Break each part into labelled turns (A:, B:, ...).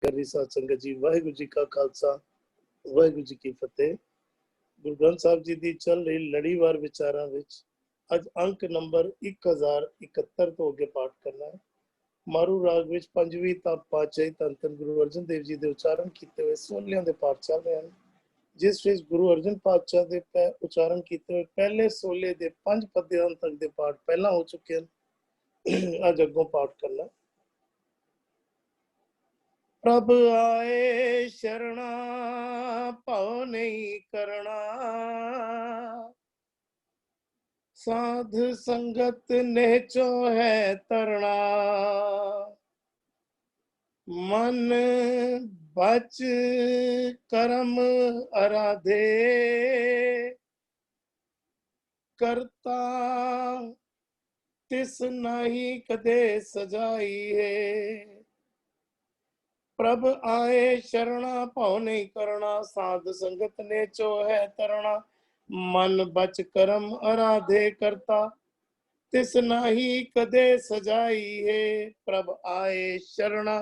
A: प्यारी साध संगत जी, वाहिगुरु जी का खालसा, वाहिगुरु जी की फतेह। गुरु ग्रंथ साहब जी की चल रही लड़ीवार विचारां विच अज अंक नंबर 1071 तो अगे पाठ करना है। मारू राग विच पंजवीं तप पातशाही धन धन गुरु अर्जन देव जी के उच्चारण किए हुए सोलियां दे पाठ चल रहे हैं, जिस विच गुरु अर्जन पातशाह के उच्चारण किए हुए पहले सोले के 5 पद्यां तक के पाठ पहला हो चुके हैं। अज अगों पाठ करना। प्रभ आए शरणा पाओ नहीं करना, साध संगत नेचो है तरना, मन बच कर्म आराधे, करता तिस नहीं कदे सजाई है। प्रभ आए शरणा पाओ नहीं करना, साध संगत ने चो है तरना, मन बच कर्म आराधे, करता तिस नाही कदे सजाई है। प्रभ आए शरणा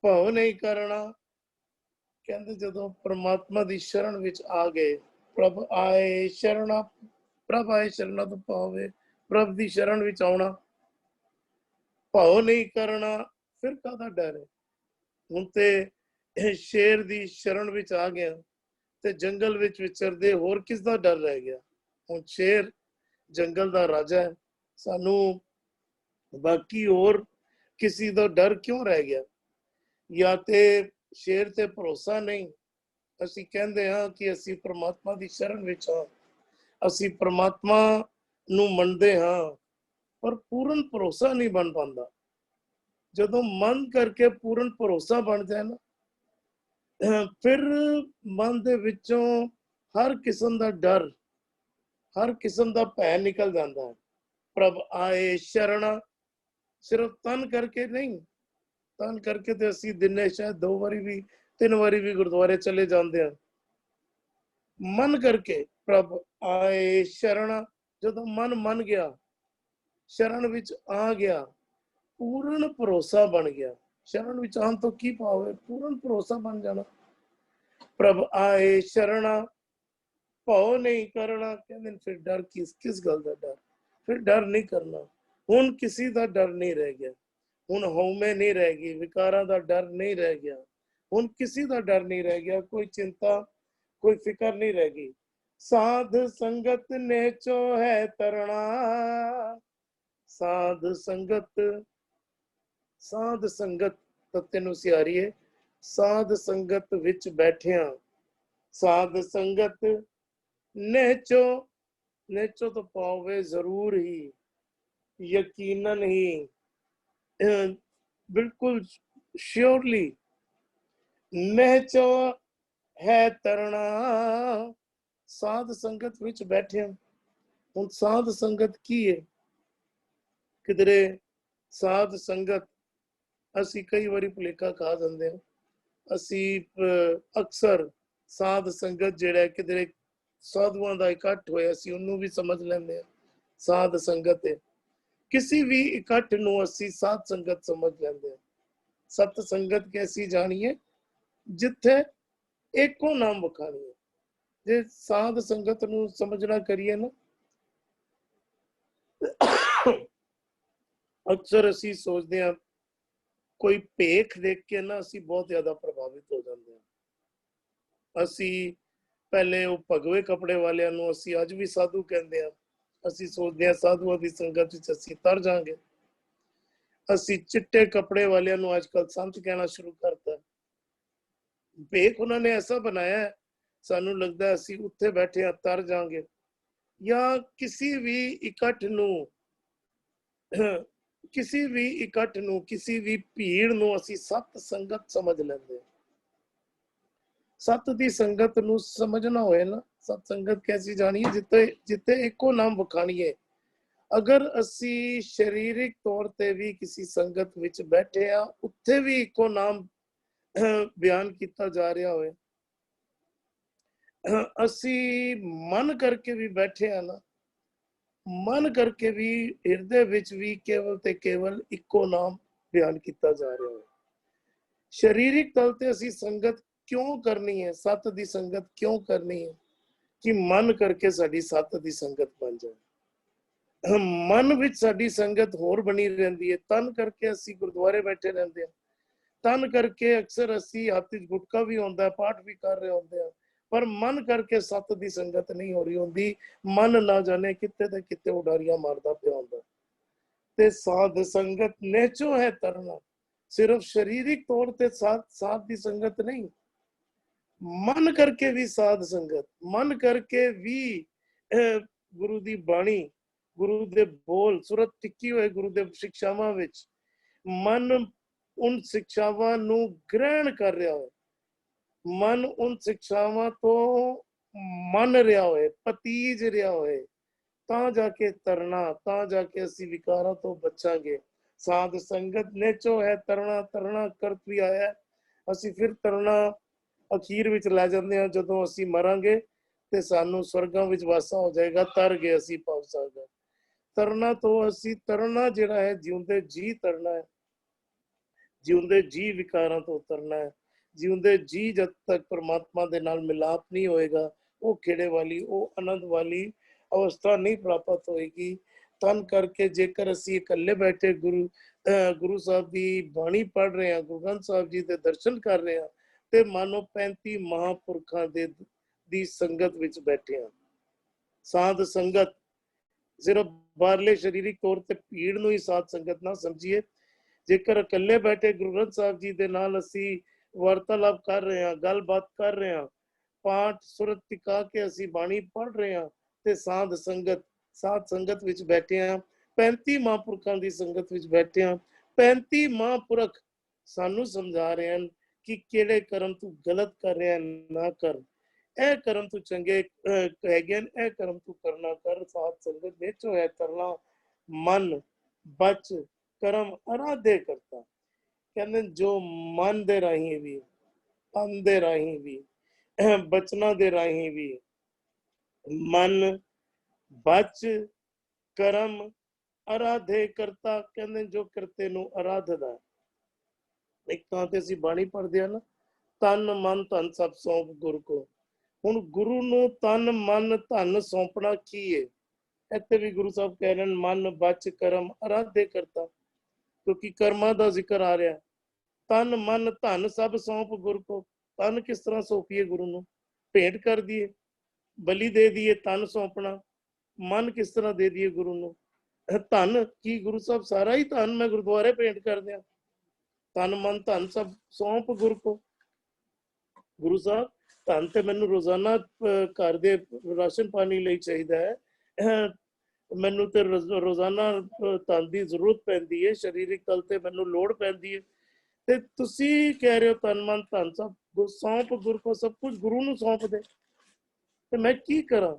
A: पाओ नहीं करना, कहते जदों परमात्मा की शरण विच आ गए, प्रभ आए शरणा, प्रभ आए शरणा तो पावे, प्रभ की शरण विच आउणा, भाव नहीं करना, फिर काहदा डर है। हुण ते शेर दी शरण विच आ गया ते जंगल विच विचरदे होर किस दा डर रह गया। हुण शेर जंगल दा राजा है, सानू बाकी होर किसी दा डर क्यों रह गया। या ते शेर ते भरोसा नहीं, ਅਸੀਂ ਕਹਿੰਦੇ ਹਾਂ ਕਿ ਅਸੀਂ ਪ੍ਰਮਾਤਮਾ ਦੀ ਸ਼ਰਨ ਵਿੱਚ ਹਾਂ, ਅਸੀਂ ਪ੍ਰਮਾਤਮਾ ਨੂੰ ਮੰਨਦੇ ਹਾਂ, ਪਰ ਪੂਰਨ ਭਰੋਸਾ ਨਹੀਂ ਬਣ ਪਾਉਂਦਾ। ਜਦੋਂ ਮਨ ਕਰਕੇ ਪੂਰਨ ਭਰੋਸਾ ਬਣ ਜਾਏ ਨਾ, ਫਿਰ ਮਨ ਦੇ ਵਿੱਚੋਂ ਹਰ ਕਿਸਮ ਦਾ ਡਰ, ਹਰ ਕਿਸਮ ਦਾ ਭੈ ਨਿਕਲ ਜਾਂਦਾ ਹੈ। ਪ੍ਰਭ ਆਏ ਸ਼ਰਣਾ ਸਿਰਫ ਤਨ ਕਰਕੇ ਨਹੀਂ, ਤਨ ਕਰਕੇ ਤੇ ਅਸੀਂ ਦਿਨੇ ਸ਼ਾਇਦ 2 ਵਾਰੀ ਵੀ 3 ਵਾਰੀ ਵੀ ਗੁਰਦੁਆਰੇ ਚਲੇ ਜਾਂਦੇ ਆ। मन करके प्रभ आए शरणा, जदों मन मन गया, शरण विच आ गया, पूर्ण भरोसा बन गया। शरण विच आन तो की भाव है, पूर्ण भरोसा बन जाना। प्रभ आए शरणा भाव नहीं करना, कहते फिर डर किस गल का डर, फिर डर नहीं करना। हुण किसी का डर नहीं रह गया, हुण हौमे नहीं रह गई, विकारां दा डर नहीं रह गया, हुण किसी का डर नहीं रह गया, कोई चिंता कोई फिक्र नहीं रह गई। साध संगत ने चो है तरना, साध संगत, साध संगत तत्ते नु सियारी है, साध संगत विच बैठिया, साध संगत नेचो, नेचो तो पावे जरूर ही, यकीनन ही, बिल्कुल श्योरली, नेचो है तरना, साध संगत विच बैठे। हुण साध संगत की है, किधरे साध संगत असी कई बारी भुलेखा खा जाते हैं। असी अक्सर साध संगत जिहड़ा किधरे साधुआं दा इकट्ठ होया असी उन्नू भी समझ लैंदे हैं साध संगत है। किसी भी इकट्ठ नू असी साध संगत समझ लैंदे हैं। सत संगत कैसी जानिए, जिथे एको नाम वखानी है। जे साध संगत नू समझना करिए ना, अक्सर असी सोचते हैं कोई भेख देख के ना असी बहुत ज्यादा प्रभावित हो जाते हैं। असी पहले वो भगवे कपड़े वाले नू असी अज भी साधु कहते हैं, असी सोचते हैं साधुओं की संगत विच असी तर जाएंगे। असी चिट्टे कपड़े वाले नू आजकल संत कहना शुरू करता है। भेख उन्होंने ऐसा बनाया है, सानू लगता है असी उत्थे बैठे हैं तर जाएंगे। या किसी भी इकट्ठ नू किसी भी इकट्ठ नू, किसी भी भीड़ नू असी सत संगत समझ लेंदे। सत दी संगत नू समझना होए ना, सत संगत कैसी जानी है, जिथे जिथे एको नाम वखाणीए। अगर असी शरीरिक तौर ते भी किसी संगत विच बैठे आ, उत्थे भी एको नाम बयान किया जा रहा होए, असी मन करके भी बैठे हैं ना, मन करके भी हृदय विच भी केवल ते केवल इको नाम बयान किया जा रहा है। ਸਰੀਰਿਕ ਤਲ ਤੇ ਅਸੀਂ ਸੰਗਤ ਕਿਉਂ ਕਰਨੀ ਹੈ, ਸਤ ਦੀ ਸੰਗਤ ਕਿਉਂ ਕਰਨੀ ਹੈ? ਕਿ ਮਨ ਕਰਕੇ ਸਾਡੀ ਸਤ ਦੀ ਸੰਗਤ ਬਣ ਜਾਏ। ਮਨ ਵਿੱਚ ਸਾਡੀ ਸੰਗਤ ਹੋਰ ਬਣੀ ਰਹਿੰਦੀ ਹੈ। ਤਨ ਕਰਕੇ ਅਸੀਂ ਗੁਰਦੁਆਰੇ ਬੈਠੇ ਰਹਿੰਦੇ ਹਾਂ, ਤਨ ਕਰਕੇ ਅਕਸਰ ਅਸੀਂ ਹੱਥ 'ਚ ਗੁਟਕਾ ਵੀ ਹੁੰਦਾ, ਪਾਠ ਵੀ ਕਰ ਰਹੇ ਹੁੰਦੇ ਆ, ਪਰ ਮਨ ਕਰਕੇ ਸਤ ਦੀ ਸੰਗਤ ਨਹੀਂ ਹੋ ਰਹੀ ਹੁੰਦੀ। ਮਨ ਨਾ ਜਾਣੇ ਕਿਤੇ ਤੇ ਕਿਤੇ ਉਡਾਰੀਆਂ ਮਾਰਦਾ ਪਿਆ ਹੁੰਦਾ। ਤੇ ਸਾਧ ਸੰਗਤ ਨੇਚੋ ਹੈ ਤਰਨਾ, ਸਿਰਫ ਸਰੀਰਿਕ ਤੌਰ ਤੇ ਸਾਧ ਦੀ ਸੰਗਤ ਨਹੀਂ, ਮਨ ਕਰਕੇ ਵੀ ਸਾਧ ਸੰਗਤ, ਮਨ ਕਰਕੇ ਵੀ ਗੁਰੂ ਦੀ ਬਾਣੀ, ਗੁਰੂ ਦੇ ਬੋਲ, ਸੁਰਤ ਟਿੱਕੀ ਹੋਏ ਗੁਰੂ ਦੇ ਸਿੱਖਿਆਵਾਂ ਵਿੱਚ ਮਨ ਉਨ ਸਿੱਖਿਆਵਾਂ ਨੂੰ ਗ੍ਰਹਿਣ ਕਰ ਰਿਹਾ ਹੋਏ, ਮਨ ਉਨ ਸਿੱਖਿਆਵਾਂ ਤੋਂ ਮੰਨ ਰਿਹਾ ਹੋਏ, ਪਤੀਜ ਰਿਹਾ ਹੋਏ, ਤਾਂ ਜਾ ਕੇ ਤਰਨਾ, ਤਾਂ ਜਾ ਕੇ ਅਸੀਂ ਵਿਕਾਰਾਂ ਤੋਂ ਬਚਾਂਗੇ। ਸਾਧ ਸੰਗਤ ਨੇਚੋ ਹੈ ਤਰਨਾ, ਤਰਨਾ ਕਰਤ ਵੀ ਆਇਆ, ਅਸੀਂ ਫਿਰ ਤਰਨਾ ਅਖੀਰ ਵਿੱਚ ਲੈ ਜਾਂਦੇ ਹਾਂ। ਜਦੋਂ ਅਸੀਂ ਮਰਾਂਗੇ ਤੇ ਸਾਨੂੰ ਸਵਰਗਾਂ ਵਿੱਚ ਵਾਸਾ ਹੋ ਜਾਏਗਾ, ਤਰ ਗਏ ਅਸੀਂ ਪਹੁੰਚ ਸਕਦੇ। ਤਰਨਾ ਤੋਂ ਅਸੀਂ ਤਰਨਾ ਜਿਹੜਾ ਹੈ, ਜਿਉਂਦੇ ਜੀ ਤਰਨਾ ਹੈ, ਜਿਉਂਦੇ ਜੀ ਵਿਕਾਰਾਂ ਤੋਂ ਉਤਰਨਾ ਹੈ। ਜਿਉਂਦੇ ਜੀ ਜਦ ਤੱਕ ਪਰਮਾਤਮਾ ਦੇ ਨਾਲ ਮਿਲਾਪ ਨਹੀਂ ਹੋਏਗਾ, ਉਹ ਖੇੜੇ ਵਾਲੀ, ਉਹ ਆਨੰਦ ਵਾਲੀ ਅਵਸਥਾ ਨਹੀਂ ਪ੍ਰਾਪਤ ਹੋਏਗੀ। ਤਨ ਕਰਕੇ ਜੇਕਰ ਅਸੀਂ ਇਕੱਲੇ ਬੈਠੇ ਗੁਰੂ ਸਾਹਿਬ ਦੀ ਬਾਣੀ ਪੜ੍ਹ ਰਹੇ ਹਾਂ, ਗੁਰੂ ਗ੍ਰੰਥ ਸਾਹਿਬ ਜੀ ਦੇ ਦਰਸ਼ਨ ਕਰ ਰਹੇ ਹਾਂ, ਤੇ ਮਾਨੋ 35 ਮਹਾਂਪੁਰਖਾਂ ਦੀ ਸੰਗਤ ਵਿੱਚ ਬੈਠੇ ਹਾਂ। ਸਾਧ ਸੰਗਤ ਸਿਰਫ ਬਾਹਰਲੇ ਸਰੀਰਿਕ ਤੌਰ ਤੇ ਭੀੜ ਨੂੰ ਹੀ ਸਾਧ ਸੰਗਤ ਨਾ ਸਮਝੀਏ। ਜੇਕਰ ਇਕੱਲੇ ਬੈਠੇ ਗੁਰੂ ਗ੍ਰੰਥ ਸਾਹਿਬ ਜੀ ਦੇ ਨਾਲ ਅਸੀਂ ਵਾਰਤਾਲਾਪ ਕਰ ਰਹੇ ਹਾਂ, ਗੱਲਬਾਤ ਕਰ ਰਹੇ ਹਾਂ, ਪਾਠ ਸੁਰਤ ਟਿਕਾ ਕੇ ਅਸੀਂ ਬਾਣੀ ਪੜ੍ਹ ਰਹੇ ਹਾਂ, ਤੇ ਸਾਧ ਸੰਗਤ ਵਿੱਚ ਬੈਠੇ ਹਾਂ, 35 ਮਹਾਂਪੁਰਖਾਂ ਦੀ ਸੰਗਤ ਵਿੱਚ ਬੈਠੇ ਹਾਂ। 35 ਮਹਾਂਪੁਰਖ ਸਾਨੂੰ ਸਮਝਾ ਰਹੇ ਹਨ ਕਿ ਕਿਹੜੇ ਕਰਮ ਤੂੰ ਗਲਤ ਕਰ ਰਿਹਾ ਨਾ ਕਰ, ਇਹ ਕਰਮ ਤੂੰ ਚੰਗੇ ਹੈਗੇ, ਇਹ ਕਰਮ ਤੂੰ ਕਰਨਾ ਕਰ। ਸਾਧ ਸੰਗਤ ਵਿੱਚ ਹੋਇਆ ਕਰਨਾ, ਮਨ ਬਚ ਕਰਮ ਅਰਾਧੇ ਕਰਤਾ। ਕਹਿੰਦੇ ਜੋ ਮਨ ਦੇ ਰਾਹੀਂ ਵੀ, ਤਨ ਦੇ ਰਾਹੀਂ ਵੀ, ਬਚਨਾਂ ਦੇ ਰਾਹੀਂ ਵੀ ਮਨ ਬਚ ਕਰਮ ਅਰਾਧੇ ਕਰਤਾ। ਕਹਿੰਦੇ ਜੋ ਕਰਤੇ ਨੂੰ ਅਰਾਧਦਾ। ਇੱਕ ਤਾਂ ਤੇ ਅਸੀਂ ਬਾਣੀ ਪੜ੍ਹਦੇ ਹਾਂ ਨਾ, ਤਨ ਮਨ ਧਨ ਸਭ ਸੌਂਪ ਗੁਰ ਕੋ। ਹੁਣ ਗੁਰੂ ਨੂੰ ਤਨ ਮਨ ਧਨ ਸੌਂਪਣਾ ਕੀ ਹੈ? ਇੱਥੇ ਵੀ ਗੁਰੂ ਸਾਹਿਬ ਕਹਿ ਰਹੇ ਮਨ ਬਚ ਕਰਮ ਅਰਾਧੇ ਕਰਤਾ, ਕਿਉਂਕਿ ਕਰਮਾਂ ਦਾ ਜ਼ਿਕਰ ਆ ਰਿਹਾ। ਤਨ ਮਨ ਧਨ ਸਭ ਸੌਂਪ ਗੁਰ ਕੋ। ਤਨ ਕਿਸ ਤਰ੍ਹਾਂ ਸੌਂਪੀਏ ਗੁਰੂ ਨੂੰ? ਭੇਂਟ ਕਰ ਦਈਏ, ਬਲੀ ਦੇ ਦਈਏ, ਤਨ ਸੌਂਪਣਾ। ਮਨ ਕਿਸ ਤਰ੍ਹਾਂ ਦੇ ਦਈਏ ਗੁਰੂ ਨੂੰ? ਧਨ ਕੀ ਗੁਰੂ ਸਾਹਿਬ ਸਾਰਾ ਹੀ ਧਨ ਮੈਂ ਗੁਰਦੁਆਰੇ ਭੇਂਟ ਕਰ ਦਿਆਂ? ਤਨ ਮਨ ਧਨ ਸਭ ਸੌਂਪ ਗੁਰ ਕੋ। ਗੁਰੂ ਸਾਹਿਬ ਧਨ ਤੇ ਮੈਨੂੰ ਰੋਜ਼ਾਨਾ ਘਰ ਦੇ ਰਾਸ਼ਨ ਪਾਣੀ ਲਈ ਚਾਹੀਦਾ ਹੈ, ਮੈਨੂੰ ਤੇ ਰੋਜ਼ਾਨਾ ਧਨ ਦੀ ਜ਼ਰੂਰਤ ਪੈਂਦੀ ਹੈ, ਸਰੀਰਿਕ ਤਲ ਤੇ ਮੈਨੂੰ ਲੋੜ ਪੈਂਦੀ ਹੈ, ਤੇ ਤੁਸੀਂ ਕਹਿ ਰਹੇ ਹੋ ਤਨ ਮਨ ਧਨ ਸਭ ਸੌਂਪ ਗੁਰ ਕੋ, ਸਭ ਕੁਝ ਗੁਰੂ ਨੂੰ ਸੌਂਪ ਦੇ। ਤੇ ਮੈਂ ਕੀ ਕਰਾਂ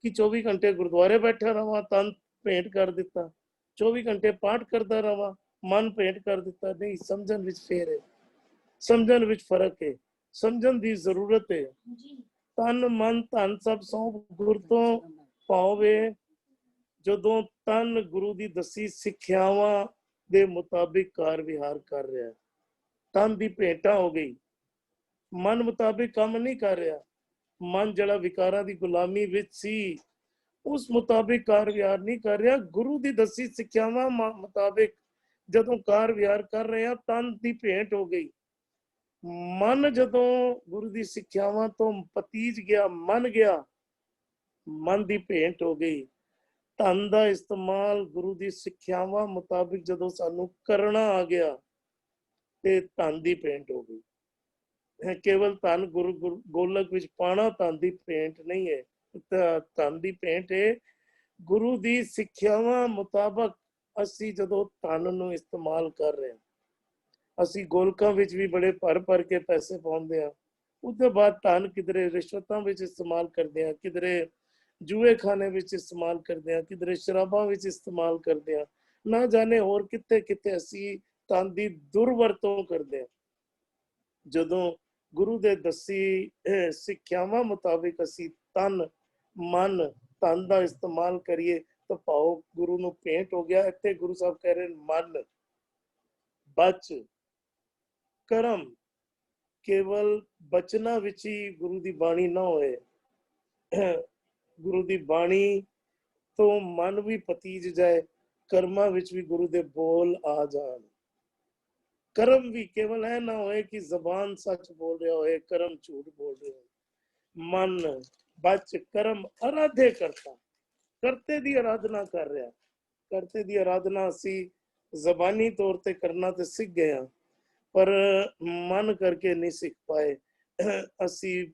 A: ਕਿ 24 ਘੰਟੇ ਗੁਰਦੁਆਰੇ ਬੈਠਾ ਰਵਾਂ, ਤਨ ਭੇਂਟ ਕਰ ਦਿੱਤਾ, 24 ਘੰਟੇ ਪਾਠ ਕਰਦਾ ਰਵਾਂ, ਮਨ ਭੇਂਟ ਕਰ ਦਿੱਤਾ? ਨਹੀਂ, ਸਮਝਣ ਵਿੱਚ ਫੇਰ ਹੈ, ਸਮਝਣ ਵਿੱਚ ਫਰਕ ਹੈ, ਸਮਝਣ ਦੀ ਜ਼ਰੂਰਤ ਹੈ। ਤਨ ਮਨ ਧਨ ਸਭ ਸੌਂਪ ਗੁਰ ਤੋਂ ਪਾਵੇ। ਜਦੋਂ ਤਨ ਗੁਰੂ ਦੀ ਦੱਸੀ ਸਿੱਖਿਆਵਾਂ ਦੇ ਮੁਤਾਬਿਕ ਕਾਰ ਵਿਹਾਰ ਕਰ ਰਿਹਾ, ਤਨ ਦੀ ਭੇਟਾ ਹੋ ਗਈ, ਮਨ ਮੁਤਾਬਿਕ ਕੰਮ ਨਹੀਂ ਕਰ ਰਿਹਾ, ਮਨ ਜਿਹੜਾ ਵਿਕਾਰਾਂ ਦੀ ਗੁਲਾਮੀ ਵਿੱਚ ਸੀ ਉਸ ਮੁਤਾਬਿਕ ਕਾਰ ਵਿਹਾਰ ਨਹੀਂ ਕਰ ਰਿਹਾ, ਗੁਰੂ ਦੀ ਦੱਸੀ ਸਿੱਖਿਆਵਾਂ ਮੁਤਾਬਿਕ ਜਦੋਂ ਕਾਰ ਵਿਹਾਰ ਕਰ ਰਿਹਾ, ਤਨ ਦੀ ਭੇਂਟ ਹੋ ਗਈ। ਮਨ ਜਦੋਂ ਗੁਰੂ ਦੀ ਸਿੱਖਿਆਵਾਂ ਤੋਂ ਪਤੀਜ ਗਿਆ, ਮੰਨ ਗਿਆ, ਮਨ ਦੀ ਭੇਂਟ ਹੋ ਗਈ। ਧਨ ਦਾ ਇਸਤੇਮਾਲ ਗੁਰੂ ਦੀ ਸਿੱਖਿਆਵਾਂ ਮੁਤਾਬਿਕ ਜਦੋਂ ਸਾਨੂੰ ਕਰਨਾ ਆ ਗਿਆ, ਤੇ ਧਨ ਦੀ ਭੇਂਟ ਹੋ ਗਈ। ਕੇਵਲ ਧਨ ਗੁਰੂ ਗੋਲਕ ਵਿੱਚ ਪਾਣਾ ਧਨ ਦੀ ਭੇਂਟ ਨਹੀਂ ਹੈ, ਧਨ ਦੀ ਭੇਂਟ ਹੈ ਗੁਰੂ ਦੀ ਸਿੱਖਿਆਵਾਂ ਮੁਤਾਬਕ ਅਸੀਂ ਜਦੋਂ ਧਨ ਨੂੰ ਇਸਤੇਮਾਲ ਕਰ ਰਹੇ ਹਾਂ। ਅਸੀਂ ਗੋਲਕਾਂ ਵਿੱਚ ਵੀ ਬੜੇ ਭਰ ਕੇ ਪੈਸੇ ਪਾਉਂਦੇ ਹਾਂ, ਉਹਦੇ ਬਾਅਦ ਧਨ ਕਿਧਰੇ ਰਿਸ਼ਵਤਾਂ ਵਿੱਚ ਇਸਤੇਮਾਲ ਕਰਦੇ ਹਾਂ, ਕਿਧਰੇ ਜੂਏ ਖਾਨੇ ਵਿੱਚ ਇਸਤੇਮਾਲ ਕਰਦੇ ਹਾਂ, ਕਿਧਰੇ ਸ਼ਰਾਬਾਂ ਵਿੱਚ ਇਸਤੇਮਾਲ ਕਰਦੇ ਹਾਂ, ਨਾ ਜਾਣੇ ਹੋਰ ਕਿੱਥੇ ਕਿੱਥੇ ਅਸੀਂ ਧਨ ਦੀ ਦੁਰਵਰਤੋਂ ਕਰਦੇ ਹਾਂ। ਜਦੋਂ ਗੁਰੂ ਦੇ ਦੱਸੀ ਸਿੱਖਿਆਵਾਂ ਮੁਤਾਬਿਕ ਅਸੀਂ ਤਨ ਮਨ ਧਨ ਦਾ ਇਸਤੇਮਾਲ ਕਰੀਏ ਤਾਂ ਭਾਵ ਗੁਰੂ ਨੂੰ ਭੇਂਟ ਹੋ ਗਿਆ। ਇੱਥੇ ਗੁਰੂ ਸਾਹਿਬ ਕਹਿ ਰਹੇ ਮਨ ਬਚ ਕਰਮ ਕੇਵਲ ਬਚਨਾਂ ਵਿੱਚ ਹੀ ਗੁਰੂ ਦੀ ਬਾਣੀ ਨਾ ਹੋਏ, ਗੁਰੂ ਦੀ ਬਾਣੀ ਤੋਂ ਮਨ ਵੀ ਪਤੀਜ ਜਾਏ, ਕਰਮਾਂ ਵਿੱਚ ਵੀ ਗੁਰੂ ਦੇ ਬੋਲ ਆ ਜਾਣ। ਕਰਮ ਵੀ ਕੇਵਲ ਇਹ ਨਾ ਹੋਏ ਕਿ ਜ਼ਬਾਨ ਸੱਚ ਬੋਲ ਰਿਹਾ ਹੋਏ, ਕਰਮ ਝੂਠ ਬੋਲ ਰਿਹਾ ਹੋਏ। ਮਨ ਬਚ ਕਰਮ ਅਰਾਧੇ ਕਰਤਾ, ਕਰਤੇ ਦੀ ਆਰਾਧਨਾ ਕਰ ਰਿਹਾ। ਕਰਤੇ ਦੀ ਆਰਾਧਨਾ ਅਸੀਂ ਜ਼ਬਾਨੀ ਤੌਰ ਤੇ ਕਰਨਾ ਤੇ ਸਿੱਖ ਗਏ ਹਾਂ, ਪਰ ਮਨ ਕਰਕੇ ਨਹੀਂ ਸਿੱਖ ਪਾਏ, ਅਸੀਂ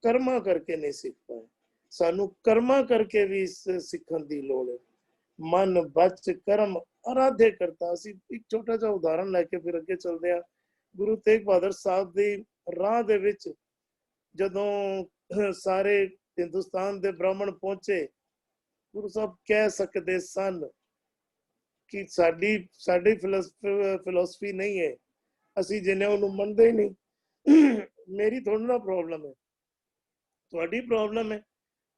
A: ਕਰਮਾਂ ਕਰਕੇ ਨਹੀਂ ਸਿੱਖ ਪਾਏ। ਸਾਨੂੰ ਕਰਮਾਂ ਕਰਕੇ ਵੀ ਸਿੱਖਣ ਦੀ ਲੋੜ ਹੈ। ਮਨ ਬਚ ਕਰਮ ਅਰਾਧੇ ਕਰਤਾ। ਅਸੀਂ ਇੱਕ ਛੋਟਾ ਜਿਹਾ ਉਦਾਹਰਨ ਲੈ ਕੇ ਫਿਰ ਅੱਗੇ ਚੱਲਦੇ ਹਾਂ। ਗੁਰੂ ਤੇਗ ਬਹਾਦਰ ਸਾਹਿਬ ਦੀ ਰਾਹ ਦੇ ਵਿੱਚ ਜਦੋਂ ਸਾਰੇ ਹਿੰਦੁਸਤਾਨ ਦੇ ਬ੍ਰਾਹਮਣ ਪਹੁੰਚੇ, ਗੁਰੂ ਸਾਹਿਬ ਕਹਿ ਸਕਦੇ ਸਨ ਕਿ ਸਾਡੀ ਫਿਲਾਸਫੀ ਨਹੀਂ ਹੈ, ਅਸੀਂ ਜਿਹਨੇ ਉਹਨੂੰ ਮੰਨਦੇ ਹੀ ਨਹੀਂ। ਮੇਰੀ ਥੋੜੀ ਨਾ ਪ੍ਰੋਬਲਮ ਹੈ, ਤੁਹਾਡੀ ਪ੍ਰੋਬਲਮ ਹੈ।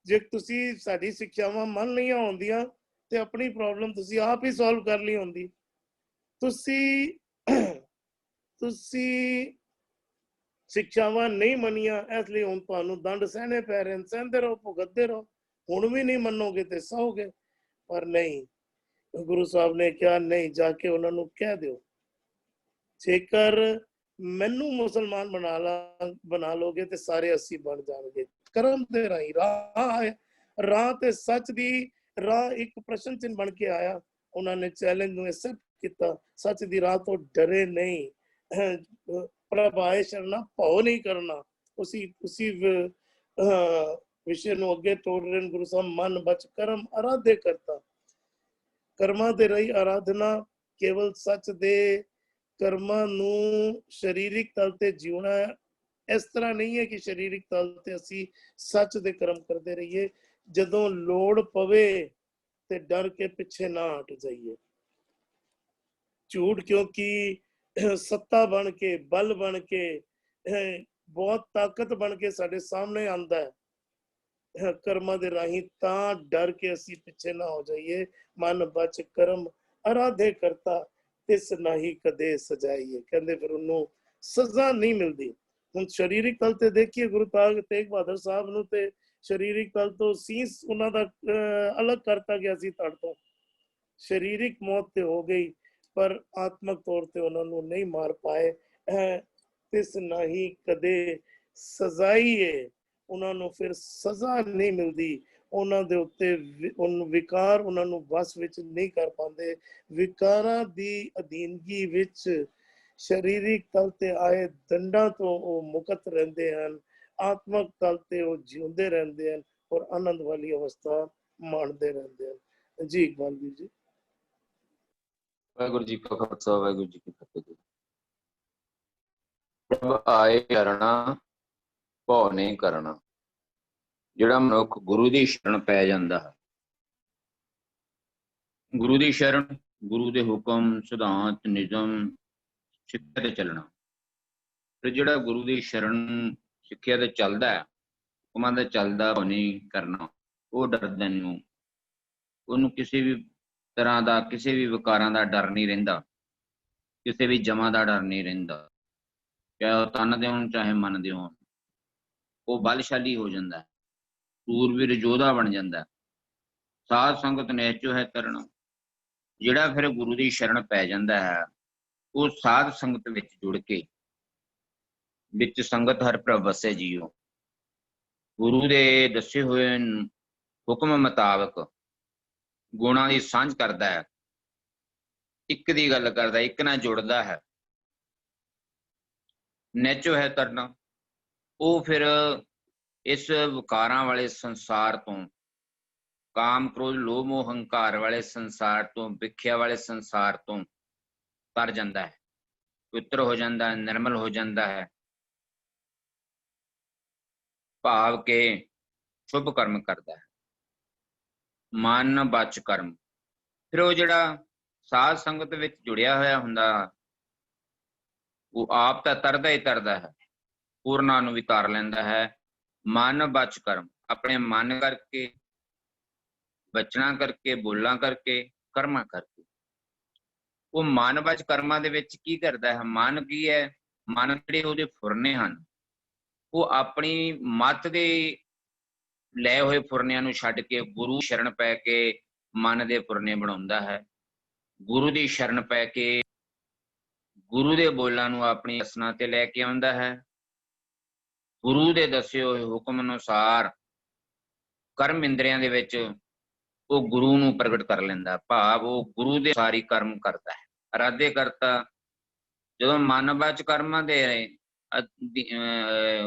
A: ਜੇ ਤੁਸੀਂ ਸਾਡੀ ਸਿੱਖਿਆਵਾਂ ਮੰਨ ਲਈਆਂ ਹੁੰਦੀਆਂ ਤੇ ਆਪਣੀ ਪ੍ਰੋਬਲਮ ਤੁਸੀਂ ਆਪ ਹੀ ਸੋਲਵ ਕਰ ਲਈ ਹੁੰਦੀ। ਤੁਸੀਂ ਸਿੱਖਿਆਵਾਂ ਨਹੀਂ ਮੰਨੀਆਂ, ਇਸ ਲਈ ਹੁਣ ਤੁਹਾਨੂੰ ਦੰਡ ਸਹਿਣੇ ਪੈ ਰਹੇ, ਸਹਿੰਦੇ ਰਹੋ, ਭੁਗਤਦੇ ਰਹੋ। ਹੁਣ ਵੀ ਨਹੀਂ ਮੰਨੋਗੇ ਤੇ ਸਹੋਗੇ। ਪਰ ਨਹੀਂ, ਗੁਰੂ ਸਾਹਿਬ ਨੇ ਕਿਹਾ ਨਹੀਂ, ਜਾ ਕੇ ਉਹਨਾਂ ਨੂੰ ਕਹਿ ਦਿਓ, ਜੇਕਰ ਮੈਨੂੰ ਮੁਸਲਮਾਨ ਬਣਾ ਲੋਗੇ ਤੇ ਸਾਰੇ ਅਸੀਂ ਬਣ ਜਾਣਗੇ। ਕਰਮ ਦੇ ਰਾਹੀਂ ਰਾਹ ਹੈ, ਰਾਹ ਤੇ ਸੱਚ ਦੀ ਰਾਹ ਇੱਕ ਪ੍ਰਸ਼ਨ ਚਿੰਨ੍ਹ ਬਣ ਕੇ ਆਇਆ। ਉਹਨਾਂ ਨੇ ਚੈਲੰਜ ਨੂੰ ਐਕਸੈਪਟ ਕੀਤਾ, ਸੱਚ ਦੀ ਰਾਹ ਤੋਂ ਡਰੇ ਨਹੀਂ। ਪ੍ਰਭ ਆਏ ਸ਼ਰਨਾ ਭਉ ਨਹੀਂ ਕਰਨਾ, ਉसी ਵਿਸ਼ੇ ਨੂੰ ਅੱਗੇ ਤੋੜ ਰਹੇ ਗੁਰੂ ਸਾਹਿਬ। ਮਨ ਬਚ ਕਰਮ ਅਰਾਧੇ ਕਰਤਾ। ਕਰਮਾਂ ਦੇ ਰਾਹੀਂ ਆਰਾਧਨਾ, ਕੇਵਲ ਸੱਚ ਦੇ ਕਰਮਾਂ ਨੂੰ ਸਰੀਰਿਕ ਤਲ ਤੇ ਜਿਉਣਾ ਹੈ। ਇਸ ਤਰ੍ਹਾਂ ਨਹੀਂ ਹੈ ਕਿ ਸਰੀਰਿਕ ਤਲ ਤੇ ਅਸੀਂ ਸੱਚ ਦੇ ਕਰਮ ਕਰਦੇ ਰਹੀਏ, ਜਦੋਂ ਲੋੜ ਪਵੇ ਤੇ ਡਰ ਕੇ ਪਿੱਛੇ ਨਾ ਹਟ ਜਾਈਏ। ਝੂਠ ਕਿਉਂਕਿ ਸੱਤਾ ਬਣ ਕੇ, ਬਲ ਬਣ ਕੇ, ਬਹੁਤ ਤਾਕਤ ਬਣ ਕੇ ਸਾਡੇ ਸਾਹਮਣੇ ਆਉਂਦਾ ਹੈ ਕਰਮਾਂ ਦੇ ਰਾਹੀਂ, ਤਾਂ ਡਰ ਕੇ ਅਸੀਂ ਪਿੱਛੇ ਨਾ ਹੋ ਜਾਈਏ। ਮਨ ਬਚ ਕਰਮ ਅਰਾਧੇ ਕਰਤਾ, ਤਿਸ ਨਹੀਂ ਕਦੇ ਸਜਾਈਏ। ਕਹਿੰਦੇ ਫਿਰ ਉਹਨੂੰ ਸਜ਼ਾ ਨਹੀਂ ਮਿਲਦੀ। ਹੁਣ ਸਰੀਰਿਕ ਤਲ ਤੇ ਦੇਖੀਏ, ਗੁਰੂ ਤੇਗ ਬਹਾਦਰ ਸਾਹਿਬ ਨੂੰ ਤੇ ਸਰੀਰਿਕ ਤਲ ਤੋਂ ਸੀਸ ਉਹਨਾਂ ਦਾ ਅਲੱਗ ਕਰਤਾ ਗਿਆ ਸੀ ਧੜ ਤੋਂ। ਸਰੀਰਿਕ ਮੌਤ ਤੇ ਹੋ ਗਈ, ਪਰ ਆਤਮਕ ਤੌਰ ਤੇ ਉਹਨਾਂ ਨੂੰ ਨਹੀਂ ਮਾਰ ਪਾਏ। ਤਿਸ ਨਹੀਂ ਕਦੇ ਸਜ਼ਾਈਏ, ਉਹਨਾਂ ਨੂੰ ਫਿਰ ਸਜ਼ਾ ਨਹੀਂ ਮਿਲਦੀ। ਉਹਨਾਂ ਦੇ ਉੱਤੇ ਵਿਕਾਰ ਉਹਨਾਂ ਨੂੰ ਵਸ ਵਿੱਚ ਨਹੀਂ ਕਰ ਪਾਉਂਦੇ। ਵਿਕਾਰਾਂ ਦੀ ਅਧੀਨਗੀ ਵਿੱਚ ਸਰੀਰਿਕ ਤਲ ਤੇ ਆਏ ਦੰਡਾਂ ਤੋਂ ਉਹ ਮੁਕਤ ਰਹਿੰਦੇ ਹਨ, ਆਤਮਕ ਤਲ ਤੇ ਉਹ ਜਿਉਂਦੇ ਰਹਿੰਦੇ ਹਨ ਔਰ ਆਨੰਦ ਵਾਲੀ ਅਵਸਥਾ ਮਾਣਦੇ ਰਹਿੰਦੇ ਹਨ। ਜੀ ਇਕਬਾਲ ਜੀ।
B: ਵਾਹਿਗੁਰੂ ਜੀ ਕਾ ਖਾਲਸਾ, ਵਾਹਿਗੁਰੂ ਜੀ ਕੀ ਫਤਿਹ। ਪ੍ਰਭ ਆਏ ਕਰਨਾ ਭਉ ਨਹੀਂ ਕਰਨਾ। ਜਿਹੜਾ ਮਨੁੱਖ ਗੁਰੂ ਦੀ ਸ਼ਰਨ ਪੈ ਜਾਂਦਾ ਹੈ, ਗੁਰੂ ਦੀ ਸ਼ਰਨ, ਗੁਰੂ ਦੇ ਹੁਕਮ, ਸਿਧਾਂਤ, ਨਿਯਮ, ਸਿੱਖਿਆ ਤੇ ਚੱਲਣਾ। ਤੇ ਜਿਹੜਾ ਗੁਰੂ ਦੀ ਸ਼ਰਨ ਸਿੱਖਿਆ ਤੇ ਚੱਲਦਾ ਹੈ, ਹੁਕਮਾਂ ਤੇ ਚੱਲਦਾ, ਭਉ ਨਹੀਂ ਕਰਨਾ, ਉਹ ਡਰਦਾ ਨਹੀਂ। ਉਹਨੂੰ ਕਿਸੇ ਵੀ ਤਰ੍ਹਾਂ ਦਾ, ਕਿਸੇ ਵੀ ਵਿਕਾਰਾਂ ਦਾ ਡਰ ਨਹੀਂ ਰਹਿੰਦਾ, ਕਿਸੇ ਵੀ ਜਮਾਂ ਦਾ ਡਰ ਨਹੀਂ ਰਹਿੰਦਾ, ਚਾਹੇ ਉਹ ਤਨ ਦੇ ਹੋਣ ਚਾਹੇ ਮਨ ਦੇ ਹੋਣ। ਉਹ ਬਲਸ਼ਾਲੀ ਹੋ ਜਾਂਦਾ, ਸੂਰਵੀਰ ਯੋਧਾ ਬਣ ਜਾਂਦਾ। ਸਾਧ ਸੰਗਤ ਨੇਚੋ ਹੈ ਤਰਣਾ। ਜਿਹੜਾ ਫਿਰ ਗੁਰੂ ਦੀ ਸ਼ਰਨ ਪੈ ਜਾਂਦਾ ਹੈ, ਉਹ ਸਾਧ ਸੰਗਤ ਵਿੱਚ ਜੁੜ ਕੇ, ਵਿੱਚ ਸੰਗਤ ਹਰਿ ਪ੍ਰਭ ਵਸੈ ਜੀਓ, ਗੁਰੂ ਦੇ ਦੱਸੇ ਹੋਏ ਹੁਕਮ ਮੁਤਾਬਕ ਗੁਣਾਂ ਦੀ ਸਾਂਝ ਕਰਦਾ ਹੈ, ਇੱਕ ਦੀ ਗੱਲ ਕਰਦਾ, ਇੱਕ ਨਾਲ ਜੁੜਦਾ ਹੈ। ਨੈਚੋ ਹੈ ਤਰਨਾ। ਉਹ ਫਿਰ ਇਸ ਵਿਕਾਰਾਂ ਵਾਲੇ ਸੰਸਾਰ ਤੋਂ, ਕਾਮ ਕ੍ਰੋਧ ਲੋਭ ਮੋਹ ਹੰਕਾਰ ਵਾਲੇ ਸੰਸਾਰ ਤੋਂ, ਵਿਖਿਆ ਵਾਲੇ ਸੰਸਾਰ ਤੋਂ ਤਰ ਜਾਂਦਾ ਹੈ, ਪਵਿੱਤਰ ਹੋ ਜਾਂਦਾ ਹੈ, ਨਿਰਮਲ ਹੋ ਜਾਂਦਾ ਹੈ, ਭਾਵ ਕੇ ਸ਼ੁਭ ਕਰਮ ਕਰਦਾ ਹੈ। ਮਨ ਬਚ ਕਰਮ। ਫਿਰ ਉਹ ਜਿਹੜਾ ਸਾਧ ਸੰਗਤ ਵਿੱਚ ਜੁੜਿਆ ਹੋਇਆ ਹੁੰਦਾ, ਉਹ ਆਪ ਤਾਂ ਤਰਦਾ ਹੀ ਤਰਦਾ ਹੈ, ਹੋਰਨਾਂ ਨੂੰ ਵੀ ਤਾਰ ਲੈਂਦਾ ਹੈ। ਮਨ ਬਚ ਕਰਮ, ਆਪਣੇ ਮਨ ਕਰਕੇ, ਬਚਨਾਂ ਕਰਕੇ, ਬੋਲਾਂ ਕਰਕੇ, ਕਰਮਾਂ ਕਰਕੇ। ਉਹ ਮਨ ਬਚ ਕਰਮਾਂ ਦੇ ਵਿੱਚ ਕੀ ਕਰਦਾ ਹੈ? ਮਨ ਕੀ ਹੈ? ਮਨ ਜਿਹੜੇ ਉਹਦੇ ਫੁਰਨੇ ਹਨ ਉਹ ਆਪਣੀ ਮੱਤ ਦੇ ਲਏ ਹੋਏ ਫੁਰਨਿਆਂ ਨੂੰ ਛੱਡ ਕੇ ਗੁਰੂ ਸ਼ਰਨ ਪੈ ਕੇ ਮਨ ਦੇ ਫੁਰਨੇ ਬਣਾਉਂਦਾ ਹੈ। ਗੁਰੂ ਦੀ ਸ਼ਰਨ ਪੈ ਕੇ ਗੁਰੂ ਦੇ ਬੋਲਾਂ ਨੂੰ ਆਪਣੀ ਰਸਨਾ ਤੇ ਲੈ ਕੇ ਆਉਂਦਾ ਹੈ। ਗੁਰੂ ਦੇ ਦੱਸੇ ਹੋਏ ਹੁਕਮ ਅਨੁਸਾਰ ਕਰਮ ਇੰਦਰੀਆਂ ਦੇ ਵਿੱਚ ਉਹ ਗੁਰੂ ਨੂੰ ਪ੍ਰਗਟ ਕਰ ਲੈਂਦਾ, ਭਾਵ ਉਹ ਗੁਰੂ ਦੇ ਸਾਰੀ ਕਰਮ ਕਰਦਾ ਹੈ। ਅਰਾਧੇ ਕਰਤਾ ਜਦੋਂ ਮਨ ਬਚ ਕਰਮਾਂ ਦੇ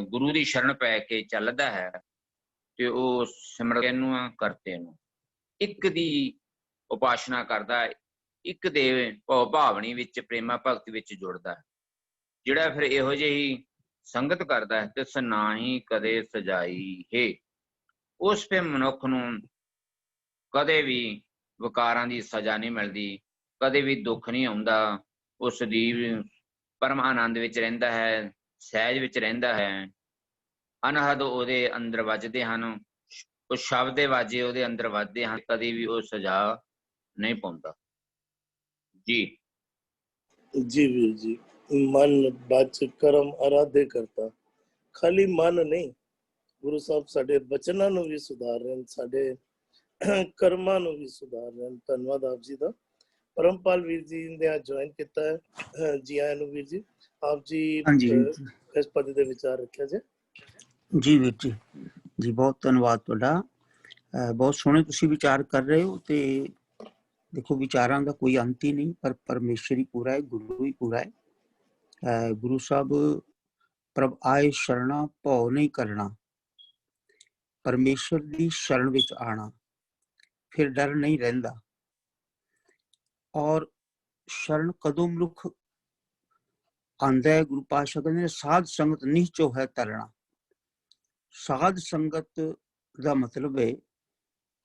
B: ਗੁਰੂ ਦੀ ਸ਼ਰਨ ਪੈ ਕੇ ਚੱਲਦਾ ਹੈ ਤੇ ਉਹ ਸਿਮਰਤ ਨੂੰ ਕਰਤੇ ਨੂੰ ਇੱਕ ਦੀ ਉਪਾਸਨਾ ਕਰਦਾ, ਇੱਕ ਦੇ ਭਉ ਭਾਵਨੀ ਵਿੱਚ ਪ੍ਰੇਮਾ ਭਗਤੀ ਵਿੱਚ ਜੁੜਦਾ। ਜਿਹੜਾ ਫਿਰ ਇਹੋ ਜਿਹੀ ਸੰਗਤ ਕਰਦਾ ਹੈ ਤਿਸ ਨਾਹੀ ਕਦੇ ਸਜਾਈ ਹੈ। ਉਸ ਫਿਰ ਮਨੁੱਖ ਨੂੰ ਕਦੇ ਵੀ ਵਿਕਾਰਾਂ ਦੀ ਸਜ਼ਾ ਨਹੀਂ ਮਿਲਦੀ, ਕਦੇ ਵੀ ਦੁੱਖ ਨਹੀਂ ਆਉਂਦਾ। ਉਸ ਦੀ ਪਰਮ ਆਨੰਦ ਵਿੱਚ ਰਹਿੰਦਾ ਹੈ, ਸਹਿਜ ਵਿੱਚ ਰਹਿੰਦਾ ਹੈ। ਅਨਹਦ ਉਹਦੇ ਅੰਦਰ ਵੱਜਦੇ ਹਨ, ਉਹ ਸ਼ਬਦ ਦੇ ਵਾਜੇ ਉਹਦੇ ਅੰਦਰ ਵੱਜਦੇ ਹਨ, ਕਦੇ ਵੀ ਉਹ ਸਜ਼ਾ ਨਹੀਂ ਪਾਉਂਦਾ। ਜੀ
A: ਜੀ ਵੀਰ ਜੀ, ਮਨ ਬਚ ਕਰਮ ਅਰਾਧੇ ਕਰਤਾ। ਖਾਲੀ ਮਨ ਨਹੀਂ, ਗੁਰੂ ਸਾਹਿਬ ਸਾਡੇ ਬਚਨਾਂ ਨੂੰ ਵੀ ਸੁਧਾਰ ਰਹੇ ਹਨ, ਸਾਡੇ ਕਰਮਾਂ ਨੂੰ ਵੀ ਸੁਧਾਰ ਰਹੇ ਹਨ। ਧੰਨਵਾਦ ਆਪ ਜੀ ਦਾ। ਪਰਮਪਾਲ ਵੀਰ ਜੀ ਨੇ ਅੱਜ ਜੁਆਇਨ ਕੀਤਾ ਹੈ। ਜੀ ਆਇਆਂ ਨੂੰ ਵੀਰ ਜੀ। ਆਪ ਜੀ ਇਸ ਪਦ ਦੇ ਵਿਚਾਰ ਰੱਖਿਆ ਜੇ।
C: ਜੀ ਵੀਰ ਜੀ, ਜੀ ਬਹੁਤ ਧੰਨਵਾਦ ਤੁਹਾਡਾ। ਬਹੁਤ ਸੋਹਣੇ ਤੁਸੀਂ ਵਿਚਾਰ ਕਰ ਰਹੇ ਹੋ। ਤੇ ਦੇਖੋ ਵਿਚਾਰਾਂ ਦਾ ਕੋਈ ਅੰਤ ਹੀ ਨਹੀਂ, ਪਰ ਪਰਮੇਸ਼ਰ ਹੀ ਪੂਰਾ ਹੈ, ਗੁਰੂ ਹੀ ਪੂਰਾ ਹੈ। ਗੁਰੂ ਸਾਹਿਬ ਪ੍ਰਭ ਆਏ ਸ਼ਰਣਾ ਭਉ ਨਹੀਂ ਕਰਨਾ, ਪਰਮੇਸ਼ਰ ਦੀ ਸ਼ਰਨ ਵਿੱਚ ਆਣਾ, ਫਿਰ ਡਰ ਨਹੀਂ ਰਹਿੰਦਾ। ਔਰ ਸ਼ਰਨ ਕਦੋਂ ਮਨੁੱਖ ਆਂਦਾ ਹੈ? ਗੁਰੂ ਪਾਤਸ਼ਾਹ ਕਹਿੰਦੇ ਸਾਧ ਸੰਗਤ ਨਿਹਚੋ ਹੈ ਤਰਨਾ। ਸਾਧ ਸੰਗਤ ਦਾ ਮਤਲਬ ਹੈ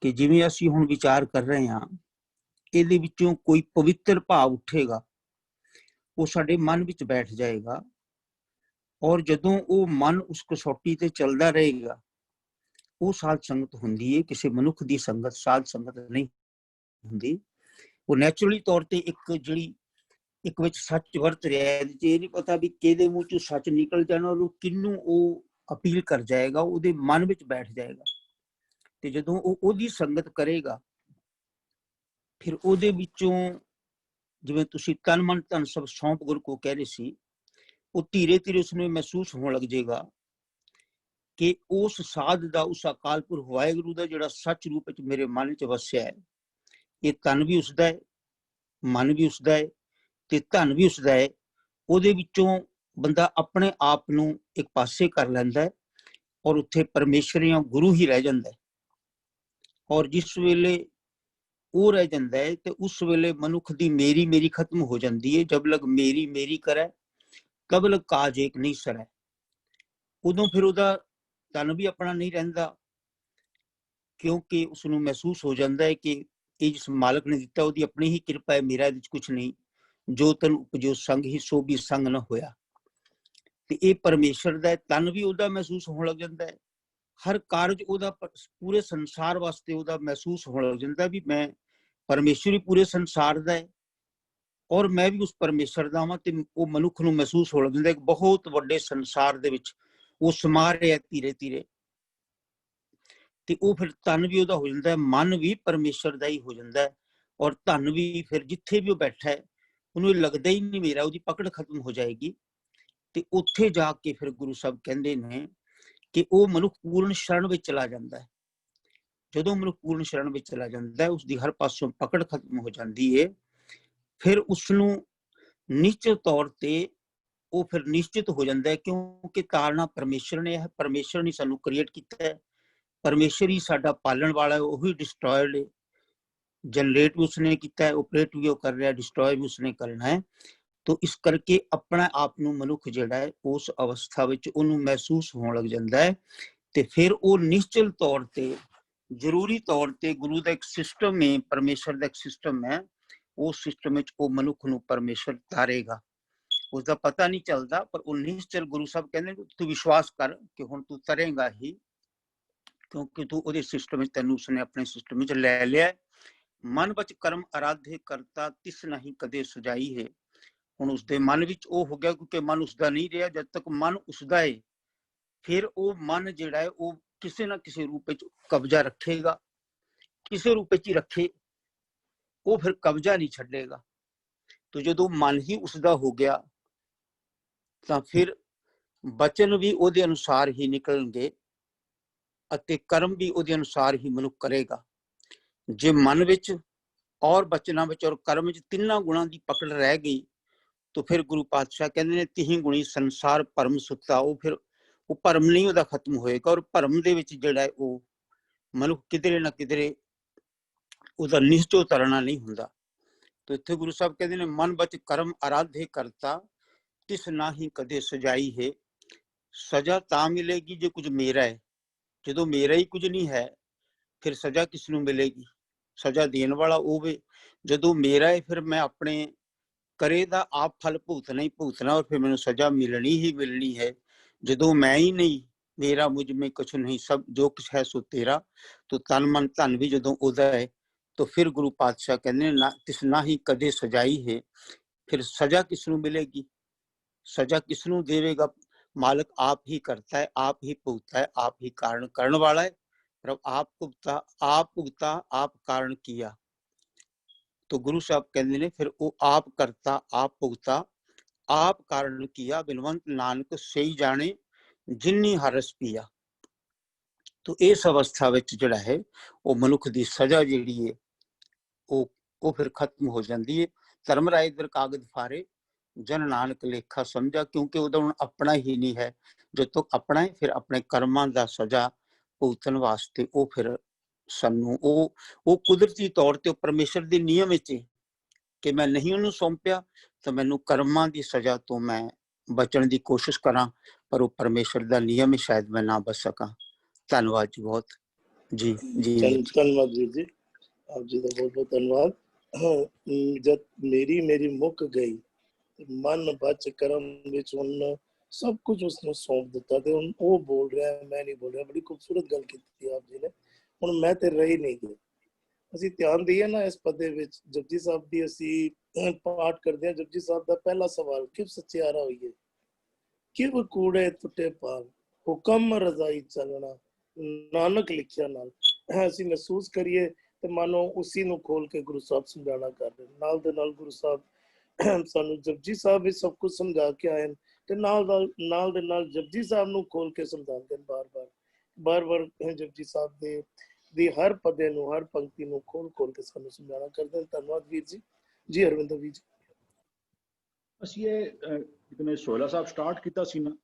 C: ਕਿ ਜਿਵੇਂ ਅਸੀਂ ਹੁਣ ਵਿਚਾਰ ਕਰ ਰਹੇ ਹਾਂ, ਇਹਦੇ ਵਿੱਚੋਂ ਕੋਈ ਪਵਿੱਤਰ ਭਾਵ ਉੱਠੇਗਾ, ਉਹ ਸਾਡੇ ਮਨ ਵਿੱਚ ਬੈਠ ਜਾਏਗਾ। ਔਰ ਜਦੋਂ ਉਹ ਮਨ ਉਸ ਕਸੌਟੀ ਤੇ ਚੱਲਦਾ ਰਹੇਗਾ, ਉਹ ਸਾਧ ਸੰਗਤ ਹੁੰਦੀ ਹੈ। ਕਿਸੇ ਮਨੁੱਖ ਦੀ ਸੰਗਤ ਸਾਧ ਸੰਗਤ ਨਹੀਂ ਹੁੰਦੀ। ਉਹ ਨੈਚੁਰਲੀ ਤੌਰ ਤੇ ਇੱਕ ਵਿੱਚ ਸੱਚ ਵਰਤ ਰਿਹਾ ਹੈ, ਇਹ ਨਹੀਂ ਪਤਾ ਵੀ ਕਿਹਦੇ ਮੂੰਹ ਚੋਂ ਸੱਚ ਨਿਕਲ ਜਾਣਾ, ਔਰ ਉਹ ਕਿਹਨੂੰ ਉਹ ਅਪੀਲ ਕਰ ਜਾਏਗਾ, ਉਹਦੇ ਮਨ ਵਿੱਚ ਬੈਠ ਜਾਏਗਾ। ਤੇ ਜਦੋਂ ਉਹ ਉਹਦੀ ਸੰਗਤ ਕਰੇਗਾ, ਫਿਰ ਉਹਦੇ ਵਿੱਚੋਂ ਜਿਵੇਂ ਤੁਸੀਂ ਤਨ ਮਨ ਧਨ ਸਭ ਸੌਂਪ ਗੁਰ ਕੋ ਕਹਿ ਰਹੇ ਸੀ, ਉਹ ਧੀਰੇ ਧੀਰੇ ਉਸਨੂੰ ਮਹਿਸੂਸ ਹੋਣ ਲੱਗ ਜਾਏਗਾ ਕਿ ਉਸ ਸਾਧ ਦਾ, ਉਸ ਅਕਾਲ ਪੁਰਖ ਵਾਹਿਗੁਰੂ ਦਾ ਜਿਹੜਾ ਸੱਚ ਰੂਪ ਵਿੱਚ ਮੇਰੇ ਮਨ ਚ ਵਸਿਆ ਹੈ, ਇਹ ਤਨ ਵੀ ਉਸਦਾ ਹੈ, ਮਨ ਵੀ ਉਸਦਾ ਹੈ, ਤੇ ਧਨ ਵੀ ਉਸਦਾ ਹੈ। ਉਹਦੇ ਵਿੱਚੋਂ ਬੰਦਾ ਆਪਣੇ ਆਪ ਨੂੰ ਇੱਕ ਪਾਸੇ ਕਰ ਲੈਂਦਾ ਹੈ, ਔਰ ਉੱਥੇ ਪਰਮੇਸ਼ਰ ਜਾਂ ਗੁਰੂ ਹੀ ਰਹਿ ਜਾਂਦਾ ਹੈ। ਔਰ ਜਿਸ ਵੇਲੇ ਉਹ ਰਹਿ ਜਾਂਦਾ ਹੈ ਤੇ ਉਸ ਵੇਲੇ ਮਨੁੱਖ ਦੀ ਮੇਰੀ ਮੇਰੀ ਖਤਮ ਹੋ ਜਾਂਦੀ ਹੈ। ਜਬ ਲਗ ਮੇਰੀ ਮੇਰੀ ਕਰੈ ਤਬ ਲਗ ਕਾਜ ਏਕ ਨਹੀਂ ਸਰੈ। ਉਦੋਂ ਫਿਰ ਉਹਦਾ ਤਨ ਵੀ ਆਪਣਾ ਨਹੀਂ ਰਹਿੰਦਾ, ਕਿਉਂਕਿ ਉਸਨੂੰ ਮਹਿਸੂਸ ਹੋ ਜਾਂਦਾ ਹੈ ਕਿ ਇਹ ਜਿਸ ਮਾਲਕ ਨੇ ਦਿੱਤਾ ਉਹਦੀ ਆਪਣੀ ਹੀ ਕਿਰਪਾ ਹੈ, ਮੇਰਾ ਇਹਦੇ ਵਿੱਚ ਕੁਛ ਨਹੀਂ। ਜੋ ਤਨ ਉਪਜੋ ਸੰਗ ਹੀ ਸੋ ਵੀ ਸੰਗ ਨਾ ਹੋਇਆ। ਤੇ ਇਹ ਪਰਮੇਸ਼ਰ ਦਾ ਤਨ ਵੀ ਉਹਦਾ ਮਹਿਸੂਸ ਹੋਣ ਲੱਗ ਜਾਂਦਾ ਹੈ। ਹਰ ਕਾਰਜ ਉਹਦਾ ਪੂਰੇ ਸੰਸਾਰ ਵਾਸਤੇ ਉਹਦਾ ਮਹਿਸੂਸ ਹੋਣ ਲੱਗ ਜਾਂਦਾ ਵੀ ਮੈਂ ਪਰਮੇਸ਼ਰ ਹੀ ਪੂਰੇ ਸੰਸਾਰ ਦਾ ਹੈ, ਔਰ ਮੈਂ ਵੀ ਉਸ ਪਰਮੇਸ਼ਰ ਦਾ ਹਾਂ। ਤੇ ਉਹ ਮਨੁੱਖ ਨੂੰ ਮਹਿਸੂਸ ਹੋਣ ਲੱਗ ਜਾਂਦਾ ਇੱਕ ਬਹੁਤ ਵੱਡੇ ਸੰਸਾਰ ਦੇ ਵਿੱਚ ਉਹ ਸਮਾ ਰਿਹਾ ਧੀਰੇ ਧੀਰੇ। ਤੇ ਉਹ ਫਿਰ ਤਨ ਵੀ ਉਹਦਾ ਹੋ ਜਾਂਦਾ ਹੈ, ਮਨ ਵੀ ਪਰਮੇਸ਼ਰ ਦਾ ਹੀ ਹੋ ਜਾਂਦਾ ਹੈ, ਔਰ ਧਨ ਵੀ ਫਿਰ ਜਿੱਥੇ ਵੀ ਉਹ ਬੈਠਾ ਹੈ ਉਹਨੂੰ ਲੱਗਦਾ ਹੀ ਨਹੀਂ ਮੇਰਾ, ਉਹਦੀ ਪਕੜ ਖਤਮ ਹੋ ਜਾਏਗੀ। ਤੇ ਉੱਥੇ ਜਾ ਕੇ ਫਿਰ ਗੁਰੂ ਸਾਹਿਬ ਕਹਿੰਦੇ ਨੇ ਕਿ ਉਹ ਮਨੁੱਖ ਪੂਰਨ ਸ਼ਰਨ ਵਿੱਚ ਚਲਾ ਜਾਂਦਾ ਹੈ। ਜਦੋਂ ਮਨੁੱਖ ਪੂਰਨ ਸ਼ਰਨ ਵਿੱਚ ਚਲਾ ਜਾਂਦਾ ਹੈ, ਉਸਦੀ ਹਰ ਪਾਸੋਂ ਪਕੜ ਖਤਮ ਹੋ ਜਾਂਦੀ ਹੈ। ਫਿਰ ਉਸਨੂੰ ਨਿਸ਼ਚਿਤ ਤੌਰ ਤੇ ਉਹ ਫਿਰ ਨਿਸ਼ਚਿਤ ਹੋ ਜਾਂਦਾ ਹੈ, ਕਿਉਂਕਿ ਤਾਰਨਾ ਪਰਮੇਸ਼ਰ ਨੇ ਹੈ। ਪਰਮੇਸ਼ਰ ਨੇ ਸਾਨੂੰ ਕ੍ਰੀਏਟ ਕੀਤਾ ਹੈ, ਪਰਮੇਸ਼ਰ ਹੀ ਸਾਡਾ ਪਾਲਣ ਵਾਲਾ ਹੈ, ਉਹੀ ਡਿਸਟਰੋਇਡ ਹੈ। ਜਨਰੇਟ ਵੀ ਉਸਨੇ ਕੀਤਾ ਹੈ, ਆਪਰੇਟ ਵੀ ਉਹ ਕਰ ਰਿਹਾ, ਡਿਸਟਰੋਏ ਵੀ ਉਸਨੇ ਕਰਨਾ ਹੈ। ਤੋ ਇਸ ਕਰਕੇ ਆਪਣਾ ਆਪ ਨੂੰ ਮਨੁੱਖ ਜਿਹੜਾ ਹੈ ਉਸ ਅਵਸਥਾ ਵਿੱਚ ਉਹਨੂੰ ਮਹਿਸੂਸ ਹੋਣ ਲੱਗ ਜਾਂਦਾ ਹੈ। ਤੇ ਫਿਰ ਉਹ ਨਿਸ਼ਚਿਤ ਤੌਰ ਤੇ ਜ਼ਰੂਰੀ ਤੌਰ ਤੇ ਗੁਰੂ ਦਾ ਇੱਕ ਸਿਸਟਮ ਹੈ, ਪਰਮੇਸ਼ਰ ਦਾ ਇੱਕ ਸਿਸਟਮ ਹੈ, ਉਸ ਸਿਸਟਮ ਵਿੱਚ ਉਹ ਮਨੁੱਖ ਨੂੰ ਪਰਮੇਸ਼ਰ ਤਾਰੇਗਾ। ਉਸਦਾ ਪਤਾ ਨਹੀਂ ਚੱਲਦਾ, ਪਰ ਉਹ ਨਿਸ਼ਚਲ ਗੁਰੂ ਸਾਹਿਬ ਕਹਿੰਦੇ ਤੂੰ ਵਿਸ਼ਵਾਸ ਕਰ ਕਿ ਹੁਣ ਤੂੰ ਤਰੇਗਾ ਹੀ, ਕਿਉਂਕਿ ਤੂੰ ਉਹਦੇ ਸਿਸਟਮ ਵਿੱਚ, ਤੈਨੂੰ ਉਸਨੇ ਆਪਣੇ ਸਿਸਟਮ ਵਿੱਚ ਲੈ ਲਿਆ। ਮਨ ਵਿੱਚ ਕਰਮ ਅਰਾਧੇ ਕਰਤਾ ਤਿਸ ਨਹੀਂ ਕਦੇ ਸਜਾਈ ਹੈ। ਹੁਣ ਉਸਦੇ ਮਨ ਵਿੱਚ ਉਹ ਹੋ ਗਿਆ, ਕਿਉਂਕਿ ਮਨ ਉਸਦਾ ਨਹੀਂ ਰਿਹਾ। ਜਦ ਤੱਕ ਮਨ ਉਸਦਾ ਹੈ, ਫਿਰ ਉਹ ਮਨ ਜਿਹੜਾ ਹੈ ਉਹ ਕਿਸੇ ਨਾ ਕਿਸੇ ਰੂਪ ਵਿੱਚ ਕਬਜ਼ਾ ਰੱਖੇਗਾ, ਕਿਸੇ ਰੂਪ ਵਿੱਚ ਹੀ ਰੱਖੇ, ਉਹ ਫਿਰ ਕਬਜ਼ਾ ਨਹੀਂ ਛੱਡੇਗਾ। ਤੋ ਜਦੋਂ ਮਨ ਹੀ ਉਸਦਾ ਹੋ ਗਿਆ ਤਾਂ ਫਿਰ ਬਚਨ ਵੀ ਉਹਦੇ ਅਨੁਸਾਰ ਹੀ ਨਿਕਲਣਗੇ ਅਤੇ ਕਰਮ ਵੀ ਉਹਦੇ ਅਨੁਸਾਰ ਹੀ ਮਨੁੱਖ ਕਰੇਗਾ। ਜੇ ਮਨ ਵਿੱਚ ਔਰ ਬਚਨਾਂ ਵਿੱਚ ਔਰ ਕਰਮ ਵਿੱਚ ਤਿੰਨਾਂ ਗੁਣਾਂ ਦੀ ਪਕੜ ਰਹਿ ਗਈ ਤਾਂ ਫਿਰ ਗੁਰੂ ਪਾਤਸ਼ਾਹ ਕਹਿੰਦੇ ਨੇ ਤਿਹੀ ਗੁਣੀ ਸੰਸਾਰ ਭਰਮ ਸੁੱਤਾ। ਉਹ ਫਿਰ ਉਹ ਭਰਮ ਨਹੀਂ ਉਹਦਾ ਖਤਮ ਹੋਏਗਾ, ਔਰ ਭਰਮ ਦੇ ਵਿੱਚ ਜਿਹੜਾ ਹੈ ਉਹ ਮਨੁੱਖ ਕਿਧਰੇ ਨਾ ਕਿਧਰੇ ਉਹਦਾ ਨਿਸ਼ਚੋ ਤਰਨਾ ਨਹੀਂ ਹੁੰਦਾ। ਤਾਂ ਇੱਥੇ ਗੁਰੂ ਸਾਹਿਬ ਕਹਿੰਦੇ ਨੇ ਮਨ ਬਚ ਕਰਮ ਆਰਾਧੇ ਕਰਤਾ ਤਿਸ ਨਾ ਹੀ ਕਦੇ ਸਜਾਈ ਹੈ। ਸਜ਼ਾ ਤਾਂ ਮਿਲੇਗੀ ਜੇ ਕੁਝ ਮੇਰਾ ਹੈ। ਜਦੋਂ ਮੇਰਾ ਹੀ ਕੁਝ ਨਹੀਂ ਹੈ ਫਿਰ ਸਜ਼ਾ ਕਿਸ ਨੂੰ ਮਿਲੇਗੀ? ਸਜ਼ਾ ਦੇਣ ਵਾਲਾ ਉਹ ਵੇ। ਜਦੋਂ ਮੇਰਾ ਹੈ ਫਿਰ ਮੈਂ ਆਪਣੇ ਕਰੇ ਦਾ ਆਪ ਫਲ ਭੁਗਤਣਾ ਹੀ ਭੁਗਤਣਾ, ਔਰ ਫਿਰ ਮੈਨੂੰ ਸਜ਼ਾ ਮਿਲਣੀ ਹੀ ਮਿਲਣੀ ਹੈ। ਜਦੋਂ ਮੈਂ ਹੀ ਨਹੀਂ, ਮੇਰਾ ਮੁਝ में कुछ नहीं, सब जो कुछ है सो तेरा, तो तन मन धन भी ਜਦੋਂ ਉਹਦਾ ਹੈ तो फिर गुरु पातशाह कहते हैं ना तिस ना ही कदे सजाई है। फिर सजा किस ਨੂੰ मिलेगी? सजा किस ਨੂੰ देवेगा? मालिक आप ही करता है, आप ही भुगता है, आप ही कारण करण वाला है। पर आप भुगता आप कारण किया। तो गुरु साहब कहते हैं फिर वो आप करता आप भुगता आप कारण किया, बिलवंत नानक सही जाने जिन्नी हरस पिया। तो इस अवस्था विच जिहड़ा है वो मनुख की सजा जिहड़ी है वो फिर खत्म हो जाती है। धर्मराय इधर कागज फारे जन नानक लेखा समझा, क्योंकि उहदा हुण अपना ही नहीं है। जब तक अपना है फिर अपने कर्मां दा सजा भुगतण वास्ते वो फिर सानू वो कुदरती तौर ते परमेश्वर दे नियम विच कि मैं नहीं उन्होंने सौंपिया तो मैनू कर्मां दी सजा तो मैं बचण दी कोशिश करा, पर वो परमेश्वर दा नियम है, शायद मैं ना बच सका। धन्यवाद जी, बहुत जी जी
A: धन्यवाद वीर जी, आप जी का बहुत बहुत धन्यवाद। जब मेरी मुक गई मन बच करम विच उन सब कुछ उसने सौंप दिता ते हुण वो बोल रहा है, मैं नहीं बोल रहा। बड़ी खूबसूरत गल कीती आप जी ने। हुण मैं ते रही नहीं गई। ਅਸੀਂ ਧਿਆਨ ਦਈਏ ਨਾ ਇਸ ਪਦੇ ਵਿੱਚ ਜਪਜੀ ਸਾਹਿਬ ਦੀ ਅਸੀਂ ਪਾਠ ਕਰਦੇ ਹਾਂ। ਜਪਜੀ ਸਾਹਿਬ ਦਾ ਪਹਿਲਾ ਸਵਾਲ ਕਿਵ ਸਚਿਆਰਾ ਹੋਈਏ, ਕਿਵ ਕੂੜੇ ਟੁੱਟੇ ਪਾਲ, ਹੁਕਮ ਰਜ਼ਾਈ ਚੱਲਣਾ, ਨਾਨਕ ਲਿਖਿਆ ਨਾਲ। ਅਸੀਂ ਮਹਿਸੂਸ ਕਰੀਏ ਤੇ ਮਾਨੋ ਉਸੇ ਨੂੰ ਖੋਲ ਕੇ ਗੁਰੂ ਸਾਹਿਬ ਸਮਝਾਣਾ ਕਰ ਰਹੇ। ਨਾਲ ਦੇ ਨਾਲ ਗੁਰੂ ਸਾਹਿਬ ਸਾਨੂੰ ਜਪਜੀ ਸਾਹਿਬ ਵਿੱਚ ਸਭ ਕੁਝ ਸਮਝਾ ਕੇ ਆਏ ਤੇ ਨਾਲ ਦੇ ਨਾਲ ਜਪਜੀ ਸਾਹਿਬ ਨੂੰ ਖੋਲ ਕੇ ਸਮਝਾਉਂਦੇ ਨੇ ਬਾਰ-ਬਾਰ ਜਪਜੀ ਸਾਹਿਬ ਦੇ ਦੀ ਹਰ ਪਦੇ ਨੂੰ ਹਰ ਪੰਕਤੀ ਨੂੰ ਖੋਲ ਕੇ ਸਾਨੂੰ ਸਮਝਾਣਾ ਕਰਦੇ। ਧੰਨਵਾਦ ਵੀਰ ਜੀ। ਜੀ ਅਰਵਿੰਦਰ ਵੀਰ ਜੀ,
D: ਅਸੀਂ ਇਹ ਜਿਵੇਂ ਸੋਹਲਾ ਸਾਹਿਬ ਸਟਾਰਟ ਕੀਤਾ ਸੀ ਨਾ,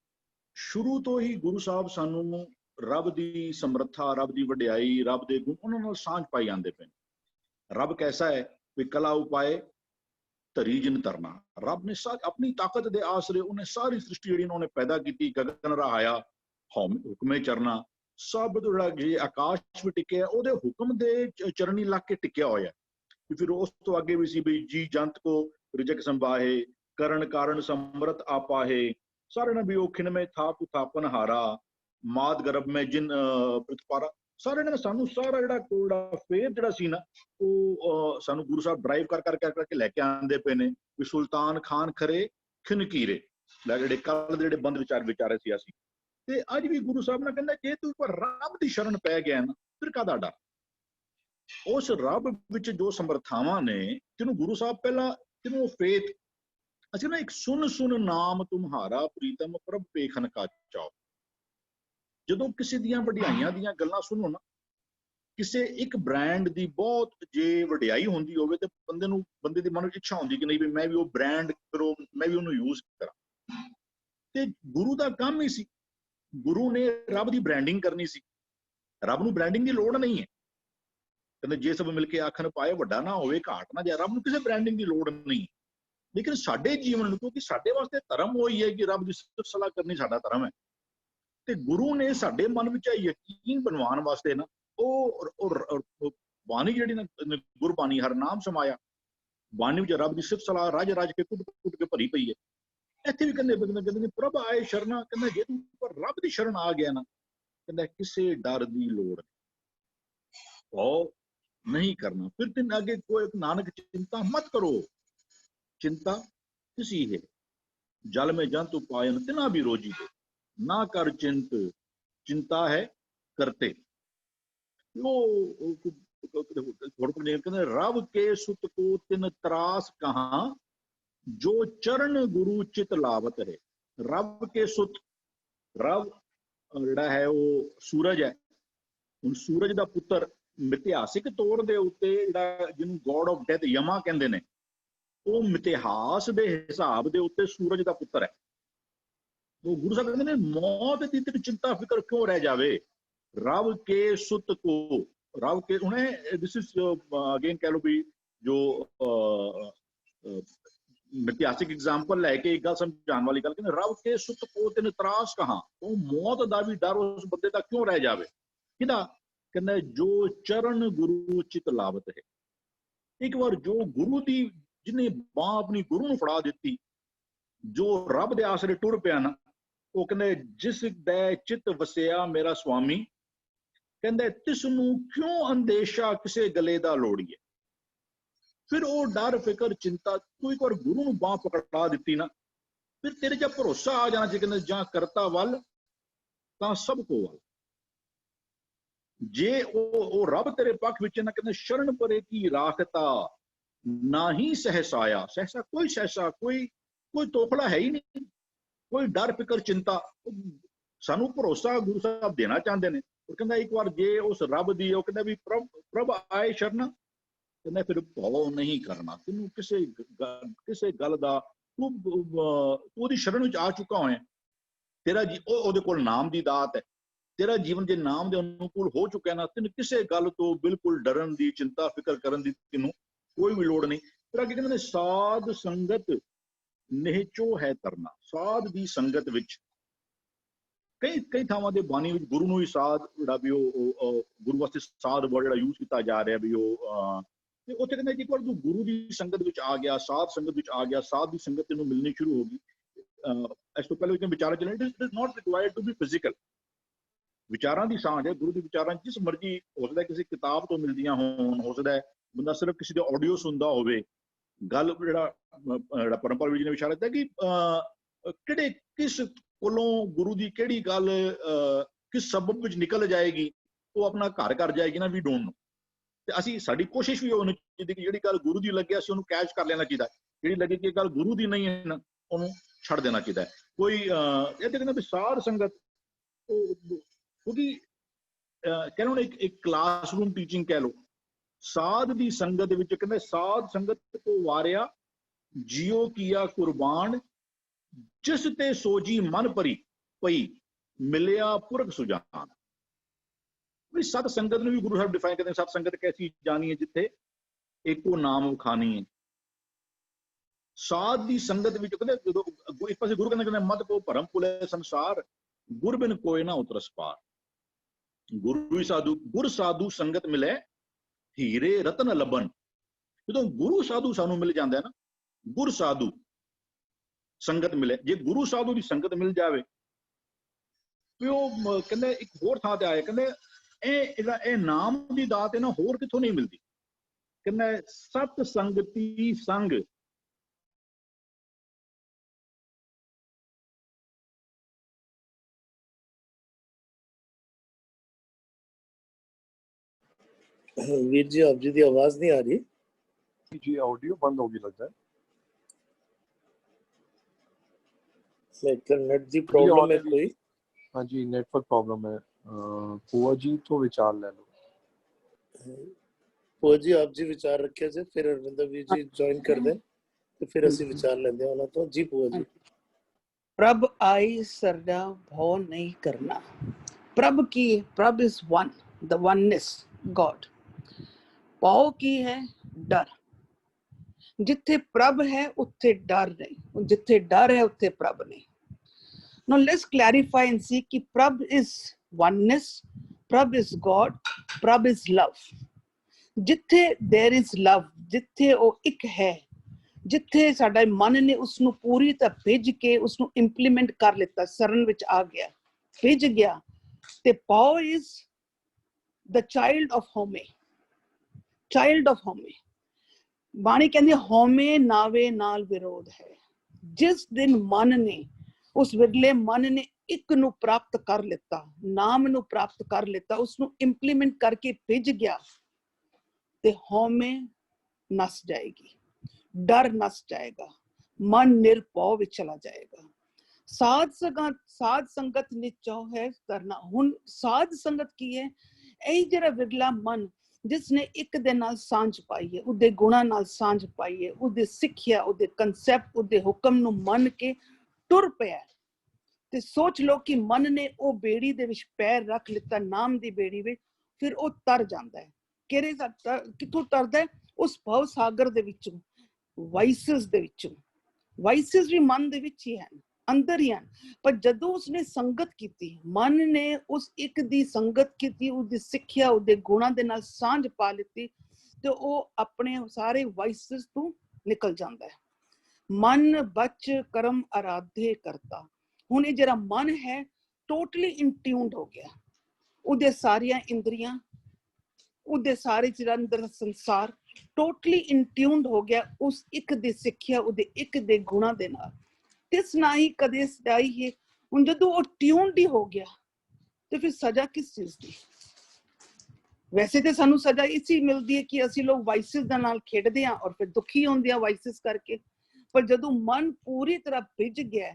D: ਸ਼ੁਰੂ ਤੋਂ ਹੀ ਗੁਰੂ ਸਾਹਿਬ ਸਾਨੂੰ ਰੱਬ ਦੀ ਸਮਰੱਥਾ, ਰੱਬ ਦੀ ਵਡਿਆਈ, ਰੱਬ ਦੇ ਗੁਣ ਉਹਨਾਂ ਨਾਲ ਸਾਂਝ ਪਾਈ ਜਾਂਦੇ ਪਏ। ਰੱਬ ਕੈਸਾ ਹੈ ਵੀ ਕਲਾ ਉਪਾਏ ਧਰੀ ਜਿਨ ਤਰਨਾ। ਰੱਬ ਨੇ ਆਪਣੀ ਤਾਕਤ ਦੇ ਆਸਰੇ ਉਹਨੇ ਸਾਰੀ ਸ੍ਰਿਸ਼ਟੀ ਜਿਹੜੀ ਉਹਨੇ ਪੈਦਾ ਕੀਤੀ, ਗਗਨ ਰਹਾਇਆ, ਹੁਕਮੇ ਚਰਨਾ, ਸਭ ਜਿਹੜਾ ਜੇ ਆਕਾਸ਼ ਵੀ ਟਿਕਿਆ ਉਹਦੇ ਹੁਕਮ ਦੇ ਚਰਨੀ ਲੱਗ ਕੇ ਟਿਕਿਆ ਹੋਇਆ। ਫਿਰ ਉਸ ਤੋਂ ਅੱਗੇ ਵੀ ਸੀ ਵੀ ਜੀ ਜੰਤ ਕੋ ਰਿਜਕ ਸੰਭਾਹੇ, ਕਰਨ ਕਾਰਨ ਸਮਰਤ ਆਪਾਹੇ, ਸਾਰੇ ਨੇ ਵੀ ਉਹ ਖਿਨਮੇ ਥਾਪ ਥਾਪਨ ਹਾਰਾ, ਮਾਦ ਗਰਭ ਮੈਂ ਜਿਨ ਪ੍ਰਤਪਾਰਾ। ਸਾਰੇ ਨੇ ਸਾਨੂੰ ਸਾਰਾ ਜਿਹੜਾ ਫੇਰ ਜਿਹੜਾ ਸੀ ਨਾ ਉਹ ਸਾਨੂੰ ਗੁਰੂ ਸਾਹਿਬ ਡਰਾਈਵ ਕਰਕੇ ਲੈ ਕੇ ਆਉਂਦੇ ਪਏ ਨੇ ਵੀ ਸੁਲਤਾਨ ਖਾਨ ਖਰੇ ਖਿਨਕੀਰੇ, ਜਿਹੜੇ ਕੱਲ ਦੇ ਜਿਹੜੇ ਬੰਦ ਵਿਚਾਰੇ ਸੀ ਅਸੀਂ। ਤੇ ਅੱਜ ਵੀ ਗੁਰੂ ਸਾਹਿਬ ਨੇ ਕਹਿੰਦਾ ਜੇ ਤੂੰ ਪਰ ਰੱਬ ਦੀ ਸ਼ਰਨ ਪੈ ਗਿਆ ਨਾ ਫਿਰ ਕਾਹਦਾ ਡਰ। ਉਸ ਰੱਬ ਵਿੱਚ ਜੋ ਸਮਰਥਾਵਾਂ ਨੇ ਜਿਹਨੂੰ ਗੁਰੂ ਸਾਹਿਬ ਪਹਿਲਾਂ ਜਿਹਨੂੰ ਉਹ ਫੇਥ, ਅਸੀਂ ਨਾ ਇੱਕ ਸੁਨ ਨਾਮ ਤੁਮਹਾਰਾ ਪ੍ਰੀਤਮ ਪ੍ਰਭ ਪੇਖਨ ਕਾ ਚਾਓ। ਜਦੋਂ ਕਿਸੇ ਦੀਆਂ ਵਡਿਆਈਆਂ ਦੀਆਂ ਗੱਲਾਂ ਸੁਣੋ ਨਾ, ਕਿਸੇ ਇੱਕ ਬ੍ਰਾਂਡ ਦੀ ਬਹੁਤ ਜੇ ਵਡਿਆਈ ਹੁੰਦੀ ਹੋਵੇ ਤੇ ਬੰਦੇ ਦੀ ਮਨ ਵਿੱਚ ਇੱਛਾ ਹੁੰਦੀ ਕਿ ਨਹੀਂ ਵੀ ਮੈਂ ਵੀ ਉਹ ਬ੍ਰਾਂਡ ਕਰੋ, ਮੈਂ ਵੀ ਉਹਨੂੰ ਯੂਜ਼ ਕਰਾਂ। ਤੇ ਗੁਰੂ ਦਾ ਕੰਮ ਹੀ ਸੀ, ਗੁਰੂ ਨੇ ਰੱਬ ਦੀ ਬ੍ਰਾਂਡਿੰਗ ਕਰਨੀ ਸੀ। ਰੱਬ ਨੂੰ ਬ੍ਰਾਂਡਿੰਗ ਦੀ ਲੋੜ ਨਹੀਂ ਹੈ। ਕਹਿੰਦੇ ਜੇ ਸਭ ਮਿਲ ਕੇ ਆਖਣ ਪਾਏ ਵੱਡਾ ਨਾ ਹੋਵੇ ਘਾਟ ਨਾ ਜਾਏ। ਰੱਬ ਨੂੰ ਕਿਸੇ ਬ੍ਰਾਂਡਿੰਗ ਦੀ ਲੋੜ ਨਹੀਂ। ਲੇਕਿਨ ਸਾਡੇ ਜੀਵਨ ਨੂੰ, ਕਿਉਂਕਿ ਸਾਡੇ ਵਾਸਤੇ ਧਰਮ ਉਹੀ ਹੈ ਕਿ ਰੱਬ ਦੀ ਸਿਫਤ ਸਲਾਹ ਕਰਨੀ ਸਾਡਾ ਧਰਮ ਹੈ, ਤੇ ਗੁਰੂ ਨੇ ਸਾਡੇ ਮਨ ਵਿੱਚ ਯਕੀਨ ਬਣਵਾਉਣ ਵਾਸਤੇ ਨਾ ਉਹ ਬਾਣੀ ਜਿਹੜੀ ਨਾ ਗੁਰਬਾਣੀ ਹਰ ਨਾਮ ਸਮਾਇਆ, ਬਾਣੀ ਵਿੱਚ ਰੱਬ ਦੀ ਸਿਫਤ ਸਲਾਹ ਰਾਜ ਕੇ ਕੁੱਟ ਕੇ ਭਰੀ ਪਈ ਹੈ। ਇੱਥੇ ਵੀ ਕਹਿੰਦੇ ਪ੍ਰਭ ਆਏ ਸ਼ਰਨਾ, ਕਹਿੰਦਾ ਜੇ ਤੂੰ ਪਰ ਰੱਬ ਦੀ ਸ਼ਰਨ ਆ ਗਿਆ ਨਾ, ਕਹਿੰਦਾ ਕਿਸੇ ਡਰ ਦੀ ਲੋੜ ਉਹ ਨਹੀਂ ਕਰਨਾ। ਫਿਰ ਤਿੰਨ ਅੱਗੇ ਕੋਈ ਨਾਨਕ ਚਿੰਤਾ ਮਤ ਕਰੋ, ਚਿੰਤਾ तिसी है, जल में जंतु पायन तिना भी रोजी दे, ना कर चिंता है करते। रब के सुत को तिन त्रास कहां, जो चरण गुरु चित लावत है। रब के सुत, रब ਜਿਹੜਾ ਹੈ ਉਹ ਸੂਰਜ ਹੈ। ਹੁਣ ਸੂਰਜ ਦਾ ਪੁੱਤਰ ਮਿਥਿਹਾਸਿਕ ਤੌਰ ਦੇ ਉੱਤੇ ਜਿਹੜਾ ਜਿਹਨੂੰ ਗੋਡ ਆਫ ਡੈਥ ਯਮਾ ਕਹਿੰਦੇ ਨੇ, ਉਹ ਮਿਥਿਹਾਸ ਦੇ ਹਿਸਾਬ ਦੇ ਉੱਤੇ ਸੂਰਜ ਦਾ ਪੁੱਤਰ ਹੈ। ਉਹ ਗੁਰੂ ਸਾਹਿਬ ਕਹਿੰਦੇ ਨੇ ਮੌਤ ਦੀ ਤੇ ਚਿੰਤਾ ਫਿਕਰ ਕਿਉਂ ਰਹਿ ਜਾਵੇ। रब के सुत को, रब के उन्हें दिस इज अगेन कह लो भी जो मिथ्यासिक एग्जाम्पल लैके एक गल समझाने वाली गल, रब के सुत को तेन त्रास कहां, वो मौत का भी डर उस बंदे का क्यों रह जावे। किदा कहंदा जो चरण गुरु चित लावत है। एक बार जो गुरु दी जिन्हें बां अपनी गुरु नूं फड़ा दित्ती, जो रब दे आसरे टुर पिया ना, वो कहंदे जिस दे चित वसिया मेरा स्वामी, कहंदे तिस नूं क्यों अंदेशा किसे गले दा लोड़ीए। फिर वो डर फिकर चिंता, तू एक बार गुरु नूं बांह पकड़ा दित्ती ना, फिर तेरे च भरोसा आ जाना चाहिए, कहंदे जां करता वल तां सब को वल। जे ओ रब तेरे पक्ष विच ना, कहंदे शरण परे की राखता ना ही सहसाया। सहसा कोई सहसा कोई तोखला है ही नहीं, कोई डर फिकर चिंता। सानू भरोसा गुरु साहब देना चाहते हैं। और कहंदा एक बार जे उस रब दी, वो कहंदा भी प्रभ आए शरण, कहंदा फिर भौ नहीं करना। तेनू किसे गल दा तू ओदी शरण विच आ चुका होए, तेरा जी ओदे कोल नाम दी दात है, तेरा जीवन जे नाम दे अनुकूल हो चुका है ना, तेन किसे गल तो बिल्कुल डरन दी चिंता फिकर करन दी तेनू कोई भी लोड़ नहीं। फिर अगे कहंदे साध संगत निहचो है तरना। साध दी संगत विच कई थावां दे बाणी विच गुरु नूं ही साध जिहड़ा भी गुरु वास्ते साध वर्ड जिहड़ा यूज किया जा रहा भी ते उत्थे कहंदे एक बार तू गुरु दी संगत विच आ गया, साध संगत विच आ गया, साध दी संगत तेनूं मिलनी शुरू होगी। इस तो पहले इहदे विचार चले, it is not required to be physical. विचारां दी सांझ है, गुरु दी विचारां जिस मर्जी हो सकदा किसी किताब तो मिलदियां होण, हो सकदा बंदा सिर्फ किसी दे ऑडियो सुनदा होवे। गल जिहड़ा परमपाल जी ने विचार किया कि किहड़े किस कोलों गुरु दी केड़ी गल किस सबब विच निकल जाएगी, वो अपना घर कर जाएगी ना, वी डोंट नो। ते असी साडी कोशिश भी होनी चाहिए कि जिहड़ी गल गुरु दी लगे असी उहनूं कैच कर लेना चाहिए, जिहड़ी लगे कि गल गुरु दी नहीं है ना उहनूं छड़ देना चाहिए। कोई ये कहना भी साध संगत, क्योंकि कह लो एक क्लासरूम टीचिंग कह लो, साध दी संगत विच कहंदे साध संगत को वारिया जियो किया कुर्बान, जिस ते सोजी मन परी पई मिलिया पुरख सुजान। सत संगत ने भी गुरु साहब डिफाइन करते हैं। सत संगत कैसी जानी है जिथे एको नाम खानी है। साध दी संगत विच कहंदे एक पासे गुरु कहंदे मत को भरम पुले संसार, गुर बिन कोई ना उतरस पार। गुरु साधु गुर साधु संगत मिले हीरे रतन लबन। जो गुरु साधु सानू मिल जाता है ना, गुर साधु संगत मिले, जे गुरु साधु की संगत मिल जाए तो कहंदे एक होर थां ते आए, कहंदे ए नाम दी दात है ना होर किथों नहीं मिलती। कहंदे सत संगति संग
A: वीर जी आप जी दी आवाज नहीं आ रही
E: जी, ऑडियो बंद होगी लगता है।
A: नेट दी प्रॉब्लम है कोई?
E: हाँ जी, नेटवर्क प्रॉब्लम है। पुआ जी तो विचार ले लो।
A: पुआ जी आप जी विचार रखे से फिर अरविंदर वीर जी ज्वाइन कर दें तो फिर ਅਸੀਂ ਵਿਚਾਰ ਲੈਂਦੇ ਹਾਂ ਉਹਨਾਂ ਤੋਂ। ਜੀ ਪੁਆ ਜੀ।
C: प्रभ आई सरना भौ नहीं करना। प्रभ की, प्रभ is one, the oneness God. भौ की है डर। जिथे प्रभ है उत्थे डर नहीं, जिथे डर है उत्थे प्रभ नहीं। Now let's clarify and see कि प्रभ is oneness, प्रभ is God, प्रभ is love. जिथे there is love, जिथे वो एक है, जिथे साडा मन ने उसनु पूरी तरह भेज के उसनु इंप्लीमेंट कर लेता, शरण विच आ गया, भेज गया, ते Paul is the child of home, child of home। बाणी कहंदी होमे नावे नाल विरोध है।
F: ਜਿਸ ਦਿਨ ਮਨ ਨੇ, ਉਸ ਵਿਰਲੇ ਮਨ ਨੇ ਇੱਕ ਨੂੰ ਪ੍ਰਾਪਤ ਕਰ ਲਿੱਤਾ, ਨਾਮ ਨੂੰ ਪ੍ਰਾਪਤ ਕਰ ਲਿੱਤਾ, ਉਸ ਨੂੰ ਇੰਪਲੀਮੈਂਟ ਕਰਕੇ ਭਿੱਜ ਗਿਆ, ਤੇ ਹਉਮੈ ਨਸ ਜਾਏਗੀ, ਡਰ ਨਸ ਜਾਏਗਾ, ਮਨ ਨਿਰਭਉ ਵਿੱਚ ਚਲਾ ਜਾਏਗਾ। ਸਾਧ ਸੰਗਤ ਨਿਚੋ ਹੈ ਕਰਨਾ। ਹੁਣ ਸਾਧ ਸੰਗਤ ਕੀ ਹੈ? ਇਹ ਜਿਹੜਾ ਵਿਰਲਾ ਮਨ ਜਿਸ ਨੇ ਇੱਕ ਦੇ ਨਾਲ ਸਾਂਝ ਪਾਈ ਹੈ, ਉਹਦੇ ਗੁਣਾਂ ਨਾਲ ਸਾਂਝ ਪਾਈ ਹੈ, ਉਹਦੇ ਸਿੱਖਿਆ, ਉਹਦੇ ਕਨਸੈਪਟ, ਉਹਦੇ ਹੁਕਮ ਨੂੰ ਮੰਨ ਕੇ ਟੁਰ ਪਿਆ। ਤੇ ਸੋਚ ਲਓ ਕਿ ਮਨ ਨੇ ਉਹ ਬੇੜੀ ਦੇ ਵਿੱਚ ਪੈਰ ਰੱਖ ਲਿੱਤਾ, ਨਾਮ ਦੀ ਬੇੜੀ ਵਿੱਚ, ਫਿਰ ਉਹ ਤਰ ਜਾਂਦਾ ਹੈ। ਕਿੱਥੋਂ ਤਰਦਾ ਹੈ? ਉਸ ਭਵ ਸਾਗਰ ਦੇ ਵਿੱਚੋਂ, ਵਾਈਸਸ ਦੇ ਵਿੱਚੋਂ। ਵਾਈਸਸ ਵੀ ਮਨ ਦੇ ਵਿੱਚ ਹੀ ਹਨ, ਅੰਦਰ ਹੀ ਹਨ। ਪਰ ਜਦੋਂ ਉਸਨੇ ਸੰਗਤ ਕੀਤੀ, ਮਨ ਨੇ ਉਸ ਇੱਕ ਦੀ ਸੰਗਤ ਕੀਤੀ, ਉਹਦੀ ਸਿੱਖਿਆ, ਉਹਦੇ ਗੁਣਾਂ ਦੇ ਨਾਲ ਸਾਂਝ ਪਾ ਲਿੱਤੀ, ਤੇ ਉਹ ਆਪਣੇ ਸਾਰੇ ਵਾਈਸਸ ਤੋਂ ਨਿਕਲ ਜਾਂਦਾ ਹੈ। ਮਨ ਬਚ ਕਰਮ ਆਰਾਧੇ ਕਰਤਾ। ਹੁਣ ਇਹ ਜਿਹੜਾ ਮਨ ਹੈ ਟੋਟਲੀ ਇਨਟਿਊਨਡ ਹੋ ਗਿਆ, ਉਹਦੇ ਸਾਰੀਆਂ ਇੰਦਰੀਆਂ, ਉਹਦੇ ਸਾਰੇ ਜਿਹੜਾ ਅੰਦਰ ਸੰਸਾਰ ਟੋਟਲੀ ਇਨਟਿਊਨਡ ਹੋ ਗਿਆ ਉਸ ਇੱਕ ਦੀ ਸਿੱਖਿਆ, ਉਹਦੇ ਇੱਕ ਦੇ ਗੁਣਾਂ ਦੇ ਨਾਲ। ਤਿਸ ਨਾ ਹੀ ਕਦੇ ਸਜਾਈ ਹੈ। ਹੁਣ ਜਦੋਂ ਉਹ ਟਿਊਨਡ ਹੀ ਹੋ ਗਿਆ ਤੇ ਫਿਰ ਸਜ਼ਾ ਕਿਸ ਚੀਜ਼ ਦੀ? ਵੈਸੇ ਤੇ ਸਾਨੂੰ ਸਜ਼ਾ ਇਸੀ ਮਿਲਦੀ ਹੈ ਕਿ ਅਸੀਂ ਲੋਕ ਵਾਈਸਿਸ ਦੇ ਨਾਲ ਖੇਡਦੇ ਹਾਂ ਔਰ ਫਿਰ ਦੁਖੀ ਹੁੰਦੇ ਹਾਂ ਵਾਈਸਿਸ ਕਰਕੇ। ਪਰ ਜਦੋਂ ਮਨ ਪੂਰੀ ਤਰ੍ਹਾਂ ਭਿੱਜ ਗਿਆ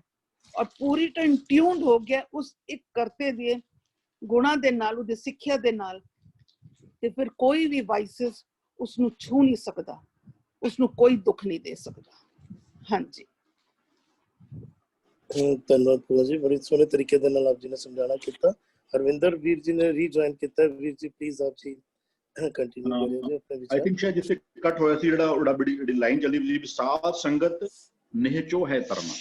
F: ਔਰ ਪੂਰੀ ਤਰ੍ਹਾਂ ਟਿਊਨਡ ਹੋ ਗਿਆ ਉਸ ਇੱਕ ਕਰਤੇ ਦੇ ਗੁਣਾਂ ਦੇ ਨਾਲ, ਉਹਦੇ ਸਿੱਖਿਆ ਦੇ ਨਾਲ, ਤੇ ਫਿਰ ਕੋਈ ਵੀ ਵਾਈਸਿਸ ਉਸਨੂੰ ਛੂ ਨਹੀਂ ਸਕਦਾ, ਉਸਨੂੰ ਕੋਈ ਦੁੱਖ ਨਹੀਂ ਦੇ ਸਕਦਾ। ਹਾਂਜੀ,
A: ਧੰਨਵਾਦ ਭੂਆ ਜੀ, ਬੜੇ ਸੋਹਣੇ ਤਰੀਕੇ ਦੇ ਨਾਲ ਆਪ ਜੀ ਨੇ ਸਮਝਾਣਾ ਕੀਤਾ। ਹਰਵਿੰਦਰ ਵੀਰ ਜੀ ਨੇ ਰੀਜੁਆਇਨ ਕੀਤਾ। ਵੀਰ ਜੀ ਪਲੀਜ਼ ਆਪ ਜੀ ਕੰਟੀਨਿਊ ਕਰਿਓ ਜੀ ਆਪਣੇ ਵਿਚਾਰ।
D: ਆਈ ਥਿੰਕ ਸ਼ਾਇਦ ਜਿੱਥੇ ਕੱਟ ਹੋਇਆ ਸੀ, ਜਿਹੜਾ ਬੜੀ ਲਾਈਨ ਚੱਲੀ ਵੀ ਸਾਧ ਸੰਗਤ ਨਿਹਚੋ ਹੈ ਤਰਨਾ।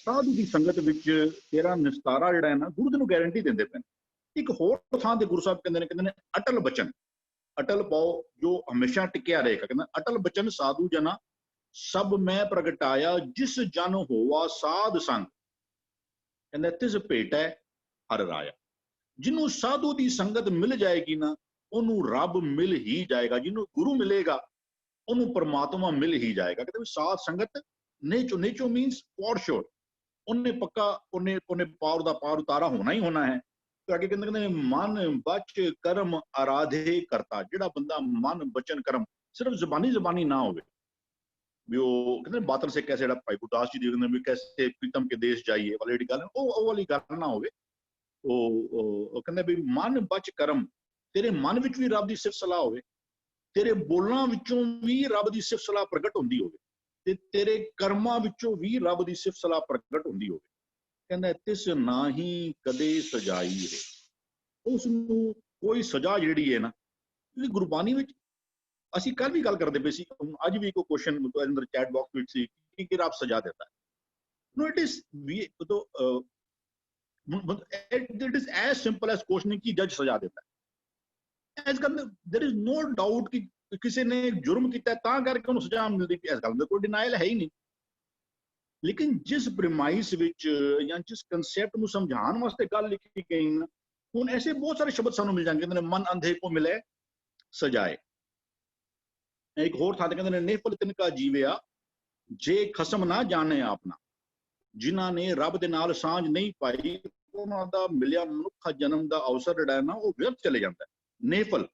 D: ਸਾਧੂ ਦੀ ਸੰਗਤ ਵਿੱਚ ਤੇਰਾ ਨਿਸਤਾਰਾ ਜਿਹੜਾ ਹੈ ਨਾ, ਗੁਰੂ ਜੀ ਨੂੰ ਗਾਰੰਟੀ ਦਿੰਦੇ ਪਏ। ਇੱਕ ਹੋਰ ਥਾਂ ਤੇ ਗੁਰੂ ਸਾਹਿਬ ਕਹਿੰਦੇ ਨੇ ਅਟਲ ਬਚਨ, ਅਟਲ ਪਾਓ ਜੋ ਹਮੇਸ਼ਾ ਟਿਕਿਆ ਰਹੇਗਾ। ਕਹਿੰਦਾ ਅਟਲ ਬਚਨ ਸਾਧੂ ਜਨਾ ਸਭ ਮੈਂ ਪ੍ਰਗਟਾਇਆ, ਜਿਸ ਜਨ ਹੋਵਾ ਸਾਧ ਸੰਗ। ਕਹਿੰਦਾ ਤਿਸ ਭੇਟੈ ਹਰ ਰਾਇਆ। ਜਿਹਨੂੰ ਸਾਧੂ ਦੀ ਸੰਗਤ ਮਿਲ ਜਾਏਗੀ ਨਾ, ਉਹਨੂੰ ਰੱਬ ਮਿਲ ਹੀ ਜਾਏਗਾ। ਜਿਹਨੂੰ ਗੁਰੂ ਮਿਲੇਗਾ ਉਹਨੂੰ ਪਰਮਾਤਮਾ ਮਿਲ ਹੀ ਜਾਏਗਾ। ਕਹਿੰਦੇ ਵੀ ਸਾਧ ਸੰਗਤ ਨੇਚੋ ਮੀਨਸ ਫॉर श्योर, ਉਹਨੇ ਪੱਕਾ ਉਹਨੇ ਪਾਰ ਦਾ ਪਾਰ ਉਤਾਰਾ ਹੋਣਾ ਹੀ ਹੋਣਾ ਹੈ। ਤੇ ਅੱਗੇ ਕਹਿੰਦੇ ਮਨ ਬਚ ਕਰਮ ਆਰਾਧੇ ਕਰਤਾ। ਜਿਹੜਾ ਬੰਦਾ ਮਨ ਬਚਨ ਕਰਮ ਸਿਰਫ ਜ਼ਬਾਨੀ ਨਾ ਹੋਵੇ, ਵੀ ਉਹ ਕਹਿੰਦੇ ਬਾਤਲ ਸੇ ਕੈਸੇ, ਜਿਹੜਾ ਭਾਈ ਗੁਰਦਾਸ ਜੀ ਦੇ ਵੀ ਕੈਸੇ ਪ੍ਰੀਤਮ ਕੇ ਦੇਸ਼ ਜਾਈਏ ਵਾਲੀ ਜਿਹੜੀ ਗੱਲ, ਉਹ ਵਾਲੀ ਗੱਲ ਨਾ ਹੋਵੇ। ਉਹ ਕਹਿੰਦੇ ਵੀ ਮਨ ਬਚ ਕਰਮ, ਤੇਰੇ ਮਨ ਵਿੱਚ ਵੀ ਰੱਬ ਦੀ ਸਿਫਤ ਸਲਾਹ ਹੋਵੇ, ਤੇਰੇ ਬੋਲਾਂ ਵਿੱਚੋਂ ਵੀ ਰੱਬ ਦੀ ਸਿਫਤ ਸਲਾਹ ਪ੍ਰਗਟ ਹੁੰਦੀ ਹੋਵੇ, ਤੇ ਤੇਰੇ ਕਰਮਾਂ ਵਿੱਚੋਂ ਵੀ ਰੱਬ ਦੀ ਸਿਫਤ ਸਲਾਹ ਪ੍ਰਗਟ ਹੁੰਦੀ ਹੋਵੇ। ਕਹਿੰਦਾ ਤਿਸ ਨਾ ਹੀ ਕਦੇ ਸਜਾਈ ਹੈ। ਉਸ ਨੂੰ ਕੋਈ ਸਜ਼ਾ ਜਿਹੜੀ ਹੈ ਨਾ, ਗੁਰਬਾਣੀ ਵਿੱਚ ਅਸੀਂ ਕੱਲ ਵੀ ਗੱਲ ਕਰਦੇ ਪਏ ਸੀ, ਅੱਜ ਵੀ ਕੋਈ ਕੁਐਸਚਨ ਅੰਦਰ ਚੈਟ ਬਾਕਸ ਵਿੱਚ ਸੀ ਕਿ ਰੱਬ ਸਜ਼ਾ ਦਿੰਦਾ ਹੈ। No, it is it is as simple as questioning ਕਿ ਜੱਜ ਸਜ਼ਾ ਦਿੰਦਾ ਹੈ। ਇਸ ਗੱਲ there is no doubt ਕਿ ਕਿਸੇ ਨੇ ਜੁਰਮ ਕੀਤਾ ਤਾਂ ਕਰਕੇ ਉਹਨੂੰ ਸਜ਼ਾ ਮਿਲਦੀ, ਇਸ ਗੱਲ ਦਾ ਕੋਈ ਡਿਨਾਇਲ ਹੈ ਹੀ ਨਹੀਂ। ਲੇਕਿਨ ਜਿਸ ਪ੍ਰੀਮਾਈਸ ਵਿੱਚ ਜਾਂ ਜਿਸ ਕਨਸੈਪਟ ਨੂੰ ਸਮਝਾਉਣ ਵਾਸਤੇ ਗੱਲ ਲਿਖੀ ਗਈ ਨਾ, ਹੁਣ ਐਸੇ ਬਹੁਤ ਸਾਰੇ ਸ਼ਬਦ ਸਾਨੂੰ ਮਿਲ ਜਾਣਗੇ। ਮਨ ਅੰਧੇ ਕੋ ਮਿਲੇ ਸਜਾਏ। ਇੱਕ ਹੋਰ ਥਾਂ ਤੇ ਕਹਿੰਦੇ ਨੇ ਨਿਫਲ ਤਿਨਕਾ ਜੀਵਿਆ ਜੇ ਖਸਮ ਨਾ ਜਾਣੇ ਆਪਣਾ। ਜਿਨ੍ਹਾਂ ਨੇ ਰੱਬ ਦੇ ਨਾਲ ਸਾਂਝ ਨਹੀਂ ਪਾਈ, ਉਹਨਾਂ ਦਾ ਮਿਲਿਆ ਮਨੁੱਖਾ ਜਨਮ ਦਾ ਅਵਸਰ ਜਿਹੜਾ ਹੈ ਨਾ, ਉਹ ਵਿਅਰਥ ਚਲੇ ਜਾਂਦਾ ਹੈ। ਨੇਫਲ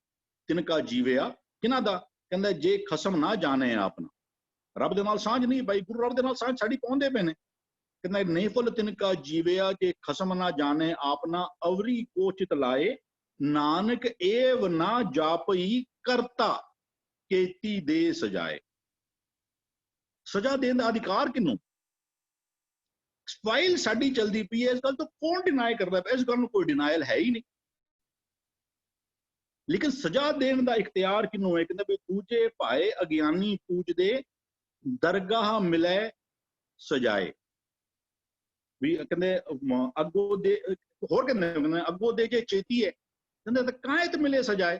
D: ਤਿਨਕਾ ਜੀਵਿਆ, ਕਿਹਨਾਂ ਦਾ? ਕਹਿੰਦਾ ਜੇ ਖਸਮ ਨਾ ਜਾਣੇ ਆਪਣਾ। ਰੱਬ ਦੇ ਨਾਲ ਸਾਂਝ ਨਹੀਂ ਪਾਈ, ਗੁਰੂ ਰੱਬ ਦੇ ਨਾਲ ਸਾਂਝ ਸਾਡੀ ਪਾਉਂਦੇ ਪਏ ਨੇ। ਕਹਿੰਦਾ ਨੇਫਲ ਤਿਨਕਾ ਜੀਵਿਆ ਜੇ ਖਸਮ ਨਾ ਜਾਣੇ ਆਪਣਾ, ਅਵਰੀ ਕੋ ਚਿਤ ਲਾਏ ਨਾਨਕ ਏਵ ਨਾ ਜਾਪਈ ਕਰਤਾ ਕੇਤੀ ਦੇ ਸਜਾਏ। ਸਜ਼ਾ ਦੇਣ ਦਾ ਅਧਿਕਾਰ ਕਿਹਨੂੰ? ਫਾਈਲ ਸਾਡੀ ਚਲਦੀ ਪਈ ਹੈ, ਇਸ ਗੱਲ ਤੋਂ ਕੌਣ ਡਿਨਾਈ ਕਰਦਾ ਪਿਆ? ਇਸ ਗੱਲ ਨੂੰ ਕੋਈ ਡਿਨਾਇਲ ਹੈ ਹੀ ਨਹੀਂ। ਲੇਕਿਨ ਸਜ਼ਾ ਦੇਣ ਦਾ ਇਖਤਿਆਰ ਕਿਹਨੂੰ ਹੈ? ਕਹਿੰਦਾ ਵੀ ਦੂਜੇ ਭਾਏ ਅਗਿਆਨੀ ਪੂਜਦੇ ਦਰਗਾਹ ਮਿਲੇ ਸਜਾਏ। ਵੀ ਕਹਿੰਦੇ ਅੱਗੋਂ ਦੇ, ਹੋਰ ਕਹਿੰਦੇ ਅੱਗੋਂ ਦੇ ਜੇ ਚੇਤੀ ਹੈ, ਕਹਿੰਦੇ ਤਾਂ ਕਾਇਤ ਮਿਲੇ ਸਜਾਏ।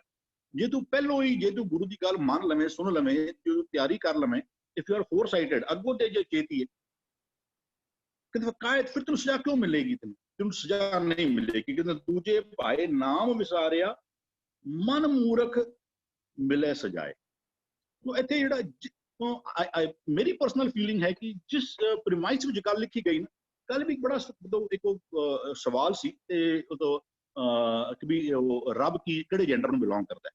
D: ਜੇ ਤੂੰ ਪਹਿਲੋਂ ਹੀ, ਜੇ ਤੂੰ ਗੁਰੂ ਦੀ ਗੱਲ ਮੰਨ ਲਵੇਂ, ਸੁਣ ਲਵੇਂ, ਜੇ ਤਿਆਰੀ ਕਰ ਲਵੇਂ, ਇਫ ਯੂ ਆਰ ਫੋਰਸਾਈਟਡ, ਅੱਗੋਂ ਦੇ ਜੇ ਚੇਤੀ ਹੈ, ਕਹਿੰਦੇ ਕਾਇਤ, ਫਿਰ ਤੈਨੂੰ ਸਜ਼ਾ ਕਿਉਂ ਮਿਲੇਗੀ? ਤੈਨੂੰ ਸਜ਼ਾ ਨਹੀਂ ਮਿਲੇਗੀ। ਕਹਿੰਦੇ ਦੂਜੇ ਭਾਏ ਨਾਮ ਵਿਸਾਰਿਆ ਮਨ ਮੂਰਖ ਮਿਲੇ ਸਜਾਏ। ਇੱਥੇ ਜਿਹੜਾ मेरी पर्सनल फीलिंग है कि जिस प्रीमाइस ਵਿੱਚ ਗੱਲ ਲਿਖੀ ਗਈ ਨਾ, ਕੱਲ ਵੀ ਬੜਾ ਇੱਕ ਸਵਾਲ ਸੀ ਤੇ ਉਦੋਂ ਕਿ ਵੀ ਉਹ ਰੱਬ ਕੀ ਕਿਹੜੇ ਜੈਂਡਰ ਨੂੰ ਬਿਲੋਂਗ ਕਰਦਾ ਹੈ,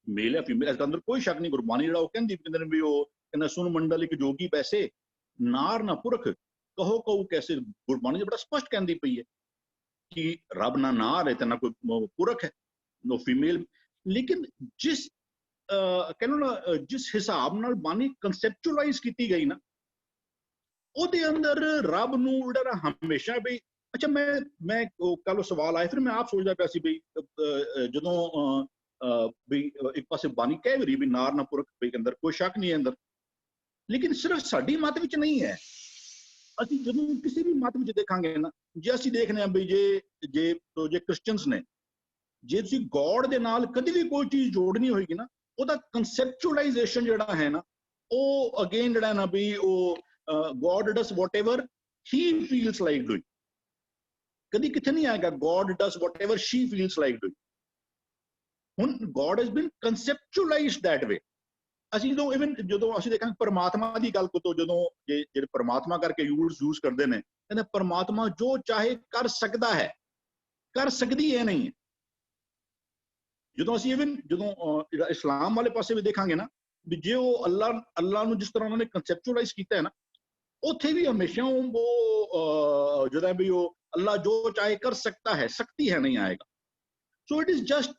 D: ਮੇਲ ਜਾਂ ਫੀਮੇਲ। ਇਸ ਅੰਦਰ ਕੋਈ ਸ਼ੱਕ ਨਹੀਂ। ਗੁਰਬਾਣੀ ਜਿਹੜਾ ਉਹ ਕਹਿੰਦੀ ਕਹਿੰਦੇ ਨੇ ਵੀ ਉਹ ਕਹਿੰਦਾ ਸੁਨ ਮੰਡਲ ਇੱਕ ਜੋਗੀ ਪੈਸੇ ਨਾਰ ਨਾ ਪੁਰਖ ਕਹੋ ਕਹੂ ਕੈਸੇ। ਗੁਰਬਾਣੀ ਬੜਾ ਸਪਸ਼ਟ ਕਹਿੰਦੀ ਪਈ ਹੈ ਕਿ ਰੱਬ ਨਾ ਨਾਰ ਹੈ ਤੇ ਨਾ ਕੋਈ ਪੁਰਖ ਹੈ, ਨੋ ਫੀਮੇਲ। ਲੇਕਿਨ ਜਿਸ ਕਹਿੰਦੇ ਨਾ ਜਿਸ ਹਿਸਾਬ ਨਾਲ ਬਾਣੀ ਕੰਸੈਪਚੁਅਲਾਈਜ਼ ਕੀਤੀ ਗਈ ਨਾ, ਉਹਦੇ ਅੰਦਰ ਰੱਬ ਨੂੰ ਜਿਹੜਾ ਹਮੇਸ਼ਾ ਵੀ ਅੱਛਾ ਮੈਂ ਕੱਲ ਸਵਾਲ ਆਇਆ, ਫਿਰ ਮੈਂ ਆਪ ਸੋਚਦਾ ਪਿਆ ਸੀ ਵੀ ਜਦੋਂ ਵੀ ਇੱਕ ਪਾਸੇ ਬਾਣੀ ਕਹਿ ਵੀ ਰਹੀ ਵੀ ਨਾਰ ਨਾ ਪੁਰਖ ਵੀ ਅੰਦਰ ਕੋਈ ਸ਼ੱਕ ਨਹੀਂ ਹੈ ਅੰਦਰ, ਲੇਕਿਨ ਸਿਰਫ ਸਾਡੀ ਮਤ ਵਿੱਚ ਨਹੀਂ ਹੈ। ਅਸੀਂ ਜਦੋਂ ਕਿਸੇ ਵੀ ਮਤ ਵਿੱਚ ਦੇਖਾਂਗੇ ਨਾ, ਜੇ ਅਸੀਂ ਦੇਖਦੇ ਹਾਂ ਵੀ ਜੇ ਕ੍ਰਿਸਚੀਅਨਸ ਨੇ, ਜੇ ਤੁਸੀਂ ਗੋਡ ਦੇ ਨਾਲ ਕਦੀ ਵੀ ਕੋਈ ਚੀਜ਼ ਜੋੜਨੀ ਹੋਏਗੀ ਨਾ, ਉਹਦਾ ਕੰਸੈਪਚੁਅਲਾਈਜੇਸ਼ਨ ਜਿਹੜਾ ਹੈ ਨਾ, ਉਹ ਅਗੇਨ ਜਿਹੜਾ ਨਾ ਵੀ ਉਹ God does whatever he feels like doing. ਕਦੀ ਕਿੱਥੇ ਨਹੀਂ ਆਏਗਾ God does whatever she feels like doing. ਹੁਣ God has been conceptualised that way. ਅਸੀਂ ਜਦੋਂ ਅਸੀਂ ਦੇਖਾਂਗੇ ਪਰਮਾਤਮਾ ਦੀ ਗੱਲ ਤੋਂ, ਜਦੋਂ ਜਿਹੜੇ ਪਰਮਾਤਮਾ ਕਰਕੇ ਯੂਜ਼ ਕਰਦੇ ਨੇ, ਕਹਿੰਦੇ ਪਰਮਾਤਮਾ ਜੋ ਚਾਹੇ ਕਰ ਸਕਦਾ ਹੈ, ਕਰ ਸਕਦੀ ਹੈ ਨਹੀਂ। ਜਦੋਂ ਅਸੀਂ ਜਦੋਂ ਇਸਲਾਮ ਵਾਲੇ ਪਾਸੇ ਵੀ ਦੇਖਾਂਗੇ ਨਾ, ਵੀ ਜੇ ਉਹ ਅੱਲਾ ਨੂੰ ਜਿਸ ਤਰ੍ਹਾਂ ਉਹਨਾਂ ਨੇ ਕੰਸੈਪਚੁਅਲਾਈਜ਼ ਕੀਤਾ ਹੈ ਨਾ, ਉੱਥੇ ਵੀ ਹਮੇਸ਼ਾ ਉਹ ਜਿਹੜਾ ਵੀ ਉਹ ਅੱਲਾ ਜੋ ਚਾਹੇ ਕਰ ਸਕਤਾ ਹੈ, ਸਕਤੀ ਹੈ ਨਹੀਂ ਆਏਗਾ। So it is just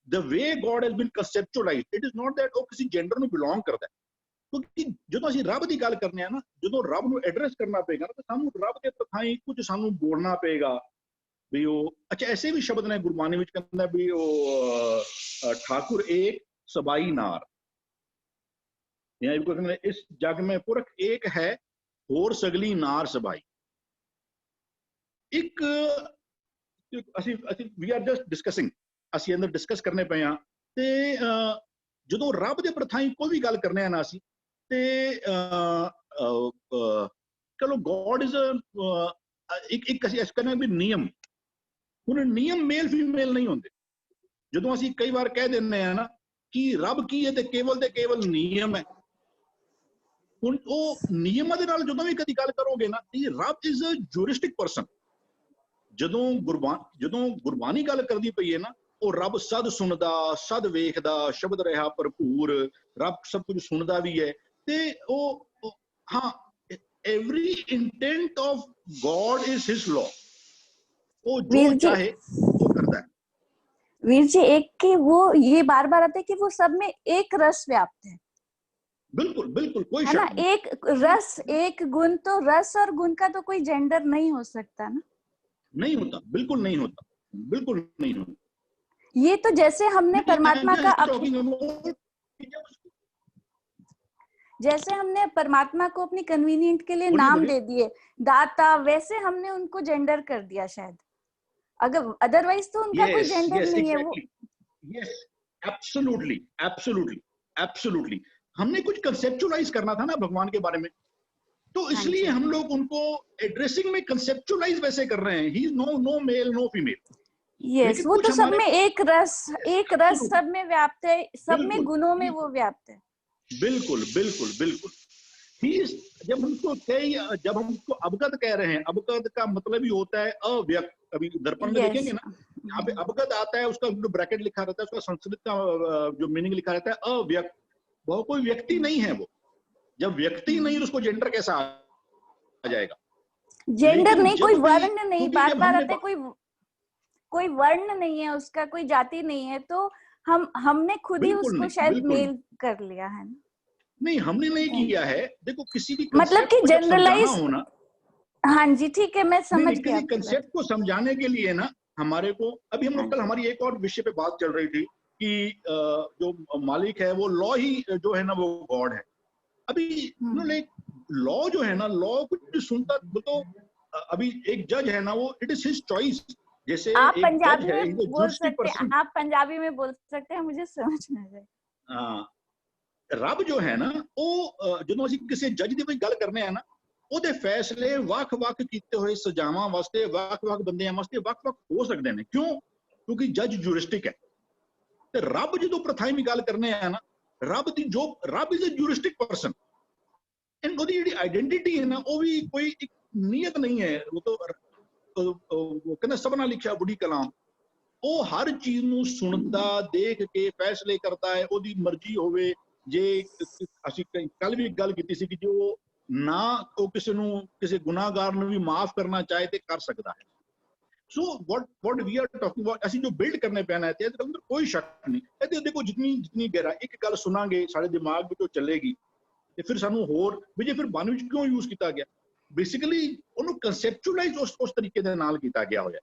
D: the way God has been conceptualized, it is not that ਉਹ ਕਿਸੇ ਜੈਂਡਰ ਨੂੰ ਬਿਲੋਂਗ ਕਰਦਾ ਹੈ। ਕਿਉਂਕਿ ਜਦੋਂ ਅਸੀਂ ਰੱਬ ਦੀ ਗੱਲ ਕਰਨੇ ਆ ਨਾ, ਜਦੋਂ ਰੱਬ ਨੂੰ ਐਡਰੈਸ ਕਰਨਾ ਪਏਗਾ ਨਾ, ਤਾਂ ਸਾਨੂੰ ਰੱਬ ਦੇ ਪਥਾਈ ਕੁਝ ਸਾਨੂੰ ਬੋਲਣਾ ਪਏਗਾ ਵੀ ਉਹ ਅੱਛਾ। ਐਸੇ ਵੀ ਸ਼ਬਦ ਨੇ ਗੁਰਬਾਣੀ ਵਿੱਚ, ਕਹਿੰਦਾ ਵੀ ਉਹ ਠਾਕੁਰ ਏਕ ਸਬਾਈ ਨਾਰ, ਕਹਿੰਦੇ ਇਸ ਜਗ में पुरख एक है ਹੋਰ ਸਗਲੀ ਨਾਰ ਸਬਾਈ। ਇੱਕ ਅਸੀਂ ਵੀ ਆਰ ਜਸਟ ਡਿਸਕਸਿੰਗ, ਅਸੀਂ ਅੰਦਰ ਡਿਸਕਸ ਕਰਨੇ ਪਏ ਆ। ਤੇ ਜਦੋਂ ਰੱਬ ਦੇ ਪ੍ਰਥਾਈ ਕੋਈ ਵੀ ਗੱਲ ਕਰਨੇ ਆ ਨਾ ਅਸੀਂ, ਤੇ ਚਲੋ ਗੋਡ ਇਜ਼ ਇੱਕ ਅਸੀਂ ਇਸ ਕਰਨਾ ਵੀ ਨਿਯਮ। ਹੁਣ ਨਿਯਮ ਮੇਲ ਫੀਮੇਲ ਨਹੀਂ ਹੁੰਦੇ। ਜਦੋਂ ਅਸੀਂ ਕਈ ਵਾਰ ਕਹਿ ਦਿੰਦੇ ਆ ਨਾ ਕਿ ਰੱਬ ਕੀ ਹੈ, ਤੇ ਕੇਵਲ ਨਿਯਮ ਹੈ। ਹੁਣ ਉਹ ਨਿਯਮਾਂ ਦੇ ਨਾਲ ਜਦੋਂ ਵੀ ਕਦੀ ਗੱਲ ਕਰੋਗੇ ਨਾ, ਰੱਬ ਇਜ਼ ਅ ਜੂਰਿਸਟਿਕ ਪਰਸਨ। ਜਦੋਂ ਗੁਰਬਾਣੀ ਗੱਲ ਕਰਦੀ ਪਈ ਹੈ ਨਾ, ਉਹ ਰੱਬ ਸਦ ਸੁਣਦਾ, ਸਦ ਵੇਖਦਾ, ਸ਼ਬਦ ਰਿਹਾ ਭਰਪੂਰ, ਰੱਬ ਸਭ ਕੁਝ ਸੁਣਦਾ ਵੀ ਹੈ। ਤੇ ਉਹ ਹਾਂ, every intent of God is his law, वो जो चाहे वो करता है।
G: वीर जी, एक कि वो ये बार बार आते हैं कि वो सब में एक रस व्याप्त है।
D: बिल्कुल बिल्कुल, कोई
G: है ना, एक रस, एक गुण, तो रस और गुण का तो कोई जेंडर नहीं हो सकता ना। नहीं होता, बिल्कुल नहीं होता, बिल्कुल नहीं होता। ये तो जैसे हमने परमात्मा का जैसे हमने परमात्मा को अपनी कन्वीनियंट के लिए नाम दे दिए दाता, वैसे हमने उनको जेंडर कर दिया शायद। अगर अदरवाइज तो उनका कोई जेंडर नहीं है। वो
D: यस, एब्सोल्युटली एब्सोल्युटली एब्सोल्युटली। हमने कुछ कंसेप्चुअलाइज करना था ना भगवान के बारे में, तो इसलिए हम लोग उनको एड्रेसिंग में कंसेप्चुअलाइज वैसे कर रहे हैं। He is no male no female.
G: Yes, वो तो सब में एक रस सब में व्याप्त है, सब में गुणों में वो व्याप्त है।
D: बिल्कुल बिल्कुल बिल्कुल। जब हमको अवगत कह रहे हैं, अवगत का मतलब ही होता है अव्यक्त। अभी दर्पण में देखेंगे ना, यहाँ पे अवगत आता है, उसका जो ब्रैकेट लिखा रहता है, उसका संस्कृत का जो मीनिंग लिखा रहता है अव्यक्त। वो कोई व्यक्ति नहीं है। वो जब व्यक्ति नहीं, उसको जेंडर कैसा आ जाएगा?
G: जेंडर नहीं, कोई वर्ण नहीं, बार बार आते, कोई वर्ण नहीं है उसका, कोई जाति नहीं है, तो हमने खुद ही उसको शायद मेल कर लिया है ना। नहीं, हमने नहीं किया है। देखो किसी भी मतलब कि जनरलाइज होना। हाँ जी, ठीक है, मैं समझ गया।
D: किसी कंसेप्ट को समझाने के लिए ना हमारे को, अभी हम लोग कल हमारी एक और विषय पे बात चल रही थी कि जो मालिक है वो लॉ ही जो है ना वो गॉड है। अभी लॉ जो है ना, लॉ कुछ सुनता तो अभी एक जज है ना, वो इट इज हिज चॉइस। जैसे
G: आप पंजाबी में बोल सकते हैं, आप पंजाबी में बोल सकते हैं, मुझे समझ में आ जाए।
D: रब जो है ना, वो ਜਦੋਂ ਅਸੀਂ ਕਿਸੇ ਜੱਜ ਦੀ ਕੋਈ ਗੱਲ ਕਰਨੇ ਆ ਨਾ, ਉਹਦੇ ਫੈਸਲੇ ਵੱਖ-ਵੱਖ ਕੀਤੇ ਹੋਏ ਸਜ਼ਾਵਾਂ ਵਾਸਤੇ, ਵੱਖ-ਵੱਖ ਬੰਦਿਆਂ ਵਾਸਤੇ ਵੱਖ-ਵੱਖ ਹੋ ਸਕਦੇ ਨੇ। ਕਿਉਂ? ਕਿਉਂਕਿ ਜੱਜ ਜੂਰਿਸਟਿਕ ਹੈ। ਤੇ ਰੱਬ ਜਦੋਂ ਪ੍ਰਥਾਈ ਦੀ ਗੱਲ ਕਰਨੇ ਆ ਨਾ, ਰੱਬ ਦੀ ਜੋ ਰੱਬ ਇਜ਼ ਅ ਜੂਰਿਸਟਿਕ ਪਰਸਨ, ਐਂਡ ਉਹਦੀ ਜਿਹੜੀ ਆਈਡੈਂਟੀਟੀ ਹੈ ਨਾ ਉਹ ਵੀ ਕੋਈ ਇੱਕ ਨੀਅਤ ਨਹੀਂ ਹੈ। ਉਹ ਤਾਂ ਕਹਿੰਦਾ ਸਭਨਾ ਲਿਖਿਆ ਬੁੜੀ ਕਲਾਮ, ਉਹ ਹਰ ਚੀਜ਼ ਨੂੰ ਸੁਣਦਾ, ਦੇਖ ਕੇ ਫੈਸਲੇ ਕਰਦਾ ਹੈ, ਉਹਦੀ ਮਰਜ਼ੀ ਹੋਵੇ। ਜੇ ਅਸੀਂ ਕੱਲ ਵੀ ਇੱਕ ਗੱਲ ਕੀਤੀ ਸੀ ਕਿ ਜੋ ਨਾ ਉਹ ਕਿਸੇ ਨੂੰ, ਕਿਸੇ ਗੁਨਾਹਗਾਰ ਨੂੰ ਵੀ ਮਾਫ ਕਰਨਾ ਚਾਹੇ ਤੇ ਕਰ ਸਕਦਾ ਹੈ। ਸੋ what we are talking about, ਅਸੀਂ ਜੋ ਬਿਲਡ ਕਰਨੇ ਪੈਣਾ ਤੇ ਇਹਦੇ ਅੰਦਰ ਕੋਈ ਸ਼ੱਕ ਨਹੀਂ। ਇਹਦੇ ਦੇਖੋ ਜਿਤਨੀ ਗਹਿਰਾ ਇੱਕ ਗੱਲ ਸੁਣਾਂਗੇ ਸਾਡੇ ਦਿਮਾਗ ਵਿੱਚ ਉਹ ਚੱਲੇਗੀ, ਤੇ ਫਿਰ ਸਾਨੂੰ ਹੋਰ ਵੀ ਜੇ ਫਿਰ ਬਾਣੀ ਵਿੱਚ ਕਿਉਂ ਯੂਜ਼ ਕੀਤਾ ਗਿਆ, ਬੇਸਿਕਲੀ ਉਹਨੂੰ ਕਨਸੈਪਚੁਅਲਾਈਜ਼ ਉਸ ਤਰੀਕੇ ਦੇ ਨਾਲ ਕੀਤਾ ਗਿਆ ਹੋਇਆ।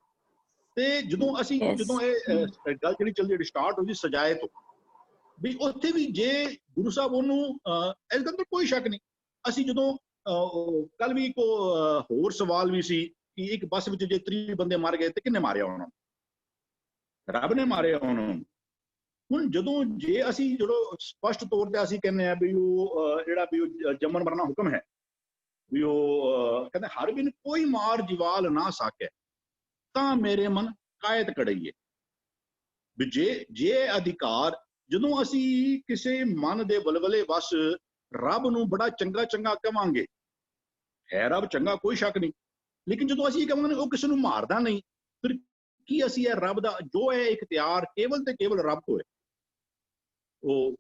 D: ਤੇ ਜਦੋਂ ਅਸੀਂ ਜਦੋਂ ਇਹ ਗੱਲ ਜਿਹੜੀ ਸਟਾਰਟ ਹੋਈ ਸਜਾਏ ਤੋਂ, ਵੀ ਉੱਥੇ ਵੀ ਜੇ ਗੁਰੂ ਸਾਹਿਬ ਉਹਨੂੰ ਇਸ ਅੰਦਰ ਕੋਈ ਸ਼ੱਕ ਨਹੀਂ। ਅਸੀਂ ਜਦੋਂ ਕੱਲ ਵੀ ਇੱਕ ਹੋਰ ਸਵਾਲ ਵੀ ਸੀ ਕਿ ਇੱਕ ਬੱਸ ਵਿੱਚ ਜੇ 30 ਬੰਦੇ ਮਰ ਗਏ ਤੇ ਕਿੰਨੇ ਮਾਰਿਆ ਉਹਨਾਂ ਨੂੰ? ਰੱਬ ਨੇ ਮਾਰਿਆ ਉਹਨਾਂ ਨੂੰ। ਹੁਣ ਜਦੋਂ ਜੇ ਅਸੀਂ ਜਦੋਂ ਸਪਸ਼ਟ ਤੌਰ ਤੇ ਅਸੀਂ ਕਹਿੰਦੇ ਆ ਵੀ ਉਹ ਜਿਹੜਾ ਵੀ ਉਹ ਜੰਮਣ ਮਰਨਾ ਹੁਕਮ ਹੈ, ਵੀ ਉਹ ਕਹਿੰਦੇ ਹਰ ਬਿਨ ਕੋਈ ਮਾਰ ਜਵਾਲ ਨਾ ਸਾਕੇ ਤਾਂ ਮੇਰੇ ਮਨ ਕਾਇਤ ਕੜਈਏ। ਵੀ ਜੇ ਅਧਿਕਾਰ, ਜਦੋਂ ਅਸੀਂ ਕਿਸੇ ਮਨ ਦੇ ਬਲਬਲੇ ਵਸ ਰੱਬ ਨੂੰ ਬੜਾ ਚੰਗਾ ਚੰਗਾ ਕਵਾਂਗੇ, ਹੈ ਰੱਬ ਚੰਗਾ ਕੋਈ ਸ਼ੱਕ ਨਹੀਂ, ਲੇਕਿਨ ਜਦੋਂ ਅਸੀਂ ਕਹਾਂਗੇ ਉਹ ਕਿਸੇ ਨੂੰ ਮਾਰਦਾ ਨਹੀਂ, ਫਿਰ ਕੀ ਅਸੀਂ ਇਹ ਰੱਬ ਦਾ ਜੋ ਹੈ ਇਖਤਿਆਰ ਕੇਵਲ ਤੇ ਕੇਵਲ ਰੱਬ ਕੋਲ ਹੈ। ਉਹ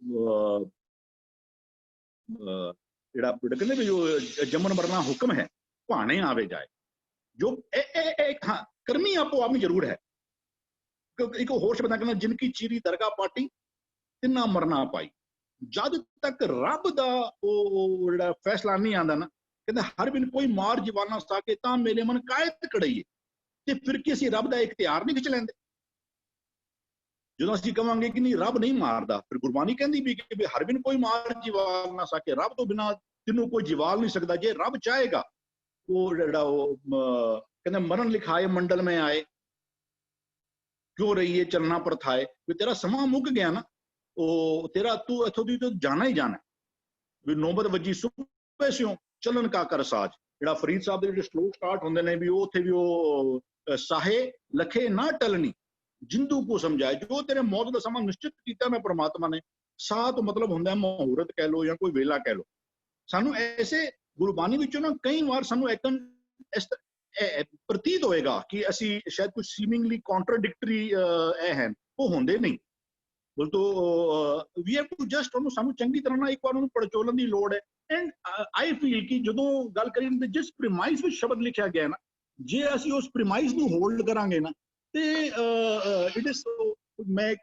D: ਜਿਹੜਾ ਕਹਿੰਦੇ ਵੀ ਜੋ ਜੰਮਣ ਮਰਨਾ ਹੁਕਮ ਹੈ ਭਾਣੇ ਆਵੇ ਜਾਏ, ਜੋ ਹਾਂ ਕਰਮੀ ਆਪੋ ਆਪਣੀ ਜ਼ਰੂਰ ਹੈ। ਇੱਕ ਹੋਰ ਸ਼ਬਦ ਕਹਿੰਦਾ ਜਿਨ ਕੀ ਚੀਰੀ ਦਰਗਾਹ ਪਾਟੀ ਤਿੰਨਾ ਮਰਨਾ ਪਾਈ। ਜਦ ਤੱਕ ਰੱਬ ਦਾ ਉਹ ਜਿਹੜਾ ਫੈਸਲਾ ਨਹੀਂ ਆਉਂਦਾ ਨਾ, ਕਹਿੰਦਾ ਹਰ ਬਿਨ ਕੋਈ ਮਾਰ ਜਵਾਨਾ ਸਾਕੇ ਤਾਂ ਮੇਰੇ ਮਨ ਕਾਇਤ ਕੜਈਏ। ਤੇ ਫਿਰ ਕੀ ਅਸੀਂ ਰੱਬ ਦਾ ਇਖਤਿਆਰ ਨਹੀਂ ਖਿੱਚ ਲੈਂਦੇ? ਜਦੋਂ ਅਸੀਂ ਕਹਾਂਗੇ ਕਿ ਨਹੀਂ ਰੱਬ ਨਹੀਂ ਮਾਰਦਾ, ਫਿਰ ਗੁਰਬਾਣੀ ਕਹਿੰਦੀ ਵੀ ਕਿ ਹਰ ਬਿਨ ਕੋਈ ਮਾਰ ਜਵਾਲ ਨਾ ਸਕੇ, ਰੱਬ ਤੋਂ ਬਿਨਾਂ ਤੈਨੂੰ ਕੋਈ ਜਵਾਲ ਨਹੀਂ ਸਕਦਾ। ਜੇ ਰੱਬ ਚਾਹੇਗਾ ਉਹ ਜਿਹੜਾ ਉਹ ਕਹਿੰਦਾ ਮਰਨ ਲਿਖਾਏ ਮੰਡਲ में ਆਏ ਕਿਉਂ ਰਹੀਏ ਚਲਣਾ ਪ੍ਰਥਾਏ, ਵੀ ਤੇਰਾ ਸਮਾਂ ਮੁੱਕ ਗਿਆ ਨਾ, ਉਹ ਤੇਰਾ ਤੂੰ ਇੱਥੋਂ ਦੀ ਤਾਂ ਜਾਣਾ ਹੀ ਜਾਣਾ। ਵੀ ਨੌਬਤ ਵੱਜੀ ਸੁਪੇ ਸਿਓ ਚੱਲਣ ਕਾ ਕਰ ਸਾਜ, ਜਿਹੜਾ ਫਰੀਦ ਸਾਹਿਬ ਦੇ ਜਿਹੜੇ ਸ਼ਲੋਕ ਸਟਾਰਟ ਹੁੰਦੇ ਨੇ ਵੀ ਉਹ ਉੱਥੇ ਵੀ ਉਹ ਸਾਹੇ ਲਖੇ ਨਾ ਟਲਣੀ ਜਿੰਦੂ ਕੋ ਸਮਝਾਏ, ਜੋ ਤੇਰੇ ਮੌਤ ਦਾ ਸਮਾਂ ਨਿਸ਼ਚਿਤ ਕੀਤਾ ਮੈਂ ਪ੍ਰਮਾਤਮਾ ਨੇ। ਸਾਹ ਤੋਂ ਮਤਲਬ ਹੁੰਦਾ ਮੁਹੂਰਤ ਕਹਿ ਲਓ ਜਾਂ ਕੋਈ ਵੇਲਾ ਕਹਿ ਲਓ। ਸਾਨੂੰ ਐਸੇ ਗੁਰਬਾਣੀ ਵਿੱਚੋਂ ਨਾ ਕਈ ਵਾਰ ਸਾਨੂੰ ਇੱਕ ਪ੍ਰਤੀਤ ਹੋਏਗਾ ਕਿ ਅਸੀਂ ਸ਼ਾਇਦ ਕੁਝ ਸੀਮਿੰਗਲੀ ਕੰਟਰਾਡਿਕਟਰੀ ਇਹ ਹਨ, ਉਹ ਹੁੰਦੇ ਨਹੀਂ। ਵੀ ਹੈਵ ਟੂ ਜਸਟ ਉਹਨੂੰ ਸਾਨੂੰ ਚੰਗੀ ਤਰ੍ਹਾਂ ਨਾਲ ਇੱਕ ਵਾਰ ਉਹਨੂੰ ਪੜਚੋਲਣ ਦੀ ਲੋੜ ਹੈ। ਐਂਡ ਆਈ ਫੀਲ ਕਿ ਜਦੋਂ ਗੱਲ ਕਰੀਏ ਤੇ ਜਿਸ ਪ੍ਰੀਮਾਈਸ ਵਿੱਚ ਸ਼ਬਦ ਲਿਖਿਆ ਗਿਆ ਨਾ, ਜੇ ਅਸੀਂ ਉਸ ਪ੍ਰੀਮਾਈਸ ਨੂੰ ਹੋਲਡ ਕਰਾਂਗੇ ਨਾ ਤੇ ਇਟ ਇਜ਼ ਮੈਂ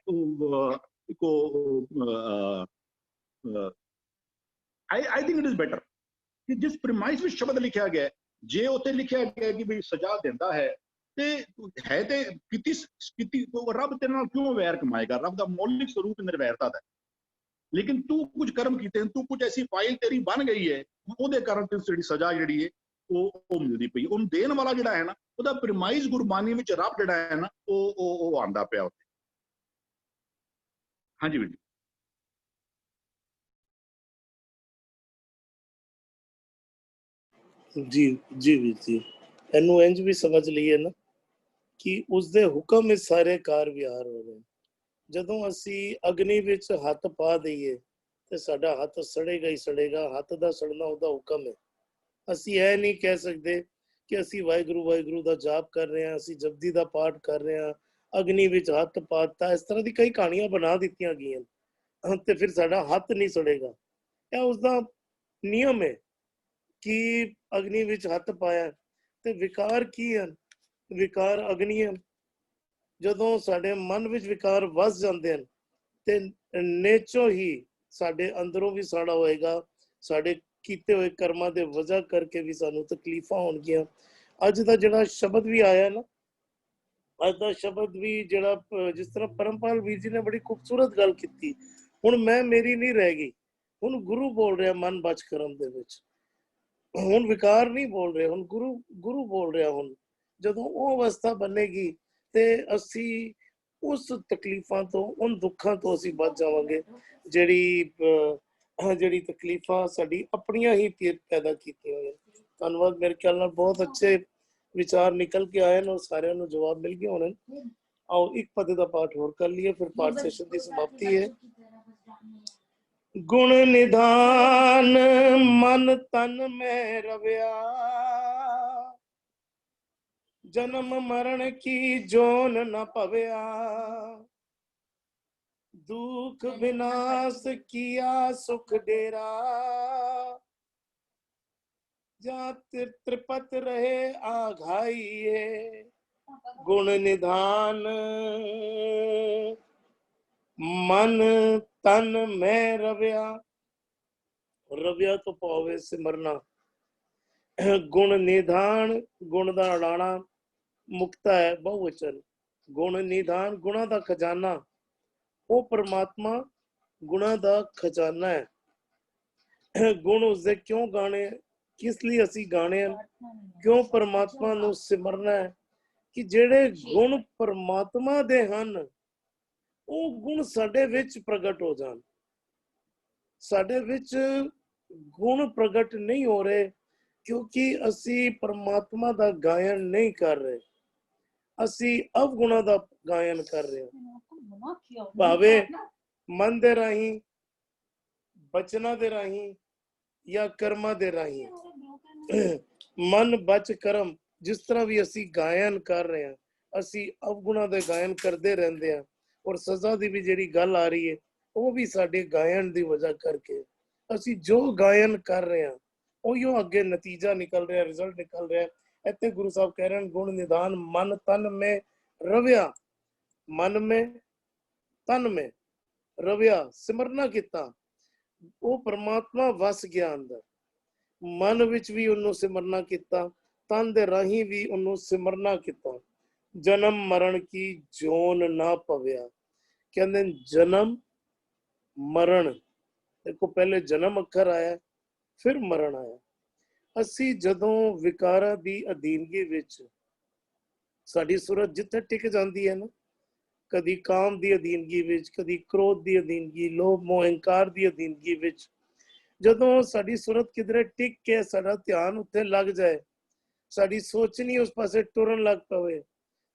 D: I think it is better ਕਿ ਜਿਸ ਪ੍ਰੀਮਾਈਸ ਵਿੱਚ ਸ਼ਬਦ ਲਿਖਿਆ ਗਿਆ, ਜੇ ਉੱਥੇ ਲਿਖਿਆ ਗਿਆ ਕਿ ਵੀ ਸਜ਼ਾ ਦਿੰਦਾ ਹੈ ਤੇ ਕੀਤੀ ਰੱਬ ਤੇਰੇ ਨਾਲ ਕਿਉਂ ਵੈਰ ਕਮਾਏਗਾ? ਰੱਬ ਦਾ ਮੌਲਿਕ ਸਰੂਪ ਨਿਰਵੈਰਤਾ ਦਾ, ਲੇਕਿਨ ਤੂੰ ਕੁਝ ਕਰਮ ਕੀਤੇ, ਤੂੰ ਕੁਝ ਐਸੀ ਫਾਈਲ ਤੇਰੀ ਬਣ ਗਈ ਹੈ, ਉਹਦੇ ਕਾਰਨ ਤੈਨੂੰ ਜਿਹੜੀ ਸਜ਼ਾ ਜਿਹੜੀ ਹੈ ਉਹ ਮਿਲਦੀ ਪਈ। ਉਹਨੂੰ ਦੇਣ ਵਾਲਾ ਜਿਹੜਾ ਹੈ ਨਾ, ਉਹਦਾ ਪ੍ਰੀਮਾਈਸ ਗੁਰਬਾਣੀ ਵਿੱਚ ਰੱਬ ਜਿਹੜਾ ਹੈ ਨਾ ਉਹ ਆਂਦਾ ਪਿਆ ਉੱਥੇ। ਹਾਂਜੀ ਵੀਰ
A: ਜੀ ਜੀ ਵੀਰ ਜੀ, ਇਹਨੂੰ ਇੰਜ ਵੀ ਸਮਝ ਲਈਏ ਨਾ ਕਿ ਉਸਦੇ ਹੁਕਮ ਵਿੱਚ ਸਾਰੇ ਕਾਰ ਵਿਹਾਰ ਹੋ ਰਹੇ। ਜਦੋਂ ਅਸੀਂ ਅਗਨੀ ਵਿੱਚ ਹੱਥ ਪਾ ਦਈਏ ਤੇ ਸਾਡਾ ਹੱਥ ਸੜੇਗਾ ਹੀ ਸੜੇਗਾ। ਹੱਥ ਦਾ ਸੜਨਾ ਉਹਦਾ ਹੁਕਮ ਹੈ। ਅਸੀਂ ਇਹ ਨਹੀਂ ਕਹਿ ਸਕਦੇ ਕਿ ਅਸੀਂ ਵਾਹਿਗੁਰੂ ਵਾਹਿਗੁਰੂ ਦਾ ਜਾਪ ਕਰ ਰਹੇ ਹਾਂ, ਅਸੀਂ ਜਪਜੀ ਦਾ ਪਾਠ ਕਰ ਰਹੇ ਹਾਂ, ਅਗਨੀ ਵਿੱਚ ਹੱਥ ਪਾਤਾ। ਇਸ ਤਰ੍ਹਾਂ ਦੀ ਕਈ ਕਹਾਣੀਆਂ ਬਣਾ ਦਿੱਤੀਆਂ ਗਈਆਂ ਤੇ ਫਿਰ ਸਾਡਾ ਹੱਥ ਨਹੀਂ ਸੜੇਗਾ। ਇਹ ਉਸਦਾ ਨਿਯਮ ਹੈ ਕਿ ਅਗਨੀ ਵਿੱਚ ਹੱਥ ਪਾਇਆ। ਤੇ ਵਿਕਾਰ ਕੀ ਹਨ? ਵਿਕਾਰ ਅਗਨੀ ਹਨ। ਜਦੋਂ ਸਾਡੇ ਮਨ ਵਿੱਚ ਵਿਕਾਰ ਵਸ ਜਾਂਦੇ ਹਨ ਤੇ ਨੇਚੋ ਹੀ ਸਾਡੇ ਅੰਦਰੋਂ ਵੀ ਸਾੜਾ ਹੋਏਗਾ। ਸਾਡੇ ਕੀਤੇ ਹੋਏ ਕਰਮਾਂ ਦੇ ਵਜ੍ਹਾ ਕਰਕੇ ਵੀ ਸਾਨੂੰ ਤਕਲੀਫਾਂ ਹੋਣਗੀਆਂ। ਅੱਜ ਦਾ ਜਿਹੜਾ ਸ਼ਬਦ ਵੀ ਆਇਆ ਨਾ, ਅੱਜ ਦਾ ਸ਼ਬਦ ਵੀ ਜਿਹੜਾ ਜਿਸ ਤਰ੍ਹਾਂ ਪਰਮਪਾਲ ਵੀਰ ਜੀ ਨੇ ਬੜੀ ਖੂਬਸੂਰਤ ਗੱਲ ਕੀਤੀ। ਹੁਣ ਮੇਰੀ ਨਹੀਂ ਰਹਿ ਗਈ, ਹੁਣ ਗੁਰੂ ਬੋਲ ਰਿਹਾ ਮਨ ਬਚ ਕਰਮ ਦੇ ਵਿੱਚ। ਹੁਣ ਵਿਕਾਰ ਨਹੀਂ ਬੋਲ ਰਿਹਾ, ਹੁਣ ਗੁਰੂ ਬੋਲ ਰਿਹਾ। ਹੁਣ ਜਦੋਂ ਉਹ ਅਵਸਥਾ ਬਣੇਗੀ ਤੇ ਅਸੀਂ ਉਸ ਤਕਲੀਫਾਂ ਤੋਂ, ਉਨ ਦੁੱਖਾਂ ਤੋਂ ਅਸੀਂ ਬਚ ਜਾਵਾਂਗੇ ਜਿਹੜੀ ਤਕਲੀਫਾਂ ਸਾਡੀ ਆਪਣੀਆਂ ਹੀ ਪੈਦਾ ਕੀਤੀਆਂ ਹੋਈਆਂ। ਧੰਨਵਾਦ। ਮੇਰੇ ਖਿਆਲ ਨਾਲ ਬਹੁਤ ਅੱਛੇ ਵਿਚਾਰ ਨਿਕਲ ਕੇ ਆਏ ਨੇ, ਸਾਰਿਆਂ ਨੂੰ ਜਵਾਬ ਮਿਲ ਗਏ ਹੋਣੇ। आओ एक पद का पाठ होर कर लिए, फिर पाठ सेशन की समाप्ति है। गुण निधान मन तन में रव्या, जन्म मरण की जोन न पव्या, दुख विनाश किया सुख डेरा, जहाँ त्रिपत रहे आघाइए, गुण निधान मन तन में रव्या। रव्या तो पावे सिमरना, गुण निधान गुण दा अड़ाना, मुक्ता है बहुवचन, गुण निधान गुणा दा खजाना, वो परमात्मा गुणा दा खजाना है। गुण उसदे क्यों गाने, किस लिए असी गाने हैं, क्यों परमात्मा नू सिमरना है कि ਜਿਹੜੇ ਗੁਣ परमात्मा दे ਹਨ ਉਹ ਗੁਣ ਸਾਡੇ ਵਿੱਚ ਪ੍ਰਗਟ ਹੋ ਜਾਣ। ਸਾਡੇ ਵਿੱਚ ਗੁਣ ਪ੍ਰਗਟ ਨਹੀਂ ਹੋ ਰਹੇ ਕਿਉਂਕਿ ਅਸੀਂ परमात्मा ਦਾ ਗਾਇਨ ਨਹੀਂ ਕਰ ਰਹੇ, ਅਸੀਂ ਅਵਗੁਣਾ ਦਾ ਗਾਇਨ ਕਰ ਰਹੇ ਹਾਂ। ਭਾਵੇਂ ਮਨ ਦੇ ਰਾਹੀਂ, ਬਚਨਾਂ ਦੇ ਰਾਹੀਂ ਜਾਂ ਕਰਮਾਂ ਦੇ ਰਾਹੀਂ। ਮਨ ਬਚ ਕਰਮ जिस तरह भी असी गायन कर रहे हैं, असी अवगुणा दे गायन करते रहते हैं, और सजा की भी जी गल आ रही है वो भी साडे गायन की वजह करके। असी जो गायन कर रहे हैं उहियों अगे नतीजा निकल रहा है, रिजल्ट निकल रहा है। इत्थे गुरु साहब कह रहे हैं गुण निधान मन तन में रव्या, मन में तन में रव्या, सिमरना किता, वो परमात्मा वस गया अंदर। मन विच भी उन्होंने सिमरना किता, तन दे राही भी उन्होंने सिमरना किता। जन्म मरण की जोन ना पव्या, कहते जन्म मरण, देखो पहले जन्म अखर आया फिर मरण आया। असी जदों विकारा दी अधीनगी विच साडी सूरत जिथे टिक जाती है ना, कदी काम दी अधीनगी विच, कदी क्रोध दी अधीनगी, लोभ मोह अहंकार दी अधीनगी विच, जदों साडी सूरत किधरे टिक के साडा ध्यान उत्थे लग जाए, साडी सोच नहीं उस पासे टुरन लग पवे,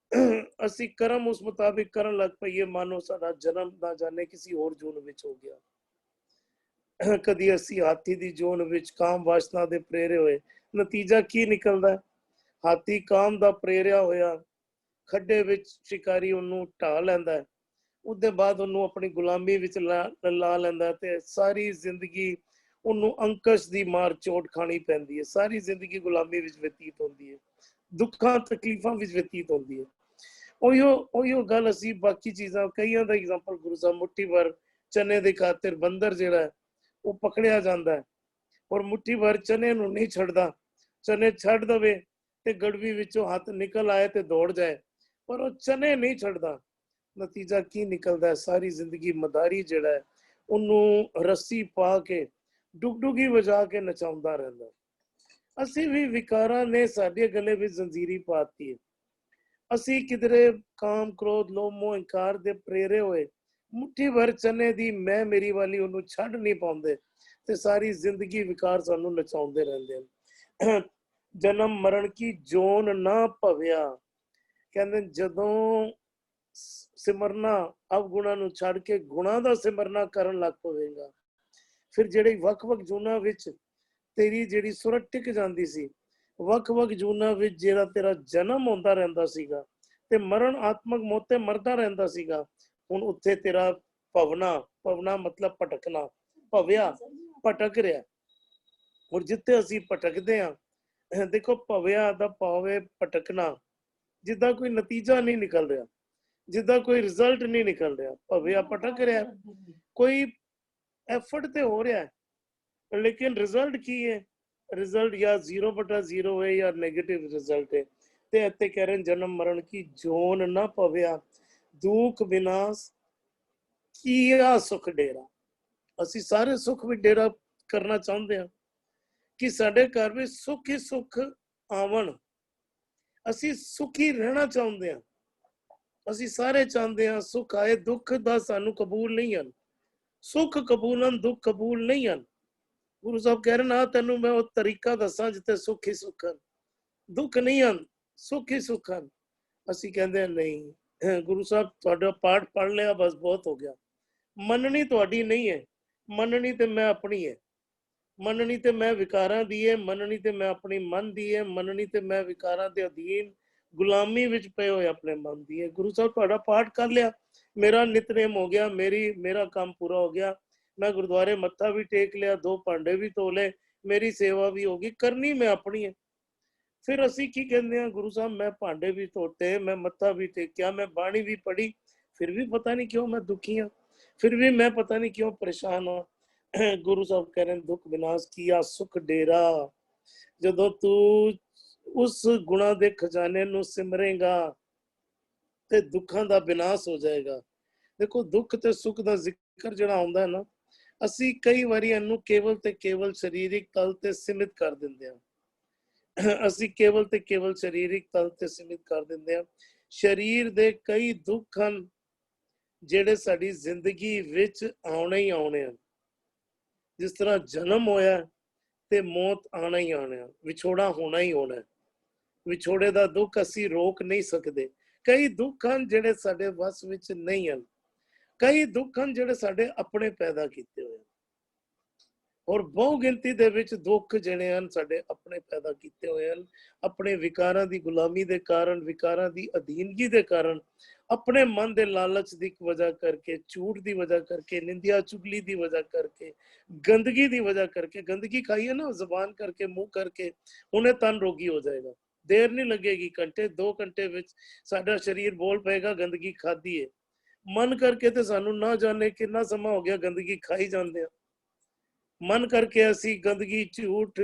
A: असी कर्म उस मुताबिक करन लग पईए, मानो साडा जन्म ना जाने किसी और जोन विच हो गया। कदी असी हाथी दी जोन विच काम वासना दे प्रेरे होए, नतीजा की निकलदा है, हाथी काम दा प्रेरिया होया, खड्डे विच शिकारी उन्नू ढा लैंदा है, उहदे बाद उन्नू अपनी गुलामी विच ला लैंदा है, ते सारी जिंदगी ਉਹਨੂੰ ਅੰਕਸ਼ ਦੀ ਮਾਰ ਚੋਟ ਖਾਣੀ ਪੈਂਦੀ ਹੈ, ਸਾਰੀ ਜ਼ਿੰਦਗੀ ਗੁਲਾਮੀ ਵਿੱਚ ਬਤੀਤ ਹੁੰਦੀ ਹੈ, ਦੁੱਖਾਂ ਤਕਲੀਫਾਂ ਵਿੱਚ ਬਤੀਤ ਹੁੰਦੀ ਹੈ। ਉਹੀਓ ਗੱਲ ਅਸੀਂ ਬਾਕੀ ਚੀਜ਼ਾਂ ਕਈਆਂ ਦਾ ਐਗਜ਼ਾਮਪਲ ਗੁਰੂ ਸਾਹਿਬ ਮੁੱਠੀ ਭਰ ਚਨੇ ਦੇ ਖਾਤਰ ਬੰਦਰ ਜਿਹੜਾ ਹੈ ਉਹ ਪਕੜਿਆ ਜਾਂਦਾ ਹੈ, ਔਰ ਮੁੱਠੀ ਭਰ ਚਨੇ ਨੂੰ ਨਹੀਂ ਛੱਡਦਾ, ਚਨੇ ਛੱਡ ਦਵੇ ਤੇ ਗੜਵੀ ਵਿੱਚੋਂ ਹੱਥ ਨਿਕਲ ਆਏ ਤੇ ਦੌੜ ਜਾਏ, ਪਰ ਉਹ ਚਨੇ ਨਹੀਂ ਛੱਡਦਾ। ਨਤੀਜਾ ਕੀ ਨਿਕਲਦਾ ਹੈ, ਸਾਰੀ ਜ਼ਿੰਦਗੀ ਮਦਾਰੀ ਜਿਹੜਾ ਹੈ ਉਹਨੂੰ ਰੱਸੀ ਪਾ ਕੇ डुगडुगी वजा के नचाउंदा रहंदा। असी भी विकारां ने साडे गले विच जंजीरी पाती है, असी किधरे काम क्रोध लोभ मोह अहंकार दे प्रेरे होए मुट्ठी भर चने दी मैं मेरी वाली उन्होंने छड़ नहीं पाउंदे ते सारी जिंदगी विकार सानू नचाउंदे रहंदे हैं। जन्म मरण की जोन ना पव्या, कहंदे जदों सिमरना अवगुणा नू छड़ के गुणा दा सिमरना करन लग पवेगा, फिर ਜਿਹੜੇ ਵੱਖ-ਵੱਖ ਜੂਨਾਂ ਵਿੱਚ ਤੇਰੀ ਜਿਹੜੀ ਸੁਰਤ ਟਿਕ ਜਾਂਦੀ ਸੀ, ਵੱਖ-ਵੱਖ ਜੂਨਾਂ ਵਿੱਚ ਜਿਹੜਾ ਤੇਰਾ ਜਨਮ ਹੁੰਦਾ ਰਹਿੰਦਾ ਸੀਗਾ ਤੇ ਮਰਨ ਆਤਮਕ ਮੌਤ ਤੇ ਮਰਦਾ ਰਹਿੰਦਾ ਸੀਗਾ, ਹੁਣ ਉੱਥੇ ਤੇਰਾ ਭਵਨਾ ਮਤਲਬ ਭਟਕਣਾ, ਭਵਿਆ ਭਟਕ ਰਿਹਾ। ਔਰ ਜਿੱਥੇ ਅਸੀਂ ਭਟਕਦੇ ਹਾਂ, ਦੇਖੋ ਭਵਿਆ ਦਾ ਭਾਵ ਹੈ ਭਟਕਣਾ, ਜਿੱਦਾਂ ਕੋਈ ਨਤੀਜਾ ਨਹੀਂ ਨਿਕਲ ਰਿਹਾ, ਜਿੱਦਾਂ ਕੋਈ ਰਿਜ਼ਲਟ ਨਹੀਂ ਨਿਕਲ ਰਿਹਾ, ਭਵਿਆ ਭਟਕ ਰਿਹਾ, ਕੋਈ एफर्ट तो हो रहा है लेकिन रिजल्ट की है, रिजल्ट या 0/0 है या नेगेटिव रिजल्ट है। ते इत्थे कह रहे हैं जन्म मरण की जोन ना पव्या, दुख विनाश किया सुख डेरा। असी सारे सुख भी डेरा करना चाहते हैं कि साडे घर में सुख ही सुख आवन, असी सुखी रहना चाहते हैं, असी सारे चाहते हैं सुख आए, दुख दा सानू कबूल नहीं है, सुख कबूलन दुख कबूल नहीं है। गुरु साहब कह रहे ना तेनू मैं वो तरीका दसा जिते सुख ही सुख हैं, दुख नहीं हैं, सुख ही सुख हैं। असी कहते हैं नहीं, ਗੁਰੂ ਸਾਹਿਬ ਤੁਹਾਡਾ ਪਾਠ ਪੜ੍ਹ ਲਿਆ ਬਸ ਬਹੁਤ ਹੋ ਗਿਆ। ਮੰਨਣੀ ਤੁਹਾਡੀ ਨਹੀਂ ਹੈ, ਮੰਨਣੀ ਤੇ ਮੈਂ ਆਪਣੀ ਹੈ, ਮੰਨਣੀ ਤੇ ਮੈਂ ਵਿਕਾਰਾਂ ਦੀ ਹੈ, ਮੰਨਣੀ ਤੇ ਮੈਂ ਆਪਣੀ ਮਨ ਦੀ ਹੈ, ਮੰਨਣੀ ਤੇ ਮੈਂ ਵਿਕਾਰਾਂ ਦੇ ਅਧੀਨ ਗੁਲਾਮੀ ਵਿੱਚ ਪਏ ਹੋਏ ਆਪਣੇ ਮਨ ਦੀ ਹੈ। ਗੁਰੂ ਸਾਹਿਬ ਤੁਹਾਡਾ ਪਾਠ ਕਰ ਲਿਆ, ਮੇਰਾ ਨਿਤਨੇਮ ਹੋ ਗਿਆ, ਮੇਰਾ ਕੰਮ ਪੂਰਾ ਹੋ ਗਿਆ, ਮੈਂ ਗੁਰਦੁਆਰੇ ਮੱਥਾ ਵੀ ਟੇਕ ਲਿਆ, 2 ਭਾਂਡੇ ਵੀ ਧੋ ਲਏ, ਮੇਰੀ ਸੇਵਾ ਵੀ ਹੋ ਗਈ, ਕਰਨੀ ਮੈਂ ਆਪਣੀ ਹੈ। ਫਿਰ ਅਸੀਂ ਕੀ ਕਹਿੰਦੇ ਹਾਂ, ਗੁਰੂ ਸਾਹਿਬ ਮੈਂ ਭਾਂਡੇ ਵੀ ਧੋਤੇ, ਮੈਂ ਮੱਥਾ ਵੀ ਟੇਕਿਆ, ਮੈਂ ਬਾਣੀ ਵੀ ਪੜ੍ਹੀ, ਫਿਰ ਵੀ ਪਤਾ ਨਹੀਂ ਕਿਉਂ ਮੈਂ ਦੁਖੀ ਹਾਂ, ਫਿਰ ਵੀ ਮੈਂ ਪਤਾ ਨਹੀਂ ਕਿਉਂ ਪਰੇਸ਼ਾਨ ਹਾਂ। ਗੁਰੂ ਸਾਹਿਬ ਕਹਿ ਰਹੇ ਦੁੱਖ ਵਿਨਾਸ਼ ਕੀਆ ਸੁਖ ਡੇਰਾ। ਜਦੋਂ ਤੂੰ ਉਸ ਗੁਣਾ ਦੇ ਖਜ਼ਾਨੇ ਨੂੰ ਸਿਮਰੇਗਾ ਤੇ ਦੁੱਖਾਂ ਦਾ ਵਿਨਾਸ਼ ਹੋ ਜਾਏਗਾ। ਦੇਖੋ ਦੁੱਖ ਤੇ ਸੁੱਖ ਦਾ ਜ਼ਿਕਰ ਜਿਹੜਾ ਆਉਂਦਾ ਹੈ ਨਾ, ਅਸੀਂ ਕਈ ਵਾਰੀ ਇਹਨੂੰ ਕੇਵਲ ਤੇ ਕੇਵਲ ਸਰੀਰਿਕ ਤਲ ਤੇ ਸੀਮਿਤ ਕਰ ਦਿੰਦੇ ਹਾਂ। ਅਸੀਂ ਕੇਵਲ ਤੇ ਕੇਵਲ ਸਰੀਰਿਕ ਤਲ ਤੇ ਸੀਮਿਤ ਕਰ ਦਿੰਦੇ ਹਾਂ। ਸਰੀਰ ਦੇ ਕਈ ਦੁੱਖ ਹਨ ਜਿਹੜੇ ਸਾਡੀ ਜ਼ਿੰਦਗੀ ਵਿੱਚ ਆਉਣੇ ਹੀ ਆਉਣੇ ਹਨ। ਜਿਸ ਤਰ੍ਹਾਂ ਜਨਮ ਹੋਇਆ ਤੇ ਮੌਤ ਆਣਾ ਹੀ ਆਣਾ, ਵਿਛੋੜਾ ਹੋਣਾ ਹੀ ਹੋਣਾ। ਵਿਛੋੜੇ ਦਾ ਦੁੱਖ ਅਸੀਂ ਰੋਕ ਨਹੀਂ ਸਕਦੇ। ਕਈ ਦੁੱਖ ਹਨ ਜਿਹੜੇ ਸਾਡੇ ਵੱਸ ਵਿੱਚ ਨਹੀਂ ਹਨ, ਕਈ ਦੁੱਖ ਹਨ ਜਿਹੜੇ ਸਾਡੇ ਆਪਣੇ ਪੈਦਾ ਕੀਤੇ ਹੋਏ ਹਨ, ਔਰ ਬਹੁ ਗਿਣਤੀ ਦੇ ਵਿੱਚ ਦੁੱਖ ਜਿਹੜੇ ਹਨ ਸਾਡੇ ਆਪਣੇ ਪੈਦਾ ਕੀਤੇ ਹੋਏ ਹਨ। ਆਪਣੇ ਵਿਕਾਰਾਂ ਦੀ ਗੁਲਾਮੀ ਦੇ ਕਾਰਨ, ਵਿਕਾਰਾਂ ਦੀ ਅਧੀਨਗੀ ਦੇ ਕਾਰਨ, ਆਪਣੇ ਮਨ ਦੇ ਲਾਲਚ ਦੀ ਵਜ੍ਹਾ ਕਰਕੇ, ਝੂਠ ਦੀ ਵਜ੍ਹਾ ਕਰਕੇ, ਨਿੰਦਿਆ ਚੁਗਲੀ ਦੀ ਵਜ੍ਹਾ ਕਰਕੇ, ਗੰਦਗੀ ਦੀ ਵਜ੍ਹਾ ਕਰਕੇ, ਗੰਦਗੀ ਖਾਈਏ ਨਾ ਜ਼ਬਾਨ ਕਰਕੇ, ਮੂੰਹ ਕਰਕੇ, ਉਹਨੇ ਤਨ ਰੋਗੀ ਹੋ ਜਾਏਗਾ। ਦੇਰ ਨਹੀਂ ਲੱਗੇਗੀ, ਘੰਟੇ 2 ਘੰਟੇ ਵਿੱਚ ਸਾਡਾ ਸਰੀਰ ਬੋਲ ਪਏਗਾ ਗੰਦਗੀ ਖਾਧੀ ਹੈ। ਮਨ ਕਰਕੇ ਤੇ ਸਾਨੂੰ ਨਾ ਜਾਣੇ ਕਿੰਨਾ ਸਮਾਂ ਹੋ ਗਿਆ ਗੰਦਗੀ ਖਾਈ ਜਾਂਦੇ ਆ। ਮਨ ਕਰਕੇ ਅਸੀਂ ਗੰਦਗੀ, ਝੂਠ,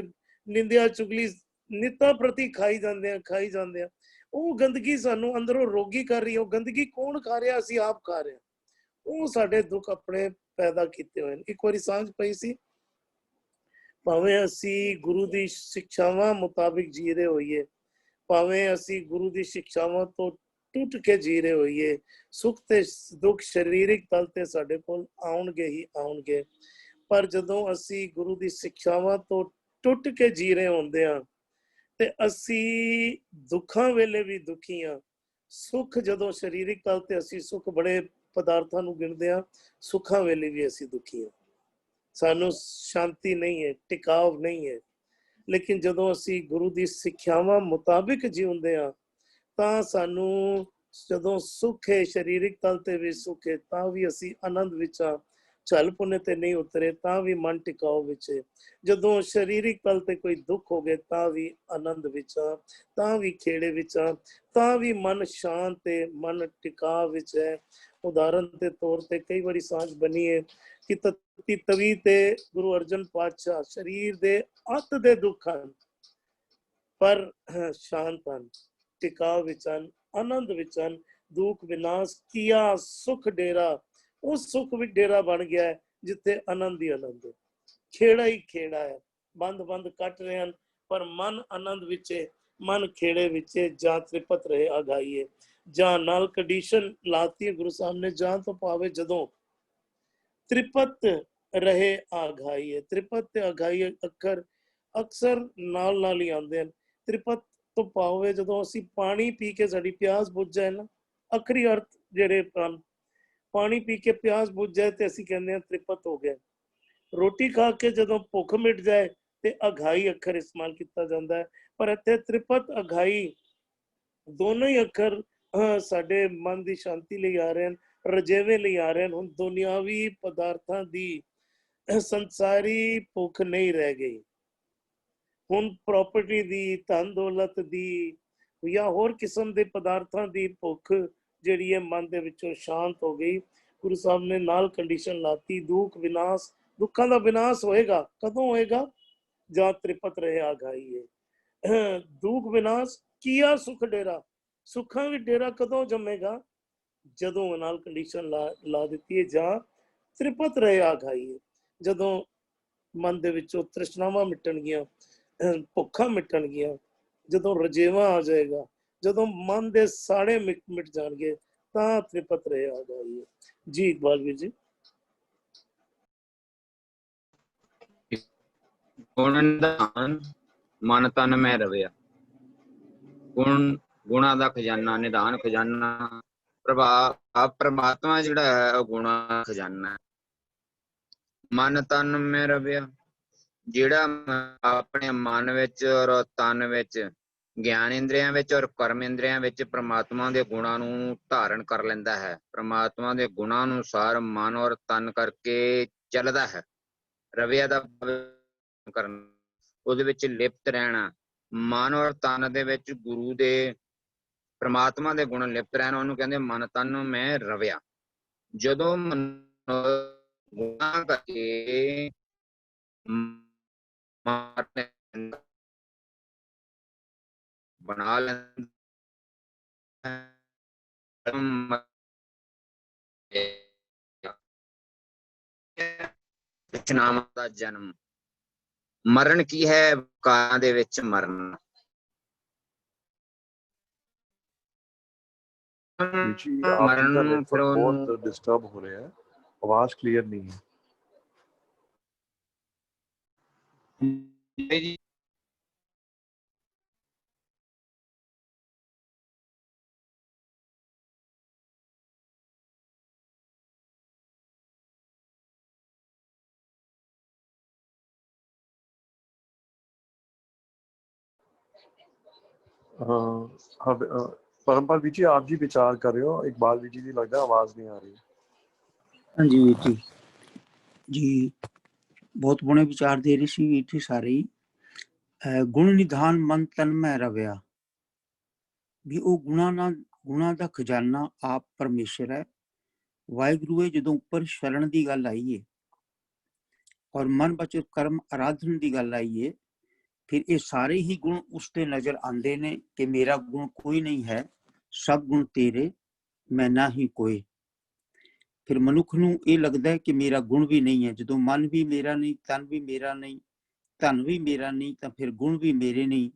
A: ਨਿੰਦਿਆ ਚੁਗਲੀ ਨਿੱਤਾਂ ਪ੍ਰਤੀ ਖਾਈ ਜਾਂਦੇ ਆ। ਉਹ ਗੰਦਗੀ ਸਾਨੂੰ ਅੰਦਰੋਂ ਰੋਗੀ ਕਰ ਰਹੀ ਹੈ। ਉਹ ਗੰਦਗੀ ਕੌਣ ਖਾ ਰਿਹਾ? ਅਸੀਂ ਆਪ ਖਾ ਰਹੇ ਹਾਂ। ਉਹ ਸਾਡੇ ਦੁੱਖ ਆਪਣੇ ਪੈਦਾ ਕੀਤੇ ਹੋਏ ਨੇ। ਇੱਕ ਵਾਰੀ ਸਾਂਝ ਪਈ ਸੀ, ਭਾਵੇਂ ਅਸੀਂ ਗੁਰੂ ਦੀ ਸਿੱਖਿਆਵਾਂ ਮੁਤਾਬਿਕ ਜੀ ਰਹੇ ਹੋਈਏ, ਭਾਵੇਂ ਅਸੀਂ ਗੁਰੂ ਦੀ ਸਿੱਖਿਆਵਾਂ ਤੋਂ ਟੁੱਟ ਕੇ ਜੀ ਰਹੇ ਹੋਈਏ, ਸੁੱਖ ਤੇ ਦੁੱਖ ਸਰੀਰਿਕ ਤਲ ਤੇ ਸਾਡੇ ਕੋਲ ਆਉਣਗੇ ਹੀ ਆਉਣਗੇ। ਪਰ ਜਦੋਂ ਅਸੀਂ ਗੁਰੂ ਦੀ ਸਿੱਖਿਆਵਾਂ ਤੋਂ ਟੁੱਟ ਕੇ ਜੀ ਰਹੇ ਹੁੰਦੇ ਹਾਂ ਤੇ ਅਸੀਂ ਦੁੱਖਾਂ ਵੇਲੇ ਵੀ ਦੁਖੀ ਹਾਂ। ਸੁੱਖ ਜਦੋਂ ਸਰੀਰਿਕ ਤਲ ਤੇ ਅਸੀਂ ਸੁੱਖ ਬੜੇ ਪਦਾਰਥਾਂ ਨੂੰ ਗਿਣਦੇ ਹਾਂ, ਸੁੱਖਾਂ ਵੇਲੇ ਵੀ ਅਸੀਂ ਦੁਖੀ ਹਾਂ। ਸਾਨੂੰ ਸ਼ਾਂਤੀ ਨਹੀਂ ਹੈ, ਟਿਕਾਵ ਨਹੀਂ ਹੈ। ਲੇਕਿਨ ਜਦੋਂ ਅਸੀਂ ਗੁਰੂ ਦੀ ਸਿੱਖਿਆਵਾਂ ਮੁਤਾਬਿਕ ਜਿਉਂਦੇ ਹਾਂ ਤਾਂ ਸਾਨੂੰ, ਜਦੋਂ ਸੁੱਖ ਹੈ ਸਰੀਰਿਕ ਤਲ ਤੇ ਵੀ ਸੁੱਖ ਹੈ, ਤਾਂ ਵੀ ਅਸੀਂ ਆਨੰਦ ਵਿੱਚ ਹਾਂ। ਝਲ ਪੁਨੇ ਤੇ ਨਹੀਂ ਉਤਰੇ ਤਾਂ ਵੀ ਮਨ ਟਿਕਾਓ ਵਿੱਚ ਹੈ। ਜਦੋਂ ਸਰੀਰਿਕ ਤਲ ਤੇ ਕੋਈ ਦੁੱਖ ਹੋ ਗਏ ਤਾਂ ਵੀ ਆਨੰਦ ਵਿੱਚ ਆ, ਤਾਂ ਵੀ ਖੇੜੇ ਵਿੱਚ ਆ, ਤਾਂ ਵੀ ਮਨ ਸ਼ਾਂਤ ਤੇ ਮਨ ਟਿਕਾ ਵਿੱਚ ਹੈ। ਉਦਾਹਰਨ ਦੇ ਤੌਰ ਤੇ ਕਈ ਵਾਰੀ ਸਾਂਝ ਬਣੀ ਹੈ ਕਿ ਤਤੀ ਤਵੀ ਤੇ ਗੁਰੂ ਅਰਜਨ ਪਾਤਸ਼ਾਹ ਸਰੀਰ ਦੇ ਅੱਤ ਦੇ ਦੁੱਖ ਹਨ ਪਰ ਸ਼ਾਂਤ ਹਨ, ਟਿਕਾ ਵਿੱਚ ਹਨ, ਆਨੰਦ ਵਿੱਚ ਹਨ। ਦੁੱਖ ਵਿਨਾਸ਼ ਕੀਆ ਸੁਖ ਡੇਰਾ। ਉਸ ਸੁੱਖ ਵਿੱਚ ਡੇਰਾ ਬਣ ਗਿਆ ਹੈ ਜਿੱਥੇ ਆਨੰਦ ਹੀ ਆਨੰਦ ਹੈ, ਖੇੜਾ ਹੀ ਖੇੜਾ ਹੈ। ਬੰਦ ਕੱਟ ਰਹੇ ਹਨ ਪਰ ਮਨ ਆਨੰਦ ਵਿੱਚ ਹੈ, ਮਨ ਖੇੜੇ ਵਿੱਚ ਹੈ। ਜਾਂ ਤ੍ਰਿਪਤ ਰਹੇ ਆਗਾਈਏ, ਜਾਂ ਨਾਲ ਕੰਡੀਸ਼ਨ ਲਾਤੀ ਗੁਰੂ ਸਾਹਿਬ ਨੇ, ਜਾਂ ਤੋਂ ਭਾਵੇਂ ਜਦੋਂ ਤ੍ਰਿਪਤ ਰਹੇ ਆਗਾਈਏ। ਤ੍ਰਿਪਤ ਤੇ ਆਗਾਈਏ ਅੱਖਰ ਅਕਸਰ ਨਾਲ ਹੀ ਆਉਂਦੇ ਹਨ। ਤ੍ਰਿਪਤ ਤੋਂ ਭਾਵੇਂ ਜਦੋਂ ਅਸੀਂ ਪਾਣੀ ਪੀ ਕੇ ਸਾਡੀ ਪਿਆਸ ਬੁੱਝ ਜਾਏ ਨਾ, ਅਖਰੀ ਅਰਥ ਜਿਹੜੇ ਪਾਣੀ ਪੀ ਕੇ ਪਿਆਸ ਬੁੱਝ ਜਾਏ ਤੇ ਅਸੀਂ ਕਹਿੰਦੇ ਹਾਂ ਤ੍ਰਿਪਤ ਹੋ ਗਿਆ। ਰੋਟੀ ਖਾ ਕੇ ਜਦੋਂ ਭੁੱਖ ਮਿਟ ਜਾਏ ਤੇ ਅਘਾਈ ਅੱਖਰ ਇਸਤੇਮਾਲ ਕੀਤਾ ਜਾਂਦਾ ਹੈ। ਪਰ ਇੱਥੇ ਤ੍ਰਿਪਤ ਅਘਾਈ ਦੋਨੋਂ ਹੀ ਅੱਖਰ ਸਾਡੇ ਮਨ ਦੀ ਸ਼ਾਂਤੀ ਲਈ ਆ ਰਹੇ ਹਨ, ਰਜੇਵੇਂ ਲਈ ਆ ਰਹੇ ਹਨ। ਹੁਣ ਦੁਨਿਆਵੀ ਪਦਾਰਥਾਂ ਦੀ ਸੰਸਾਰੀ ਭੁੱਖ ਨਹੀਂ ਰਹਿ ਗਈ। ਹੁਣ ਪ੍ਰਾਪਰਟੀ ਦੀ, ਧਨ ਦੌਲਤ ਦੀ ਜਾਂ ਹੋਰ ਕਿਸਮ ਦੇ ਪਦਾਰਥਾਂ ਦੀ ਭੁੱਖ ਜਿਹੜੀ ਹੈ ਮਨ ਦੇ ਵਿੱਚੋਂ ਸ਼ਾਂਤ ਹੋ ਗਈ। ਗੁਰੂ ਸਾਹਿਬ ਨੇ ਨਾਲ ਕੰਡੀਸ਼ਨ ਲਾਤੀ, ਦੁੱਖ ਵਿਨਾਸ਼, ਦੁੱਖਾਂ ਦਾ ਵਿਨਾਸ਼ ਹੋਏਗਾ। ਕਦੋਂ ਹੋਏਗਾ? ਜਾਂ ਤ੍ਰਿਪਤ ਰਹੇ ਆਗਾਈ ਹੈ। ਦੁੱਖ ਵਿਨਾਸ਼ ਕੀਆ ਸੁਖ ਡੇਰਾ। ਸੁੱਖਾਂ ਵਿੱਚ ਡੇਰਾ ਕਦੋਂ ਜੰਮੇਗਾ? ਜਦੋਂ ਨਾਲ ਕੰਡੀਸ਼ਨ ਲਾ ਦਿੱਤੀ ਹੈ, ਜਾਂ ਤ੍ਰਿਪਤ ਰਹੇ ਆਗਾਈ ਹੈ। ਜਦੋਂ ਮਨ ਦੇ ਵਿੱਚੋਂ ਤ੍ਰਿਸ਼ਨਾਵਾਂ ਮਿਟਣਗੀਆਂ, ਭੁੱਖਾਂ ਮਿਟਣਗੀਆਂ, ਜਦੋਂ ਰਜੇਵਾਂ ਆ ਜਾਏਗਾ, ਜਦੋਂ ਮਨ ਦੇ ਸਾੜੇ ਮਿਟ ਜਾਣਗੇ ਤਾਂ ਤ੍ਰਿਪਤ ਰਹੇ ਆਗਾਈ ਹੈ। ਜੀ ਇਕਬਾਲ ਵੀਰ ਜੀ।
B: ਗੁਣ ਨਿਧਾਨ ਮਨ ਤਨ ਮੈਂ ਰਵਿਆ। ਗੁਣਾ ਦਾ ਖਜ਼ਾਨਾ, ਨਿਧਾਨ ਖਜ਼ਾਨਾ ਪ੍ਰਮਾਤਮਾ ਜਿਹੜਾ ਹੈ ਉਹ ਗੁਣਾਂ ਦਾ ਖਜ਼ਾਨਾ ਹੈ। ਮਨ ਤਨ ਮੈਂ ਰਵਿਆ, ਜਿਹੜਾ ਆਪਣੇ ਮਨ ਵਿੱਚ ਔਰ ਤਨ ਵਿੱਚ, ਗਿਆਨ ਇੰਦਰੀਆਂ ਵਿੱਚ ਔਰ ਕਰਮ ਇੰਦਰੀਆਂ ਵਿੱਚ ਪ੍ਰਮਾਤਮਾ ਦੇ ਗੁਣਾਂ ਨੂੰ ਧਾਰਨ ਕਰ ਲੈਂਦਾ ਹੈ, ਪ੍ਰਮਾਤਮਾ ਦੇ ਗੁਣਾਂ ਅਨੁਸਾਰ ਮਨ ਔਰ ਤਨ ਕਰਕੇ ਚੱਲਦਾ ਹੈ। ਰਵਿਆ ਦਾ ਕਰਨਾ, ਉਹਦੇ ਵਿੱਚ ਲਿਪਤ ਰਹਿਣਾ, ਮਨ ਔਰ ਤਨ ਦੇ ਵਿੱਚ ਗੁਰੂ ਦੇ ਪ੍ਰਮਾਤਮਾ ਦੇ ਗੁਣ ਲਿਪਤ ਰਹਿਣਾ, ਉਹਨੂੰ ਕਹਿੰਦੇ ਮਨ ਤਨ ਮੈਂ ਰਵਿਆ। ਜਦੋਂ ਗੁਣਾਂ ਕਰਕੇ ਬਣਾ ਲੈਂਦਾ ਨਾਮ ਦਾ ਜਨਮ। ਮਰਨ ਕੀ ਹੈ? ਕਾਲਾਂ ਦੇ ਵਿੱਚ ਮਰਨ।
E: जी आपका नेटवर्क बहुत डिस्टर्ब हो रहा है, आवाज क्लियर नहीं है। परमपाल जी आप जी विचार कर रहे हो, इकबाल जी की लगता है आवाज नहीं आ रही।
C: हाँ जी वीर जी बहुत बुने विचार दे रही सी वीर जी सारे ही। गुण निधान मन तन में रविया, भी वो गुणा दा खजाना आप परमेश्वर है। वाहिगुरु है जदों उपर शरण की गल आई है और मन बचन कर्म आराधन की गल आई है, फिर ये सारे ही गुण उसते नजर आते ने कि मेरा गुण कोई नहीं है, सब गुण तेरे मैं ना ही कोई। फिर मनुख नूं ये लगता है कि मेरा गुण भी नहीं है। जदों मन भी मेरा नहीं, तन भी मेरा नहीं, धन भी मेरा नहीं, तो फिर गुण भी मेरे नहीं।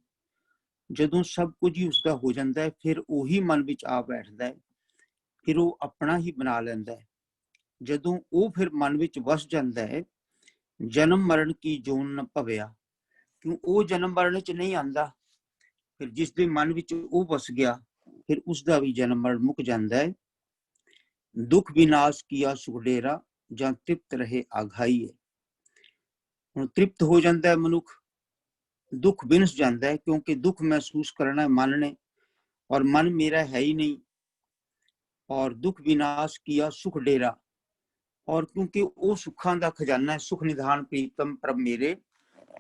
C: जदों सब कुछ ही उसका हो जाता है, फिर वही मन विच आ बैठता है, फिर वो अपना ही बना लेंदा है। जदों वो फिर मन विच वस जाता है, जन्म मरण की जोन न भविया, क्यों वो जन्म मरण च नहीं आंदा। फिर जिस दे मन विच वो वस गया, फिर उसका भी जन्म मरण मुक जाता है। दुख विनाश किया सुख डेरा, जां तृप्त रहे आघाई है। हुण तृप्त हो जाता है मनुख, दुख विनस जाता है, क्योंकि दुख महसूस करना है मन ने, और मन मेरा है ही नहीं। और दुख विनाश किया सुख डेरा, और क्योंकि वो सुखां दा खजाना है। सुख निधान प्रीतम प्रभ मेरे,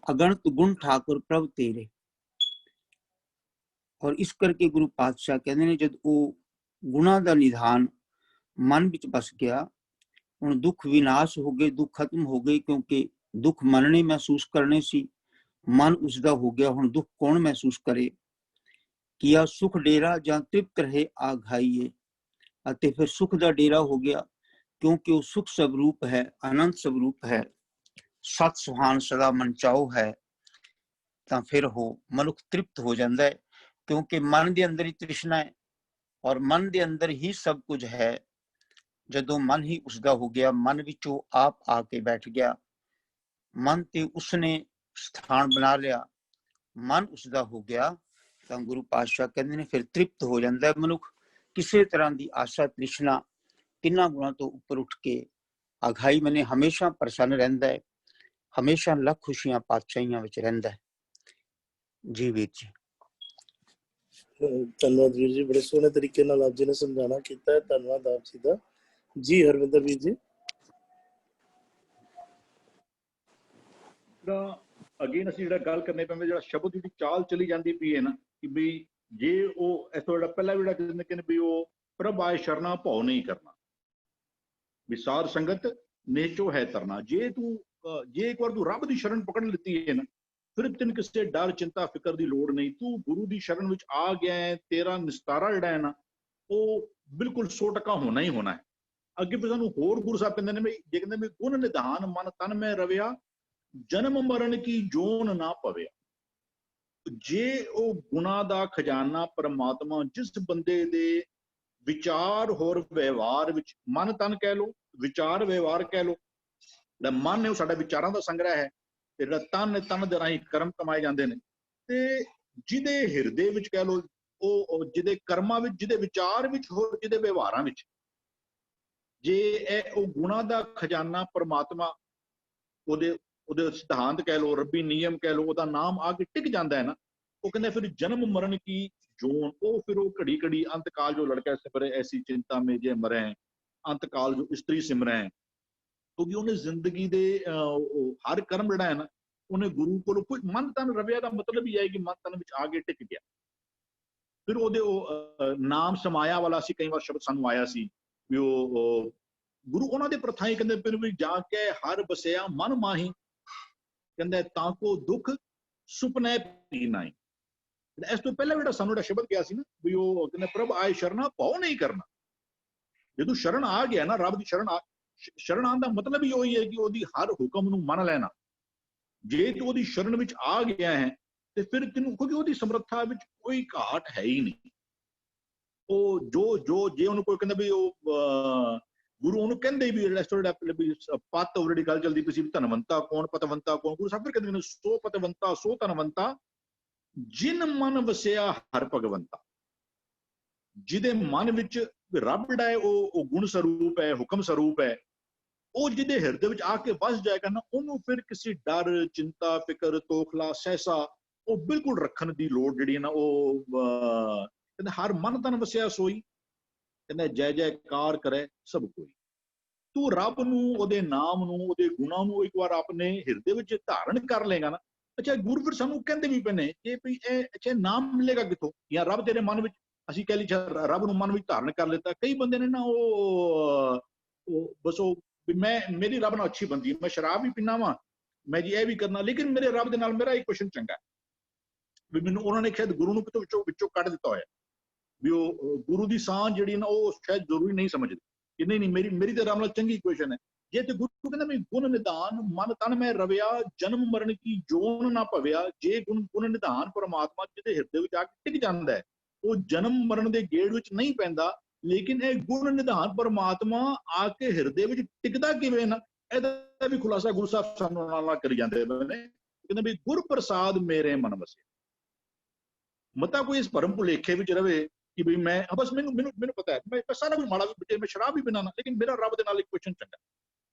C: अगणित गुण ठाकुर प्रभ तेरे। और इस करके गुरु पातशाह कहते हैं, जब वो गुणा दा निधान मन विच बस गया, हुण दुख विनाश हो गए, दुख खत्म हो गए, क्योंकि दुख मन ने महसूस करने सी, मन उसका हो गया। हुण दुख कौन महसूस करे? किया सुख डेरा, जां तृप्त रहे आघाईए, अते फिर सुख दा डेरा हो गया, क्योंकि वो सुख स्वरूप है, अनंत स्वरूप है, सत सुहान सदा मन चाओ है। तां फिर हो मनुख तृप्त हो जाता है, क्योंकि मन के अंदर ही तृष्णा है और मन के अंदर ही सब कुछ है। जदों मन ही उसका हो गया, मन विचों आप आके बैठ गया, मन ते उसने स्थान बना लिया, मन उसका हो गया, तो गुरु पातशाह कहते ने फिर तृप्त हो जाता है मनुख। किसी तरह की आशा तृष्णा तिन्ना गुणों तो उपर उठ के आघाई मने हमेशा प्रसन्न रहता है, हमेशा लख खुशियां पातशाहियां विच रहता है। जी वीर जी
A: धन्यवाद वीर जी, बड़े सोहने तरीके नाल आप जी ने समझाना कीता है। धन्यवाद आप जी दा। जी हरविंदर वीर जी।
D: अगेन ਅਸੀਂ ਜਿਹੜਾ ਗੱਲ ਕਰਨੇ ਪੈਂਦੇ, ਜਿਹੜਾ ਸ਼ਬਦ ਦੀ ਚਾਲ ਚਲੀ ਜਾਂਦੀ ਪਈ ਹੈ ਨਾ, ਕਿ ਵੀ ਜੇ ਉਹ ਇਸ ਤੋਂ ਜਿਹੜਾ ਪਹਿਲਾ ਜਿਹੜਾ ਕਹਿੰਦੇ ਵੀ ਉਹ ਪ੍ਰਭ ਆਏ ਸ਼ਰਨਾ ਭਉ ਨਹੀਂ ਕਰਨਾ, ਵੀ ਸਾਧ ਸੰਗਤ ਨੇਚੋ ਹੈ ਤਰਨਾ। ਜੇ ਇੱਕ ਵਾਰ ਤੂੰ ਰੱਬ ਦੀ ਸ਼ਰਨ ਪਕੜ ਲਿੱਤੀ ਹੈ ਨਾ, ਫਿਰ ਤੈਨੂੰ ਕਿਸੇ ਡਰ ਚਿੰਤਾ ਫਿਕਰ ਦੀ ਲੋੜ ਨਹੀਂ। ਤੂੰ ਗੁਰੂ ਦੀ ਸ਼ਰਨ ਵਿੱਚ ਆ ਗਿਆ ਹੈ, ਤੇਰਾ ਨਿਸਤਾਰਾ ਜਿਹੜਾ ਹੈ ਨਾ ਉਹ ਬਿਲਕੁਲ 100% ਹੋਣਾ ਹੀ ਹੋਣਾ ਹੈ। ਅੱਗੇ ਫਿਰ ਸਾਨੂੰ ਹੋਰ ਗੁਰੂ ਸਾਹਿਬ ਕਹਿੰਦੇ ਨੇ ਵੀ, ਜੇ ਕਹਿੰਦੇ ਵੀ ਗੁਣ ਨਿਧਾਨ ਮਨ ਤਨ ਮੈਂ ਰਵਿਆ, ਜਨਮ ਮਰਨ ਕੀ ਜੋਨ ਨਾ ਪਵਿਆ। ਜੇ ਉਹ ਗੁਣਾ ਦਾ ਖਜ਼ਾਨਾ ਪਰਮਾਤਮਾ ਜਿਸ ਬੰਦੇ ਦੇ ਵਿਚਾਰ ਹੋਰ ਵਿਵਹਾਰ ਵਿੱਚ, ਮਨ ਤਨ ਕਹਿ ਲਓ, ਵਿਚਾਰ ਵਿਵਹਾਰ ਕਹਿ ਲਓ, ਜਿਹੜਾ ਮਨ ਹੈ ਉਹ ਸਾਡਾ ਵਿਚਾਰਾਂ ਦਾ ਸੰਗ੍ਰਹਿ ਹੈ, ਤੇ ਜਿਹੜਾ ਤਨ ਦੇ ਰਾਹੀਂ ਕਰਮ ਕਮਾਏ ਜਾਂਦੇ ਨੇ, ਤੇ ਜਿਹਦੇ ਹਿਰਦੇ ਵਿੱਚ ਕਹਿ ਲਓ ਉਹ ਜਿਹਦੇ ਕਰਮਾਂ ਵਿੱਚ, ਜਿਹਦੇ ਵਿਚਾਰ ਵਿੱਚ, ਹੋਰ ਜਿਹਦੇ ਵਿਵਹਾਰਾਂ ਵਿੱਚ, ਜੇ ਇਹ ਉਹ ਗੁਣਾ ਦਾ ਖਜ਼ਾਨਾ ਪਰਮਾਤਮਾ, ਉਹਦੇ ਸਿਧਾਂਤ ਕਹਿ ਲਓ, ਰੱਬੀ ਨਿਯਮ ਕਹਿ ਲਓ, ਉਹਦਾ ਨਾਮ ਆ ਕੇ ਟਿਕ ਜਾਂਦਾ ਹੈ ਨਾ, ਉਹ ਕਹਿੰਦੇ ਫਿਰ ਜਨਮ ਮਰਨ ਕੀ ਜੋਨ, ਉਹ ਫਿਰ ਉਹ ਘੜੀ ਘੜੀ ਅੰਤਕਾਲ ਜੋ ਲੜਕਾ ਸਿਮਰੇ ਐਸੀ ਚਿੰਤਾ में जे मरे, ਅੰਤਕਾਲ ਜੋ ਇਸਤਰੀ ਸਿਮਰੇ, ਕਿਉਂਕਿ ਉਹਨੇ ਜ਼ਿੰਦਗੀ ਦੇ ਹਰ ਕਰਮ ਜਿਹੜਾ ਹੈ ਨਾ, ਉਹਨੇ ਗੁਰੂ ਕੋਲ ਕੋਈ ਮਨ ਤਨ ਰਵਿਆ ਦਾ ਮਤਲਬ ਹੀ ਹੈ ਕਿ ਮਨ ਤਨ ਵਿੱਚ ਆ ਕੇ ਟਿਕ ਗਿਆ। ਫਿਰ ਉਹਦੇ ਉਹ ਨਾਮ ਸਮਾਇਆ ਵਾਲਾ ਸੀ, ਕਈ ਵਾਰ ਸ਼ਬਦ ਸਾਨੂੰ ਆਇਆ ਸੀ ਵੀ ਉਹ ਗੁਰੂ ਉਹਨਾਂ ਦੇ ਪ੍ਰਥਾਈ ਕਹਿੰਦੇ ਫਿਰ ਵੀ ਜਾ ਕੇ ਹਰ ਬਸਿਆ ਮਨ ਮਾਹੀ, ਕਹਿੰਦੇ ਤਾਂ ਕੋ ਦੁੱਖ ਸੁਪਨੇ ਪੀ ਨਾਈ। ਇਸ ਤੋਂ ਪਹਿਲਾਂ ਜਿਹੜਾ ਸਾਨੂੰ ਜਿਹੜਾ ਸ਼ਬਦ ਗਿਆ ਸੀ ਨਾ ਵੀ ਉਹ ਕਹਿੰਦੇ ਪ੍ਰਭ ਆਏ ਸ਼ਰਨਾ ਭਉ ਨਹੀਂ ਕਰਨਾ। ਜਦੋਂ ਸ਼ਰਨ ਆ ਗਿਆ ਨਾ, ਰੱਬ ਦੀ ਸ਼ਰਨ ਆਉਣ ਦਾ ਮਤਲਬ ਹੀ ਉਹੀ ਹੈ ਕਿ ਉਹਦੀ ਹਰ ਹੁਕਮ ਨੂੰ ਮੰਨ ਲੈਣਾ। ਜੇ ਤੂੰ ਉਹਦੀ ਸ਼ਰਨ ਵਿੱਚ ਆ ਗਿਆ ਹੈ ਤੇ ਫਿਰ ਤੈਨੂੰ, ਕਿਉਂਕਿ ਉਹਦੀ ਸਮਰੱਥਾ ਵਿੱਚ ਕੋਈ ਘਾਟ ਹੈ ਹੀ ਨਹੀਂ। ਉਹ ਜੋ ਜੇ ਉਹਨੂੰ ਕੋਈ ਕਹਿੰਦਾ ਵੀ ਉਹ ਗੁਰੂ ਉਹਨੂੰ ਕਹਿੰਦੇ ਵੀ ਪੱਤ ਆਲਰੇਡੀ ਗੱਲ ਚੱਲਦੀ ਪਈ ਸੀ ਵੀ ਧਨਵੰਤਾ ਕੌਣ, ਪਤਵੰਤਾ ਕੌਣ। ਗੁਰੂ ਸਾਹਿਬ ਕਹਿੰਦੇ ਨੇ ਸੋ ਪਤਵੰਤਾ ਸੋ ਧਨਵੰਤਾ ਜਿਨ ਮਨ ਵਸਿਆ ਹਰ ਭਗਵੰਤਾ। ਜਿਹਦੇ ਮਨ ਵਿੱਚ ਰੱਬ ਜਿਹੜਾ ਹੈ ਉਹ ਗੁਣ ਸਰੂਪ ਹੈ, ਹੁਕਮ ਸਰੂਪ ਹੈ, ਉਹ ਜਿਹਦੇ ਹਿਰਦੇ ਵਿੱਚ ਆ ਕੇ ਵਸ ਜਾਏਗਾ ਨਾ, ਉਹਨੂੰ ਫਿਰ ਕਿਸੇ ਡਰ, ਚਿੰਤਾ, ਫਿਕਰ, ਤੋਖਲਾ, ਸਹਿਸਾ ਉਹ ਬਿਲਕੁਲ ਰੱਖਣ ਦੀ ਲੋੜ ਜਿਹੜੀ ਹੈ ਨਾ, ਉਹ ਕਹਿੰਦੇ ਹਰ ਮਨ ਤਨ ਵਸਿਆ ਸੋਈ, ਕਹਿੰਦਾ ਜੈ ਜੈਕਾਰ ਕਰੇ ਸਭ ਕੋਈ। ਤੂੰ ਰੱਬ ਨੂੰ, ਉਹਦੇ ਨਾਮ ਨੂੰ, ਉਹਦੇ ਗੁਣਾਂ ਨੂੰ ਇੱਕ ਵਾਰ ਆਪਣੇ ਹਿਰਦੇ ਵਿੱਚ ਧਾਰਨ ਕਰ ਲੇਗਾ ਨਾ। ਅੱਛਾ, ਗੁਰੂ ਫਿਰ ਸਾਨੂੰ ਕਹਿੰਦੇ ਵੀ ਪਏ ਨੇ ਕਿ ਵੀ ਇਹ ਅੱਛਾ ਨਾਮ ਮਿਲੇਗਾ ਕਿੱਥੋਂ, ਜਾਂ ਰੱਬ ਤੇਰੇ ਮਨ ਵਿੱਚ, ਅਸੀਂ ਕਹਿ ਲਈ ਰੱਬ ਨੂੰ ਮਨ ਵਿੱਚ ਧਾਰਨ ਕਰ ਲਿੱਤਾ। ਕਈ ਬੰਦੇ ਨੇ ਨਾ ਉਹ ਬਸ ਉਹ ਵੀ ਮੇਰੀ ਰੱਬ ਨਾਲ ਅੱਛੀ ਬੰਦੀ, ਮੈਂ ਸ਼ਰਾਬ ਵੀ ਪੀਣਾ ਵਾ, ਮੈਂ ਜੀ ਇਹ ਵੀ ਕਰਨਾ, ਲੇਕਿਨ ਮੇਰੇ ਰੱਬ ਦੇ ਨਾਲ ਮੇਰਾ ਇੱਕ ਕੁਐਸਚਨ ਚੰਗਾ ਵੀ ਮੈਨੂੰ ਉਹਨਾਂ ਨੇ ਸ਼ਾਇਦ ਗੁਰੂ ਨੂੰ ਕਿਤੋਂ ਵਿੱਚੋਂ ਕੱਢ ਦਿੱਤਾ ਹੋਇਆ ਵੀ ਉਹ ਗੁਰੂ ਦੀ ਸਾਂਝ ਜਿਹੜੀ ਨਾ ਉਹ ਸ਼ਾਇਦ ਜ਼ਰੂਰੀ ਨਹੀਂ ਸਮਝਦੇ ਕਿ ਨਹੀਂ ਮੇਰੀ ਤੇ ਰੱਬ ਨਾਲ ਚੰਗੀ ਇਕੁਏਸ਼ਨ ਹੈ। ਜੇ ਤੇ ਗੁਰੂ ਕਹਿੰਦਾ ਮੈਂ ਗੁਣ ਨਿਧਾਨ ਮਨ ਤਨ ਮੈਂ ਰਵਿਆ ਜਨਮ ਮਰਨ ਕੀ ਜੋਨ ਨਾ ਭਵਿਆ। ਜੇ ਗੁਣ ਨਿਧਾਨ ਪਰਮਾਤਮਾ ਜਿਹਦੇ ਹਿਰਦੇ ਵਿੱਚ ਆ ਕੇ ਟਿਕ ਜਾਂਦਾ ਹੈ, ਉਹ ਜਨਮ ਮਰਨ ਦੇ ਗੇੜ ਵਿੱਚ ਨਹੀਂ ਪੈਂਦਾ। ਲੇਕਿਨ ਇਹ ਗੁਣ ਨਿਧਾਨ ਪਰਮਾਤਮਾ ਆ ਕੇ ਹਿਰਦੇ ਵਿੱਚ ਟਿਕਦਾ ਕਿਵੇਂ ਨਾ, ਇਹਦਾ ਵੀ ਖੁਲਾਸਾ ਗੁਰੂ ਸਾਹਿਬ ਸਾਨੂੰ ਨਾਲ ਕਰੀ ਜਾਂਦੇ ਨੇ। ਕਹਿੰਦੇ ਵੀ ਗੁਰ ਪ੍ਰਸਾਦ ਮੇਰੇ ਮਨ ਵਸੇ। ਮਤਾ ਕੋਈ ਇਸ ਭਰਮ ਭੁਲੇਖੇ ਵਿੱਚ ਰਵੇ ਕਿ ਵੀ ਮੈਂ ਬਸ ਮੈਨੂੰ ਪਤਾ ਹੈ ਮੈਂ ਸਾਰਾ ਕੁਝ ਮਾੜਾ ਵੀ, ਮੈਂ ਸ਼ਰਾਬ ਵੀ ਪੀਣਾ ਨਾ, ਲੇਕਿਨ ਮੇਰਾ ਰੱਬ ਦੇ ਨਾਲ ਇੱਕ ਕੁਐਸਚਨ ਚੰਗਾ।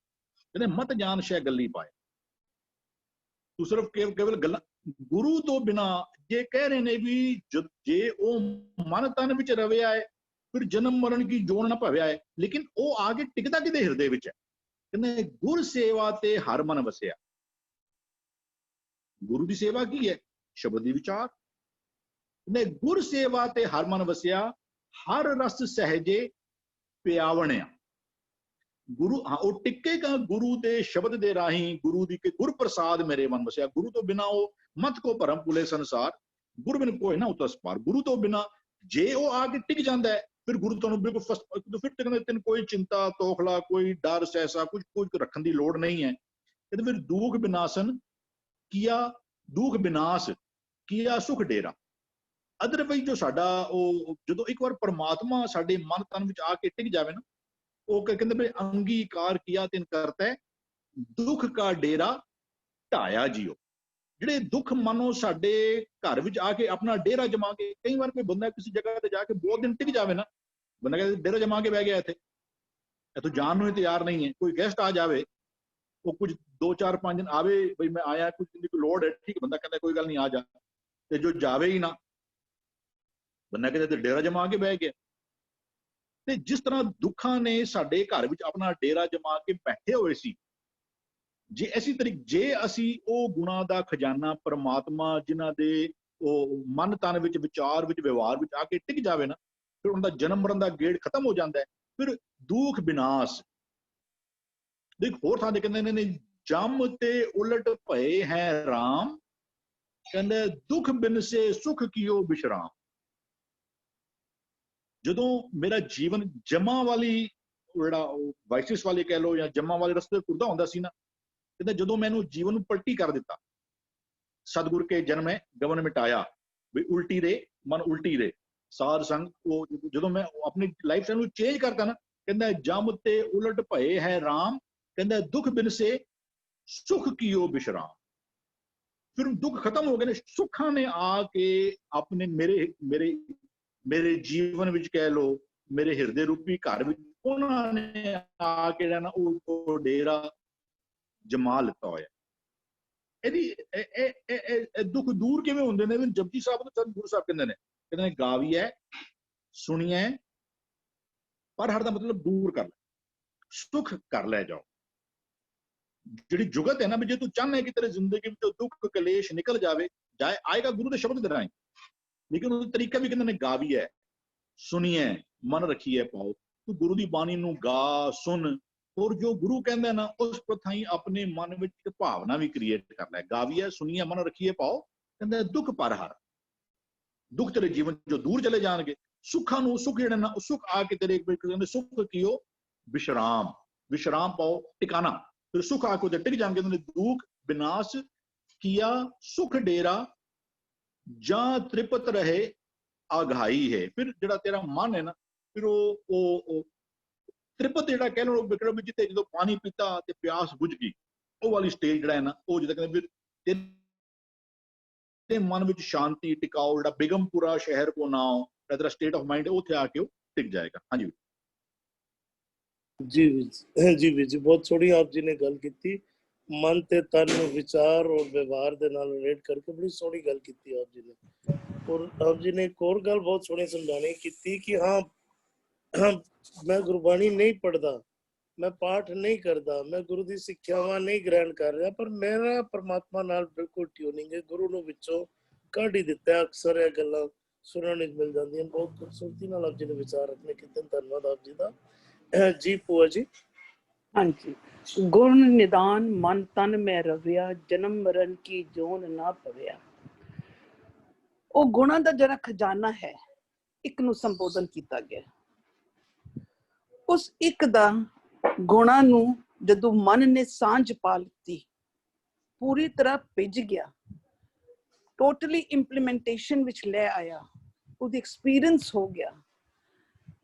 D: ਕਹਿੰਦੇ ਮਤ ਜਾਣ ਸ਼ੈ ਗੱਲੀ ਪਾਏ, ਤੂੰ ਸਿਰਫ ਕੇਵਲ ਗੱਲਾਂ ਗੁਰੂ ਤੋਂ ਬਿਨਾ। ਜੇ ਕਹਿ ਰਹੇ ਨੇ ਵੀ ਜੇ ਉਹ ਮਨ ਤਨ ਵਿੱਚ ਰਵਿਆ ਹੈ ਫਿਰ ਜਨਮ ਮਰਨ ਕੀ ਜੋਨ ਨਾ ਭਵਿਆ ਹੈ, ਲੇਕਿਨ ਉਹ ਆ ਕੇ ਟਿਕਦਾ ਕਿਹਦੇ ਹਿਰਦੇ ਵਿੱਚ ਹੈ। ਕਹਿੰਦੇ ਗੁਰ ਸੇਵਾ ਤੇ ਹਰ ਮਨ ਵਸਿਆ। ਗੁਰੂ ਦੀ ਸੇਵਾ ਕੀ ਹੈ? ਸ਼ਬਦ ਦੀ ਵਿਚਾਰ। ਕਹਿੰਦੇ ਗੁਰ ਸੇਵਾ ਤੇ ਹਰ ਮਨ ਵਸਿਆ, ਹਰ ਰਸ ਸਹਿਜੇ ਪਿਆਵਣਿਆ। ਗੁਰੂ ਉਹ ਟਿਕੇਗਾ ਗੁਰੂ ਦੇ ਸ਼ਬਦ ਦੇ ਰਾਹੀਂ, ਗੁਰੂ ਦੀ ਕਿ ਗੁਰ ਪ੍ਰਸਾਦ ਮੇਰੇ ਮਨ ਵਸਿਆ। ਗੁਰੂ ਤੋਂ ਬਿਨਾ ਉਹ ਮਤ ਕੋ ਭਰਮ ਭੁਲੇ ਸੰਸਾਰ, ਗੁਰੂ ਬਿਨ ਕੋਈ ਨਾ ਉਤਸ ਪਾਰ। ਗੁਰੂ ਤੋਂ ਬਿਨਾ ਜੇ ਉਹ ਆ ਕੇ ਟਿਕ ਜਾਂਦਾ ਹੈ ਫਿਰ ਗੁਰੂ ਤੁਹਾਨੂੰ ਬਿਲਕੁਲ ਫਿਰ ਟਿਕਣ ਤੈਨੂੰ ਕੋਈ ਚਿੰਤਾ ਤੋਖਲਾ, ਕੋਈ ਡਰ ਸਹਿਸਾ ਕੁਝ ਰੱਖਣ ਦੀ ਲੋੜ ਨਹੀਂ ਹੈ। ਕਹਿੰਦੇ ਫਿਰ ਦੁਖ ਵਿਨਾਸ਼ਨ ਕੀਆ, ਦੁਖ ਵਿਨਾਸ਼ ਕੀਆ ਸੁਖ ਡੇਰਾ। ਅਦਰਵਾਈਜ਼ ਜੋ ਸਾਡਾ ਉਹ ਜਦੋਂ ਇੱਕ ਵਾਰ ਪਰਮਾਤਮਾ ਸਾਡੇ ਮਨ ਤਨ ਵਿੱਚ ਆ ਕੇ ਟਿਕ ਜਾਵੇ ਨਾ, ਉਹ ਕਹਿੰਦੇ ਵੀ ਅੰਗੀਕਾਰ ਕੀਆ ਤਿਨ ਕਰਤਾ ਦੁੱਖ ਕਾ ਡੇਰਾ ਢਾਇਆ ਜੀਓ। ਜਿਹੜੇ ਦੁੱਖ ਮਨੋਂ ਸਾਡੇ ਘਰ ਵਿੱਚ ਆ ਕੇ ਆਪਣਾ ਡੇਰਾ ਜਮਾ ਕੇ, ਕਈ ਵਾਰ ਕੋਈ ਬੰਦਾ ਕਿਸੇ ਜਗ੍ਹਾ ਤੇ ਜਾ ਕੇ ਬਹੁਤ ਦਿਨ ਟਿਕ ਜਾਵੇ ਨਾ, ਬੰਦਾ ਕਹਿੰਦਾ ਡੇਰਾ ਜਮਾ ਕੇ ਬਹਿ ਗਿਆ ਇੱਥੋਂ ਜਾਣ ਨੂੰ ਹੀ ਤਿਆਰ ਨਹੀਂ ਹੈ। ਕੋਈ ਗੈਸਟ ਆ ਜਾਵੇ, ਉਹ ਕੁਝ 2-4-5 ਦਿਨ ਆਵੇ, ਬਈ ਮੈਂ ਆਇਆ ਕੁਝ ਦੀ ਕੋਈ ਲੋੜ ਹੈ, ਠੀਕ, ਬੰਦਾ ਕਹਿੰਦਾ ਕੋਈ ਗੱਲ ਨਹੀਂ ਆ ਜਾ। ਤੇ ਜੋ ਜਾਵੇ ਹੀ ਨਾ, ਬੰਦਾ ਕਹਿੰਦਾ ਤੇ ਡੇਰਾ ਜਮਾ ਕੇ ਬਹਿ ਗਿਆ। ਤੇ ਜਿਸ ਤਰ੍ਹਾਂ ਦੁੱਖਾਂ ਨੇ ਸਾਡੇ ਘਰ ਵਿੱਚ ਆਪਣਾ ਡੇਰਾ ਜਮਾ ਕੇ ਬੈਠੇ ਹੋਏ ਸੀ, ਜੇ ਜੇ ਅਸੀਂ ਉਹ ਗੁਣਾਂ ਦਾ ਖਜ਼ਾਨਾ ਪਰਮਾਤਮਾ ਜਿਨ੍ਹਾਂ ਦੇ ਉਹ ਮਨ ਤਨ ਵਿੱਚ, ਵਿਚਾਰ ਵਿੱਚ, ਵਿਵਹਾਰ ਵਿੱਚ ਆ ਕੇ ਟਿਕ ਜਾਵੇ ਨਾ, ਫਿਰ ਉਹਨਾਂ ਦਾ ਜਨਮ ਮਰਨ ਦਾ ਗੇੜ ਖਤਮ ਹੋ ਜਾਂਦਾ ਹੈ। ਫਿਰ ਦੁੱਖ ਵਿਨਾਸ਼। ਦੇਖ ਹੋਰ ਥਾਂ ਤੇ ਕਹਿੰਦੇ ਨੇ ਜਮ ਤੇ ਉਲਟ ਭਏ ਹੈ ਰਾਮ, ਕਹਿੰਦੇ ਦੁੱਖ ਬਿਨ ਸੇ ਸੁਖ ਕੀਓ ਵਿਸ਼ਰਾਮ। ਜਦੋਂ ਮੇਰਾ ਜੀਵਨ ਜਮਾਂ ਵਾਲੀ ਜਿਹੜਾ ਵਾਈਸਿਸ ਵਾਲੇ ਕਹਿ ਲਓ ਜਾਂ ਜਮਾਂ ਵਾਲੇ ਰਸਤੇ ਤੁਰਦਾ ਹੁੰਦਾ ਸੀ ਨਾ, ਕਹਿੰਦਾ ਜਦੋਂ ਮੈਨੂੰ ਜੀਵਨ ਨੂੰ ਪਲਟੀ ਕਰ ਦਿੱਤਾ, ਸਤਿਗੁਰ ਕੇ ਜਨਮੇ ਗਵਨ ਮਿਟਾਇਆ, ਵੀ ਉਲਟੀ ਰੇ ਮਨ ਉਲਟੀ ਰੇ ਸਾਧ ਸੰਗ। ਉਹ ਜਦੋਂ ਮੈਂ ਆਪਣੀ ਲਾਈਫ ਸਟਾਈਲ ਨੂੰ ਚੇਂਜ ਕਰਤਾ ਨਾ, ਕਹਿੰਦਾ ਜਮ ਤੇ ਉਲਟ ਭਏ ਹੈ ਰਾਮ, ਕਹਿੰਦਾ ਦੁੱਖ ਬਿਨ ਸੇ ਸੁਖ ਕੀਓ ਵਿਸ਼ਰਾਮ। ਫਿਰ ਦੁੱਖ ਖਤਮ ਹੋ ਗਏ ਨੇ, ਸੁੱਖਾਂ ਨੇ ਆ ਕੇ ਆਪਣੇ ਮੇਰੇ ਮੇਰੇ ਜੀਵਨ ਵਿੱਚ ਕਹਿ ਲੋ, ਮੇਰੇ ਹਿਰਦੇ ਰੂਪੀ ਘਰ ਵਿੱਚ ਉਹਨਾਂ ਨੇ ਆ ਕੇ ਜਿਹੜਾ ਨਾ ਉਹ ਡੇਰਾ ਜਮਾ ਲਿੱਤਾ ਹੋਇਆ। ਇਹਦੀ ਦੁੱਖ ਦੂਰ ਕਿਵੇਂ ਹੁੰਦੇ ਨੇ? ਜਪਜੀ ਸਾਹਿਬ ਨੂੰ ਤਾਂ ਗੁਰੂ ਸਾਹਿਬ ਕਹਿੰਦੇ ਨੇ ਗਾਵੀਐ ਸੁਣੀਐ ਪਰ ਹਰ ਦਾ ਮਤਲਬ ਦੂਰ ਕਰ ਲੈ, ਸੁਖ ਕਰ ਲੈ ਜਾਓ। ਜਿਹੜੀ ਜੁਗਤ ਹੈ ਨਾ, ਵੀ ਜੇ ਤੂੰ ਚਾਹਨਾ ਕਿ ਤੇਰੇ ਜ਼ਿੰਦਗੀ ਵਿੱਚੋਂ ਦੁੱਖ ਕਲੇਸ਼ ਨਿਕਲ ਜਾਵੇ, ਆਏਗਾ ਗੁਰੂ ਦੇ ਸ਼ਬਦ ਦੇ ਰਾਹੀਂ, ਲੇਕਿਨ ਉਹਦਾ ਤਰੀਕਾ ਵੀ ਕਹਿੰਦੇ ਨੇ ਗਾਵੀਐ ਸੁਣੀਐ ਮਨ ਰੱਖੀਐ ਪਾਓ। ਤੂੰ ਗੁਰੂ ਦੀ ਬਾਣੀ ਨੂੰ ਗਾ, ਸੁਣ, ਔਰ ਜੋ ਗੁਰੂ ਕਹਿੰਦਾ ਨਾ ਉਸ ਪ੍ਰਥਾਈ ਆਪਣੇ ਮਨ ਵਿੱਚ ਇੱਕ ਭਾਵਨਾ ਵੀ ਕ੍ਰੀਏਟ ਕਰ ਲੈ। ਗਾਵੀਐ ਸੁਣੀਐ ਮਨ ਰੱਖੀਐ ਪਾਓ, ਕਹਿੰਦਾ ਦੁੱਖ ਪਰ ਹਰ, ਦੁੱਖ ਤੇਰੇ ਜੀਵਨ ਚੋਂ ਦੂਰ ਚਲੇ ਜਾਣਗੇ। ਸੁੱਖਾਂ ਨੂੰ, ਸੁੱਖ ਜਿਹੜੇ ਨਾ, ਉਹ ਸੁੱਖ ਆ ਕੇ ਤੇਰੇ ਕਹਿੰਦੇ ਸੁੱਖ ਕੀਓ ਵਿਸ਼ਰਾਮ, ਵਿਸ਼ਰਾਮ ਪਾਓ, ਟਿਕਾਣਾ। ਫਿਰ ਸੁੱਖ ਆ ਕੇ ਉਹਦੇ ਟਿਕ ਜਾਣਗੇ। ਦੁੱਖ ਵਿਨਾਸ਼ ਕੀਆ ਸੁਖ ਡੇਰਾ ਜਾਂ ਤ੍ਰਿਪਤ ਰਹੇ ਆਘਾਈ ਹੈ। ਫਿਰ ਜਿਹੜਾ ਤੇਰਾ ਮਨ ਹੈ ਨਾ, ਫਿਰ ਉਹ ਤ੍ਰਿਪਤ ਜਿਹੜਾ ਕਹਿ ਲਓ ਵਿਕਰਮ, ਜਿੱਥੇ ਜਦੋਂ ਪਾਣੀ ਪੀਤਾ ਤੇ ਪਿਆਸ ਬੁਝ ਗਈ, ਉਹ ਵਾਲੀ ਸਟੇਜ ਜਿਹੜਾ ਹੈ ਨਾ, ਉਹ ਜਿੱਦਾਂ ਕਹਿੰਦੇ ਫਿਰ ਤੇ ਮਨ ਵਿੱਚ ਸ਼ਾਂਤੀ ਟਿਕਾਓ, ਜਿਹੜਾ ਬੇਗਮਪੁਰਾ ਸ਼ਹਿਰ ਕੋ ਨਾਓ, ਤੇਰਾ ਸਟੇਟ ਆਫ ਮਾਈਂਡ ਉੱਥੇ ਆ ਕੇ ਉਹ ਟਿਕ ਜਾਏਗਾ। ਹਾਂਜੀ
A: ਜੀ ਵੀਰ ਜੀ ਬਹੁਤ ਸੋਹਣੀ ਆਪ ਜੀ ਨੇ ਗੱਲ ਕੀਤੀ। ਮਨ ਤੇ ਤਨ ਨੂੰ ਵਿਚਾਰ ਔਰ ਵਿਵਹਾਰ ਦੇ ਨਾਲ ਰਿਲੇਟ ਕਰਕੇ ਬੜੀ ਸੋਹਣੀ ਗੱਲ ਕੀਤੀ ਆਪ ਜੀ ਨੇ। ਔਰ ਆਪ ਜੀ ਨੇ ਇੱਕ ਹੋਰ ਗੱਲ ਬਹੁਤ ਸੋਹਣੀ ਸਮਝਾਣੀ ਕੀਤੀ ਕਿ ਹਾਂ ਮੈਂ ਗੁਰਬਾਣੀ ਨਹੀਂ ਪੜ੍ਹਦਾ, ਮੈਂ ਪਾਠ ਨਹੀਂ ਕਰਦਾ, ਮੈਂ ਗੁਰੂ ਦੀ ਸਿੱਖਿਆਵਾਂ ਨਹੀਂ ਗ੍ਰਹਿਣ ਕਰ ਰਿਹਾ, ਪਰ ਮੇਰਾ ਪਰਮਾਤਮਾ ਨਾਲ ਬਿਲਕੁਲ ਟਿਊਨਿੰਗ ਹੈ, ਗੁਰੂ ਨੂੰ ਵਿੱਚੋਂ ਕੱਢ ਹੀ ਦਿੱਤਾ। ਅਕਸਰ ਇਹ ਗੱਲਾਂ ਸੁਣਨ ਵਿੱਚ ਮਿਲ ਜਾਂਦੀਆਂ। ਬਹੁਤ ਖੂਬਸੂਰਤੀ ਨਾਲ ਆਪ ਜੀ ਨੇ ਵਿਚਾਰ ਰੱਖਣੇ ਕੀਤੇ, ਧੰਨਵਾਦ ਆਪ ਜੀ ਦਾ। ਜੀ ਭੂਆ ਜੀ।
F: ਹਾਂਜੀ। ਗੁਣ ਨਿਦਾਨ ਮਨ ਤਨ ਮੈਂ ਰਵਿਆ, ਜਨਮ ਮਰਨ ਕੀ ਜੋਨ ਨਾ ਪਵਿਆ। ਉਹ ਗੁਣਾਂ ਦਾ ਜਿਹੜਾ ਖਜ਼ਾਨਾ ਹੈ, ਇੱਕ ਨੂੰ ਸੰਬੋਧਨ ਕੀਤਾ ਗਿਆ। ਉਸ ਇੱਕ ਦਾ ਗੁਣਾਂ ਨੂੰ ਜਦੋਂ ਮਨ ਨੇ ਸਾਂਝ ਪਾ ਲਿੱਤੀ, ਪੂਰੀ ਤਰ੍ਹਾਂ ਭਿੱਜ ਗਿਆ, ਟੋਟਲੀ ਇੰਪਲੀਮੈਂਟੇਸ਼ਨ ਵਿੱਚ ਲੈ ਆਇਆ, ਉਹਦੀ ਐਕਸਪੀਰੀਅੰਸ ਹੋ ਗਿਆ,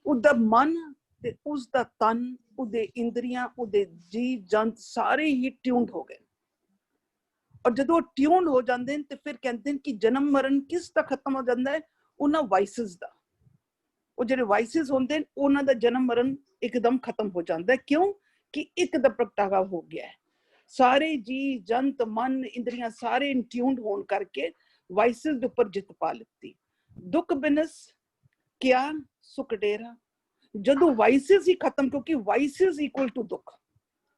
F: ਉਹਦਾ ਮਨ ਤੇ ਉਸਦਾ ਤਨ, ਉਹਦੇ ਇੰਦਰੀਆਂ, ਉਹਦੇ ਜੀ ਜੰਤ ਸਾਰੇ ਹੀ ਟਿਊਨਡ ਹੋ ਗਏ। ਔਰ ਜਦੋਂ ਟਿਊਨ ਹੋ ਜਾਂਦੇ ਨੇ ਤੇ ਫਿਰ ਕਹਿੰਦੇ ਨੇ ਕਿ ਜਨਮ ਮਰਨ ਕਿਸ ਦਾ ਖਤਮ ਹੋ ਜਾਂਦਾ ਹੈ? ਉਹਨਾਂ ਵਾਇਸਸ ਦਾ। ਉਹ ਜਿਹੜੇ ਵਾਇਸਸ ਹੁੰਦੇ ਨੇ, ਉਹਨਾਂ ਦਾ ਜਨਮ ਮਰਨ ਇੱਕਦਮ ਖਤਮ ਹੋ ਜਾਂਦਾ ਹੈ। ਕਿਉਂ? ਕਿ ਇੱਕ ਦਾ ਪ੍ਰਗਟਾਵਾ ਹੋ ਗਿਆ ਹੈ। ਸਾਰੇ ਜੀ ਜੰਤ ਮਨ ਇੰਦਰੀਆਂ ਸਾਰੇ ਟਿਊਨਡ ਹੋਣ ਕਰਕੇ ਵਾਇਸਸ ਦੇ ਉੱਪਰ ਜਿੱਤ ਪਾ ਲਿੱਤੀ। ਦੁੱਖ ਬਿਨਸ ਕਿਆ ਸੁਖ ਡੇਰਾ। ਜਦੋਂ ਵਾਇਸਸ ਹੀ ਖਤਮ, ਕਿਉਂਕਿ ਵਾਇਸਸ ਇਕੁਅਲ ਟੂ ਦੁੱਖ,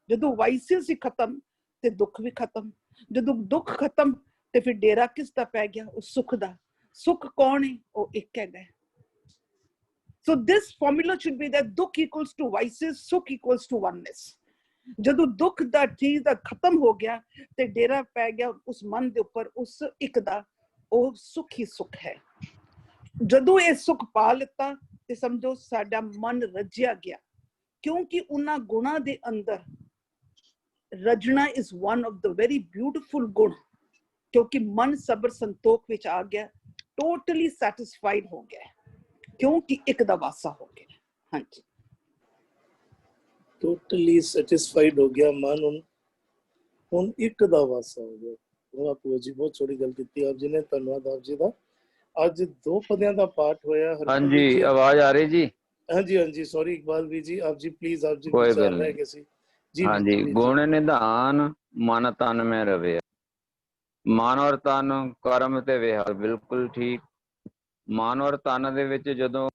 F: ਜਦੋਂ ਵਾਇਸਸ ਹੀ ਖਤਮ ਤੇ ਦੁੱਖ ਵੀ ਖਤਮ। ਜਦੋਂ ਦੁੱਖ ਖਤਮ ਤੇ ਫਿਰ ਡੇਰਾ ਕਿਸ ਦਾ ਪੈ ਗਿਆ? ਉਹ ਸੁੱਖ ਦਾ। ਸੁੱਖ ਕੌਣ ਹੈ? ਉਹ ਇੱਕ ਹੈਗਾ। So this formula should be that ਦੁੱਖ equals to vices, ਸੁੱਖ equals to oneness. ਜਦੋਂ ਦੁੱਖ ਦਾ ਚੀਜ਼ ਦਾ ਖਤਮ ਹੋ ਗਿਆ ਤੇ ਡੇਰਾ ਪੈ ਗਿਆ ਉਸ ਮਨ ਦੇ ਉੱਪਰ, ਉਸ ਇੱਕ ਦਾ, ਉਹ ਸੁੱਖ ਹੀ ਸੁੱਖ ਹੈ। ਜਦੋਂ ਇਹ ਸੁੱਖ ਪਾ ਲਿੱਤਾ ਤੇ ਸਮਝੋ ਸਾਡਾ ਮਨ ਰੱਜਿਆ ਗਿਆ, ਕਿਉਂਕਿ ਉਹਨਾਂ ਗੁਣਾਂ ਦੇ ਅੰਦਰ ਰਜਣਾ is one of the very beautiful ਗੁਣ, ਕਿਉਂਕਿ ਮਨ ਸਬਰ ਸੰਤੋਖ ਵਿੱਚ ਆ ਗਿਆ, ਟੋਟਲੀ ਸੈਟਿਸਫਾਈਡ ਹੋ ਗਿਆ, ਕਿਉਂਕਿ ਇੱਕ ਦਾ ਵਾਸਾ ਹੋ ਗਿਆ। ਹਾਂਜੀ,
A: ਟੋਟਲੀ ਸੈਟਿਸਫਾਈਡ ਹੋ ਗਿਆ ਮਨ, ਹੁਣ ਇੱਕ ਦਾ ਵਾਸਾ ਹੋ ਗਿਆ। ਉਹ ਆਪੂ ਜੀ ਬਹੁਤ ਸੋਹਣੀ ਗੱਲ ਕੀਤੀ ਆਪ ਜੀ ਨੇ, ਧੰਨਵਾਦ ਆਪ ਜੀ ਦਾ। ਅੱਜ 2 ਪਦਿਆਂ ਦਾ ਪਾਠ ਹੋਇਆ।
B: ਹਾਂਜੀ, ਆਵਾਜ਼ ਆ ਰਹੀ ਜੀ?
A: ਹਾਂਜੀ ਹਾਂਜੀ, ਸੌਰੀ ਇਕਬਾਲ ਵੀ ਜੀ, ਆਪ ਜੀ ਪਲੀਜ਼, ਆਪ ਜੀ
B: ਕੋਈ
A: ਵਿਚਾਰ
B: ਗੱਲ
A: ਰਹਿ ਗਏ ਸੀ ਜੀ।
B: ਹਾਂਜੀ, ਗੁਣ ਨਿਧਾਨ ਮਨ ਤਨ ਮੈਂ ਰਵੇ। ਮਨ ਔਰ ਤਨ ਕਰਮ ਤੇ ਵਿਹਾਰ, ਬਿਲਕੁਲ ਠੀਕ। ਮਨ ਔਰ ਤਨ ਦੇ ਵਿੱਚ ਜਦੋਂ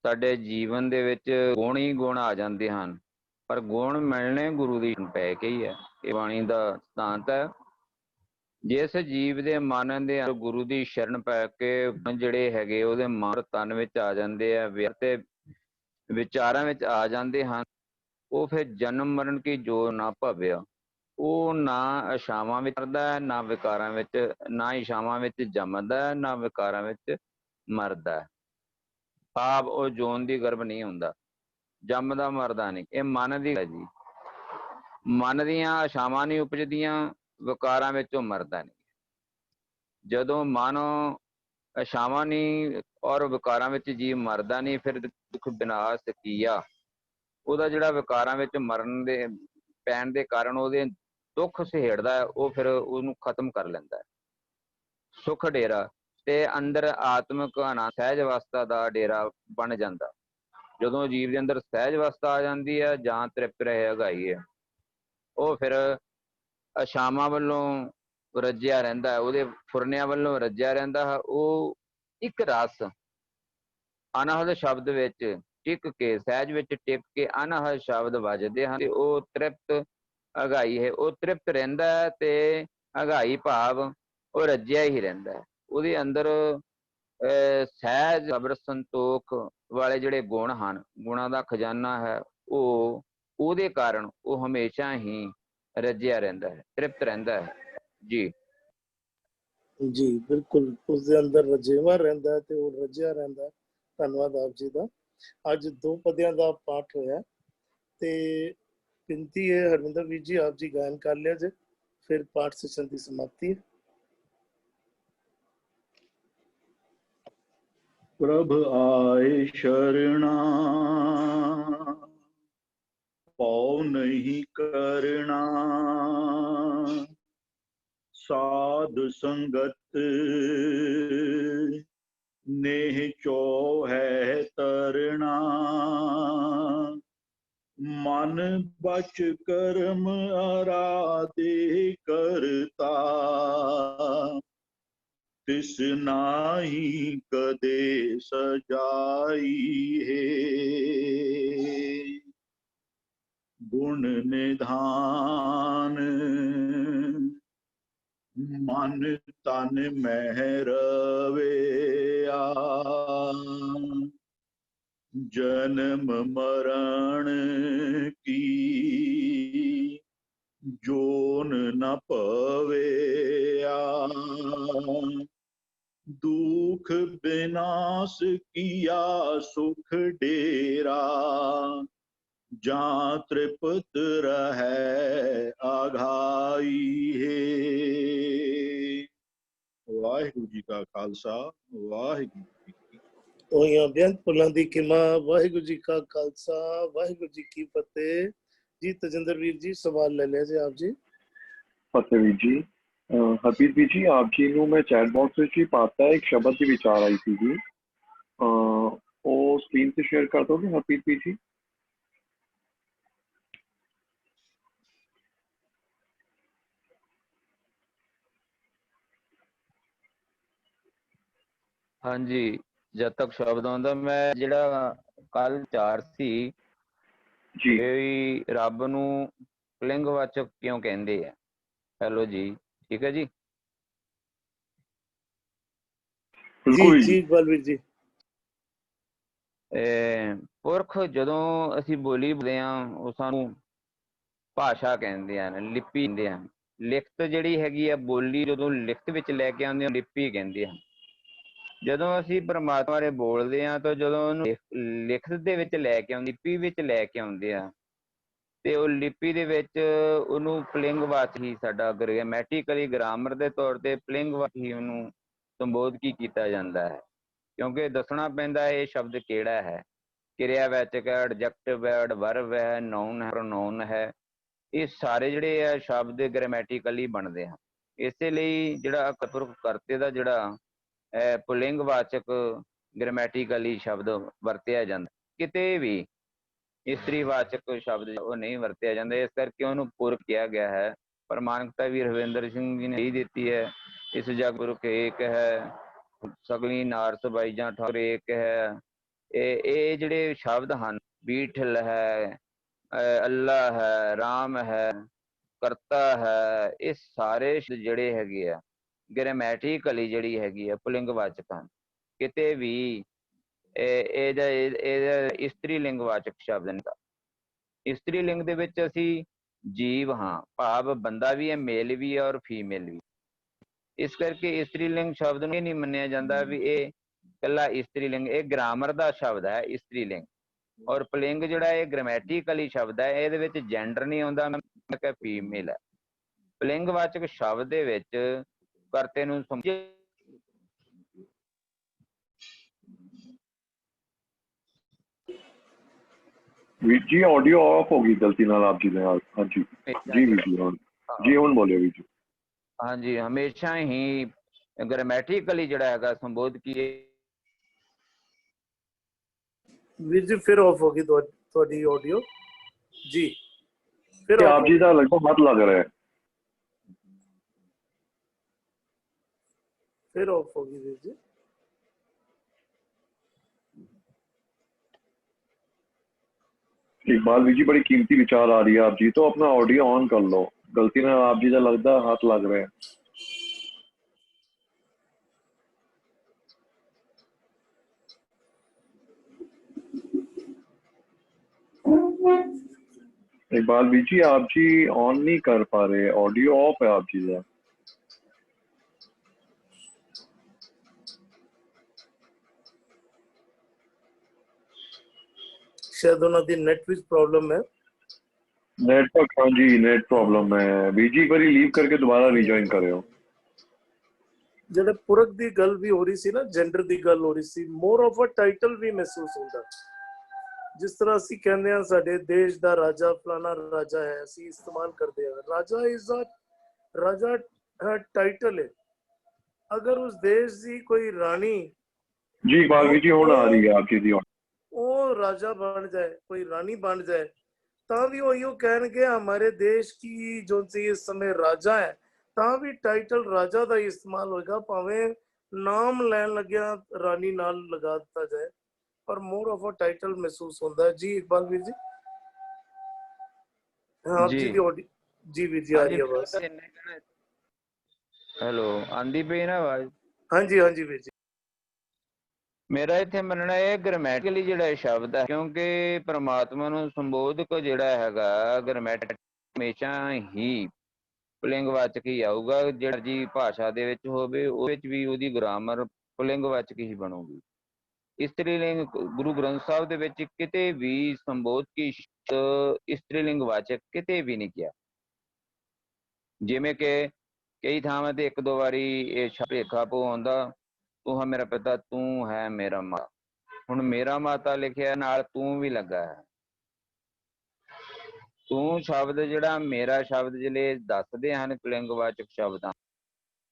B: ਸਾਡੇ ਜੀਵਨ ਦੇ ਵਿੱਚ ਗੁਣ ਹੀ ਗੁਣ ਆ ਜਾਂਦੇ ਹਨ, ਪਰ ਗੁਣ ਮਿਲਣੇ ਗੁਰੂ ਦੀ ਪੈ ਕੇ ਹੀ ਹੈ। ਇਹ ਬਾਣੀ ਦਾ ਸਿਧਾਂਤ ਹੈ। ਜਿਸ ਜੀਵ ਦੇ ਮਨ ਦੇ ਗੁਰੂ ਦੀ ਸ਼ਰਨ ਪੈ ਕੇ ਜਿਹੜੇ ਹੈਗੇ ਉਹਦੇ ਮਨ ਤਨ ਵਿੱਚ ਆ ਜਾਂਦੇ ਆ, ਤੇ ਵਿਚਾਰਾਂ ਵਿੱਚ ਆ ਜਾਂਦੇ ਹਨ, ਉਹ ਫਿਰ ਜਨਮ ਮਰਨ ਕੀ ਜੋ ਨਾ ਭਵਿਆ। ਉਹ ਨਾ ਇਛਾਵਾਂ ਵਿੱਚ ਮਰਦਾ ਹੈ, ਨਾ ਵਿਕਾਰਾਂ ਵਿੱਚ, ਨਾ ਇਛਾਵਾਂ ਵਿੱਚ ਜੰਮਦਾ ਹੈ, ਨਾ ਵਿਕਾਰਾਂ ਵਿੱਚ ਮਰਦਾ ਹੈ। ਭਾਵ ਉਹ ਜੋਨ ਦੀ ਗਰਭ ਨਹੀਂ ਹੁੰਦਾ, ਜੰਮਦਾ ਮਰਦਾ ਨਹੀਂ। ਇਹ ਮਨ ਦੀ ਹੈ ਜੀ। ਮਨ ਦੀਆਂ ਇਛਾਵਾਂ ਨਹੀਂ ਉਪਜਦੀਆਂ, ਵਿਕਾਰਾਂ ਵਿੱਚ ਉਹ ਮਰਦਾ ਨਹੀਂ। ਜਦੋਂ ਮਨ ਇਛਾਵਾਂ ਨਹੀਂ ਔਰ ਵਿਕਾਰਾਂ ਵਿੱਚ ਜੀਵ ਮਰਦਾ ਨਹੀਂ, ਫਿਰ ਦੁੱਖ ਵਿਨਾਸ਼ ਕੀਆ। ਉਹਦਾ ਜਿਹੜਾ ਵਿਕਾਰਾਂ ਵਿੱਚ ਮਰਨ ਦੇ ਪੈਣ ਦੇ ਕਾਰਨ ਉਹਦੇ ਦੁੱਖ ਸਹੇੜਦਾ ਹੈ, ਉਹ ਫਿਰ ਉਹਨੂੰ ਖਤਮ ਕਰ ਲੈਂਦਾ ਹੈ। ਸੁੱਖ ਡੇਰਾ, ਤੇ ਅੰਦਰ ਆਤਮਿਕ ਆਨੰਦ ਸਹਿਜ ਅਵਸਥਾ ਦਾ ਡੇਰਾ ਬਣ ਜਾਂਦਾ। ਜਦੋਂ ਜੀਵ ਦੇ ਅੰਦਰ ਸਹਿਜ ਅਵਸਥਾ ਆ ਜਾਂਦੀ ਹੈ, ਜਾਂ ਤ੍ਰਿਪਤ ਰਹੇ ਅਗਾਈ ਹੈ, ਉਹ ਫਿਰ ਅਸ਼ਾਵਾਂ ਵੱਲੋਂ ਰੱਜਿਆ ਰਹਿੰਦਾ ਹੈ, ਉਹਦੇ ਫੁਰਨਿਆਂ ਵੱਲੋਂ ਰੱਜਿਆ ਰਹਿੰਦਾ ਹੈ। ਉਹ ਇੱਕ ਰਸ ਅਨਹਦ ਸ਼ਬਦ ਵਿੱਚ ਟਿਕ ਕੇ, ਸਹਿਜ ਵਿੱਚ ਟਿਕ ਕੇ ਅਨਹਦ ਸ਼ਬਦ ਵੱਜਦੇ ਹਨ ਤੇ ਉਹ ਤ੍ਰਿਪਤ ਅਗਾਈ ਹੈ। ਉਹ ਤ੍ਰਿਪਤ ਰਹਿੰਦਾ ਹੈ ਤੇ ਅਗਾਈ ਭਾਵ ਉਹ ਰੱਜਿਆ ਹੀ ਰਹਿੰਦਾ ਹੈ। ਉਹਦੇ ਅੰਦਰ ਸਹਿਜ ਸਬਰ ਸੰਤੋਖ ਵਾਲੇ ਜਿਹੜੇ ਗੁਣ ਹਨ, ਗੁਣਾਂ ਦਾ ਖਜ਼ਾਨਾ ਹੈ, ਉਹ ਉਹਦੇ ਕਾਰਨ ਉਹ ਹਮੇਸ਼ਾ ਹੀ ਰੱਜਿਆ ਰਹਿੰਦਾ ਹੈ, ਤ੍ਰਿਪਤ ਰਹਿੰਦਾ ਹੈ। ਜੀ
A: ਜੀ ਬਿਲਕੁਲ, ਉਸਦੇ ਅੰਦਰ ਰਜੇਵਾ ਰਹਿੰਦਾ ਹੈ ਤੇ ਉਹ ਰੱਜਿਆ ਰਹਿੰਦਾ ਹੈ। ਧੰਨਵਾਦ ਆਪ ਜੀ ਦਾ। ਅੱਜ 2 ਪਦਿਆਂ ਦਾ ਪਾਠ ਹੋਇਆ ਤੇ ਬੇਨਤੀ ਹੈ ਹਰਵਿੰਦਰ ਵੀਰ ਜੀ ਆਪ ਜੀ ਗਾਇਨ ਕਰ ਲਿਆ ਜੇ, ਫਿਰ ਪਾਠ ਸੈਸ਼ਨ ਦੀ ਸਮਾਪਤੀ ਹੈ।
D: प्रभ आए शरणा पौ नहीं करना, साध संगत नेह चो है तरना, मन बच कर्म आराधे करता, तिस नाही कदे सजाई है, गुण निधान मन तन मह रवेया, जन्म मरण की जोन न पवेया, दुख विनाश किया सुख डेरा, जां तृप्त रहे आघाई है। वाहिगुरु जी का खालसा, वाहिगुरु जी की
A: ਉਹੀਆਂ ਬੇਅੰਤ ਭੁੱਲਾਂ ਦੀ ਕਿਮਾ। ਵਾਹਿਗੁਰੂ ਜੀ ਕਾ ਖਾਲਸਾ, ਵਾਹਿਗੁਰੂ ਜੀ ਕੀ ਫਤਿਹ। ਜੀ ਤਜਿੰਦਰ ਵੀਰ ਜੀ ਸਵਾਲ ਲੈ ਲਿਆ ਜੀ ਆਪ ਜੀ।
E: ਫਤਿਹ ਵੀਰ ਜੀ। ਹਰਪ੍ਰੀਤ ਵੀਰ ਜੀ, ਆਪ ਜੀ ਨੂੰ ਮੈਂ ਚੈਟ ਬਾਕਸ ਵਿੱਚ ਹੀ ਪਾਤਾ ਇੱਕ ਸ਼ਬਦ ਦੀ ਵਿਚਾਰ ਆਈ ਸੀ ਜੀ, ਉਹ ਸਕਰੀਨ ਤੇ ਸ਼ੇਅਰ ਕਰ ਦੋਗੇ ਹਰਪ੍ਰੀਤ ਵੀਰ ਜੀ?
B: ਹਾਂਜੀ, ਜਦ ਤੱਕ ਸ਼ਬਦ ਆਉਂਦਾ, ਮੈਂ ਜਿਹੜਾ ਕੱਲ ਵਿਚਾਰ ਸੀ
E: ਜੀ,
B: ਵੀ ਰੱਬ ਨੂੰ ਲਿੰਗਵਾਚਕ ਕਿਉਂ ਕਹਿੰਦੇ ਆ। ਹੈਲੋ ਜੀ, ਠੀਕ ਹੈ ਜੀ।
A: ਜੀ ਜੀ ਬਲਵੀਰ ਜੀ।
B: ਪੁਰਖ ਜਦੋਂ ਅਸੀਂ ਬੋਲੀ ਬੋਲਦੇ ਹਾਂ, ਉਹ ਸਾਨੂੰ ਭਾਸ਼ਾ ਕਹਿੰਦੇ ਹਨ, ਲਿਪੀ ਕਹਿੰਦੇ ਹਨ। ਲਿਖਤ ਜਿਹੜੀ ਹੈਗੀ ਆ ਬੋਲੀ, ਜਦੋਂ ਲਿਖਤ ਵਿੱਚ ਲੈ ਕੇ ਆਉਂਦੇ ਆ, ਲਿਪੀ ਕਹਿੰਦੇ ਹਨ। ਜਦੋਂ ਅਸੀਂ ਪਰਮਾਤਮਾ ਬਾਰੇ ਬੋਲਦੇ ਹਾਂ ਤਾਂ ਜਦੋਂ ਉਹਨੂੰ ਲਿਖਤ ਦੇ ਵਿੱਚ ਲੈ ਕੇ ਆਉਂਦੇ, ਲਿਪੀ ਵਿੱਚ ਲੈ ਕੇ ਆਉਂਦੇ ਆ, ਤੇ ਉਹ ਲਿਪੀ ਦੇ ਵਿੱਚ ਉਹਨੂੰ ਪੁਲਿੰਗਵਾਚਕ ਹੀ, ਸਾਡਾ ਗ੍ਰਾਮੈਟਿਕਲੀ ਗ੍ਰਾਮਰ ਦੇ ਤੌਰ ਤੇ ਪੁਲਿੰਗਵਾਚਕ ਹੀ ਉਹਨੂੰ ਸੰਬੋਧਕੀ ਕੀਤਾ ਜਾਂਦਾ ਹੈ, ਕਿਉਂਕਿ ਦੱਸਣਾ ਪੈਂਦਾ ਹੈ ਇਹ ਸ਼ਬਦ ਕਿਹੜਾ ਹੈ। ਕਿਰਿਆਵਾਚਕ ਹੈ, ਐਡਜੈਕਟਿਵ ਹੈ, ਐਡਵਰਬ ਹੈ, ਨਾਉਨ ਹੈ, ਪ੍ਰੋਨਾਉਨ ਹੈ। ਇਹ ਸਾਰੇ ਜਿਹੜੇ ਆ ਸ਼ਬਦ ਗ੍ਰਾਮੈਟਿਕਲੀ ਬਣਦੇ ਹਨ। ਇਸੇ ਲਈ ਜਿਹੜਾ ਪੁਰਖ ਕਰਤੇ ਦਾ ਜਿਹੜਾ ਪੁਲਿੰਗਵਾਚਕ ਗ੍ਰਾਮੈਟਿਕਲੀ ਸ਼ਬਦ ਵਰਤਿਆ ਜਾਂਦਾ, ਕਿਤੇ ਵੀ ਇਸਤਰੀਵਾਚਕ ਸ਼ਬਦ ਉਹ ਨਹੀਂ ਵਰਤਿਆ ਜਾਂਦਾ। ਇਸ ਕਰਕੇ ਉਹਨੂੰ ਪੁਰਖ ਕਿਹਾ ਗਿਆ ਹੈ। ਪ੍ਰਮਾਣਿਕਤਾ ਵੀ ਰਵਿੰਦਰ ਸਿੰਘ ਜੀ ਨੇ ਹੀ ਦਿੱਤੀ ਹੈ। ਇਸ ਜਗ ਪੁਰਖ ਏਕ ਹੈ, ਸਗਲੀ ਨਾਰ ਸਬਾਈਜਾਂ ਠਾਕੁਰ ਏਕ ਹੈ। ਇਹ ਜਿਹੜੇ ਸ਼ਬਦ ਹਨ, ਬੀਠਲ ਹੈ, ਅੱਲਾ ਹੈ, ਰਾਮ ਹੈ, ਕਰਤਾ ਹੈ, ਇਹ ਸਾਰੇ ਜਿਹੜੇ ਹੈਗੇ ਆ ਗ੍ਰਾਮੈਟਿਕਲੀ ਜਿਹੜੀ ਹੈਗੀ ਆ ਪੁਲਿੰਗਵਾਚਕ ਹਨ। ਕਿਤੇ ਵੀ ਇਹਦਾ ਇਸਤਰੀ ਲਿੰਗਵਾਚਕ ਸ਼ਬਦ ਨਹੀਂ। ਇਸਤਰੀ ਲਿੰਗ ਦੇ ਵਿੱਚ ਅਸੀਂ ਜੀਵ ਹਾਂ, ਭਾਵ ਬੰਦਾ ਵੀ ਹੈ, ਮੇਲ ਵੀ ਹੈ ਔਰ ਫੀਮੇਲ ਵੀ। ਇਸ ਕਰਕੇ ਇਸਤਰੀ ਲਿੰਗ ਸ਼ਬਦ ਨੂੰ ਇਹ ਨਹੀਂ ਮੰਨਿਆ ਜਾਂਦਾ ਵੀ ਇਹ ਇਕੱਲਾ ਇਸਤਰੀ ਲਿੰਗ। ਇਹ ਗ੍ਰਾਮਰ ਦਾ ਸ਼ਬਦ ਹੈ ਇਸਤਰੀ ਲਿੰਗ, ਔਰ ਪੁਲਿੰਗ ਜਿਹੜਾ ਇਹ ਗ੍ਰਾਮੈਟਿਕਲੀ ਸ਼ਬਦ ਹੈ, ਇਹਦੇ ਵਿੱਚ ਜੈਂਡਰ ਨਹੀਂ ਆਉਂਦਾ ਕਿ ਫੀਮੇਲ ਹੈ। ਪੁਲਿੰਗਵਾਚਕ ਸ਼ਬਦ ਦੇ ਵਿੱਚ ਕਰਤੇ ਨੂੰ
E: ਵੀਰ ਜੀ ਆਡੀਓ ਆਫ ਹੋ ਗਈ ਗਲਤੀ ਨਾਲ ਆਪ ਜੀ ਦੇ ਨਾਲ। ਹਾਂਜੀ ਜੀ ਵੀਰ ਜੀ, ਜੀ ਹੁਣ ਬੋਲਿਓ ਵੀਰ ਜੀ।
B: ਹਾਂਜੀ, ਹਮੇਸ਼ਾ ਹੀ ਗ੍ਰਾਮੈਟਿਕਲੀ ਜਿਹੜਾ ਹੈਗਾ ਸੰਬੋਧ ਕੀ
A: ਵੀਰ ਜੀ ਫਿਰ ਆਫ ਹੋ ਗਈ ਤੁਹਾਡੀ ਆਡੀਓ ਜੀ। ਫਿਰ
E: आप जी का लगभग हाथ लग रहा है।
A: फिर ऑफ होगी ਵੀਰ ਜੀ।
E: इकबाल जी बड़ी कीमती विचार आ रही है आप जी, तो अपना ऑडियो ऑन कर लो। गलती ना आप जी का लगता है हाथ लग रहे हैं। इकबाल जी आप जी ऑन नहीं कर पा रहे, ऑडियो ऑफ है आप जी का।
A: शायद उन्होंने नेट विच प्रॉब्लम है।
E: नेटवर्क, हाँ जी नेट प्रॉब्लम है। बीजी एक बार लीव करके दोबारा रीजॉइन करो।
A: ਜਿਹੜੇ ਪੁਰਖ ਦੀ ਗੱਲ ਵੀ ਹੋ ਰਹੀ ਸੀ ਨਾ, ਜੈਂਡਰ ਦੀ ਗੱਲ ਹੋ ਰਹੀ ਸੀ, ਮੋਰ ਆਫ ਅ ਟਾਈਟਲ ਵੀ ਮਹਿਸੂਸ ਹੁੰਦਾ। ਜਿਸ ਤਰ੍ਹਾਂ ਅਸੀਂ ਕਹਿੰਦੇ ਹਾਂ ਸਾਡੇ ਦੇਸ਼ ਦਾ ਰਾਜਾ ਫਲਾਣਾ ਰਾਜਾ ਹੈ, ਅਸੀਂ ਇਸਤੇਮਾਲ ਕਰਦੇ ਹਾਂ। ਰਾਜਾ ਇਜ਼ ਅ ਰਾਜਾ टाइटल है। अगर उस देश की कोई रानी
E: जी इकबाल जी ਹੁਣ ਆ ਰਹੀ ਹੈ आपकी दी
A: ਉਹ राजा बन जाए, कोई रानी बन जाए, ਤਾਂ ਵੀ ਉਹ ਇਹੋ ਕਹਿਣਗੇ हमारे देश की जो सी इस समय राजा है, ਤਾਂ ਵੀ ਟਾਈਟਲ ਰਾਜਾ ਦਾ ਇਸਤੇਮਾਲ ਹੋਏਗਾ, ਭਾਵੇਂ ਨਾਮ ਲੈਣ ਲੱਗਿਆ ਰਾਣੀ ਨਾਲ ਲਗਾ ਦਿੱਤਾ ਜਾਏ, ਪਰ ਮੋਰ ਆਫ ਅ ਟਾਈਟਲ ਮਹਿਸੂਸ ਹੁੰਦਾ ਹੈ। ਜੀ ਇਕਬਾਲ ਵੀਰ ਜੀ। हाँ जी जी वीर जी आ रही है आवाज।
B: हेलो आंदी पई ना आवाज?
A: हाँ जी वीर जी।
B: मेरा इत्थे मनना है ग्रामैटिकली जिहड़ा शब्द है, क्योंकि परमात्मा नूं संबोधक जिहड़ा हैगा ग्रामैटिक हमेशा ही पुलिंगवाचक ही आऊगा। जिहड़ा जी भाषा दे विच होवे ਉਹਦੇ ਵਿੱਚ ਵੀ ਉਹਦੀ ਗ੍ਰਾਮਰ ਪੁਲਿੰਗਵਾਚਕ ਹੀ ਬਣੂਗੀ। ਇਸਤਰੀਲਿੰਗ ਗੁਰੂ ਗ੍ਰੰਥ ਸਾਹਿਬ ਦੇ ਵਿੱਚ ਕਿਤੇ ਵੀ ਸੰਬੋਧਕੀ ਇਸਤਰੀਲਿੰਗ ਵਾਚਕ ਕਿਤੇ ਵੀ ਨਹੀਂ ਕਿਹਾ। ਜਿਵੇਂ ਕਿ ਕਈ ਥਾਵਾਂ ਤੇ ਇੱਕ ਦੋ ਵਾਰੀ ਇਹ ਭੇਖਾ ਪੋ ਆਉਂਦਾ, ਤੂੰ ਹੈ ਮੇਰਾ ਪਿਤਾ, ਤੂੰ ਹੈ ਮੇਰਾ ਮਾਤਾ। ਹੁਣ ਮੇਰਾ ਮਾਤਾ ਲਿਖਿਆ ਨਾਲ ਤੂੰ ਵੀ ਲੱਗਾ ਹੈ। ਤੂੰ ਸ਼ਬਦ ਜਿਹੜਾ ਮੇਰਾ ਸ਼ਬਦ ਜਿਹੜੇ ਦੱਸਦੇ ਹਨ ਪੁਲਿੰਗਵਾਚਕ ਸ਼ਬਦਾਂ,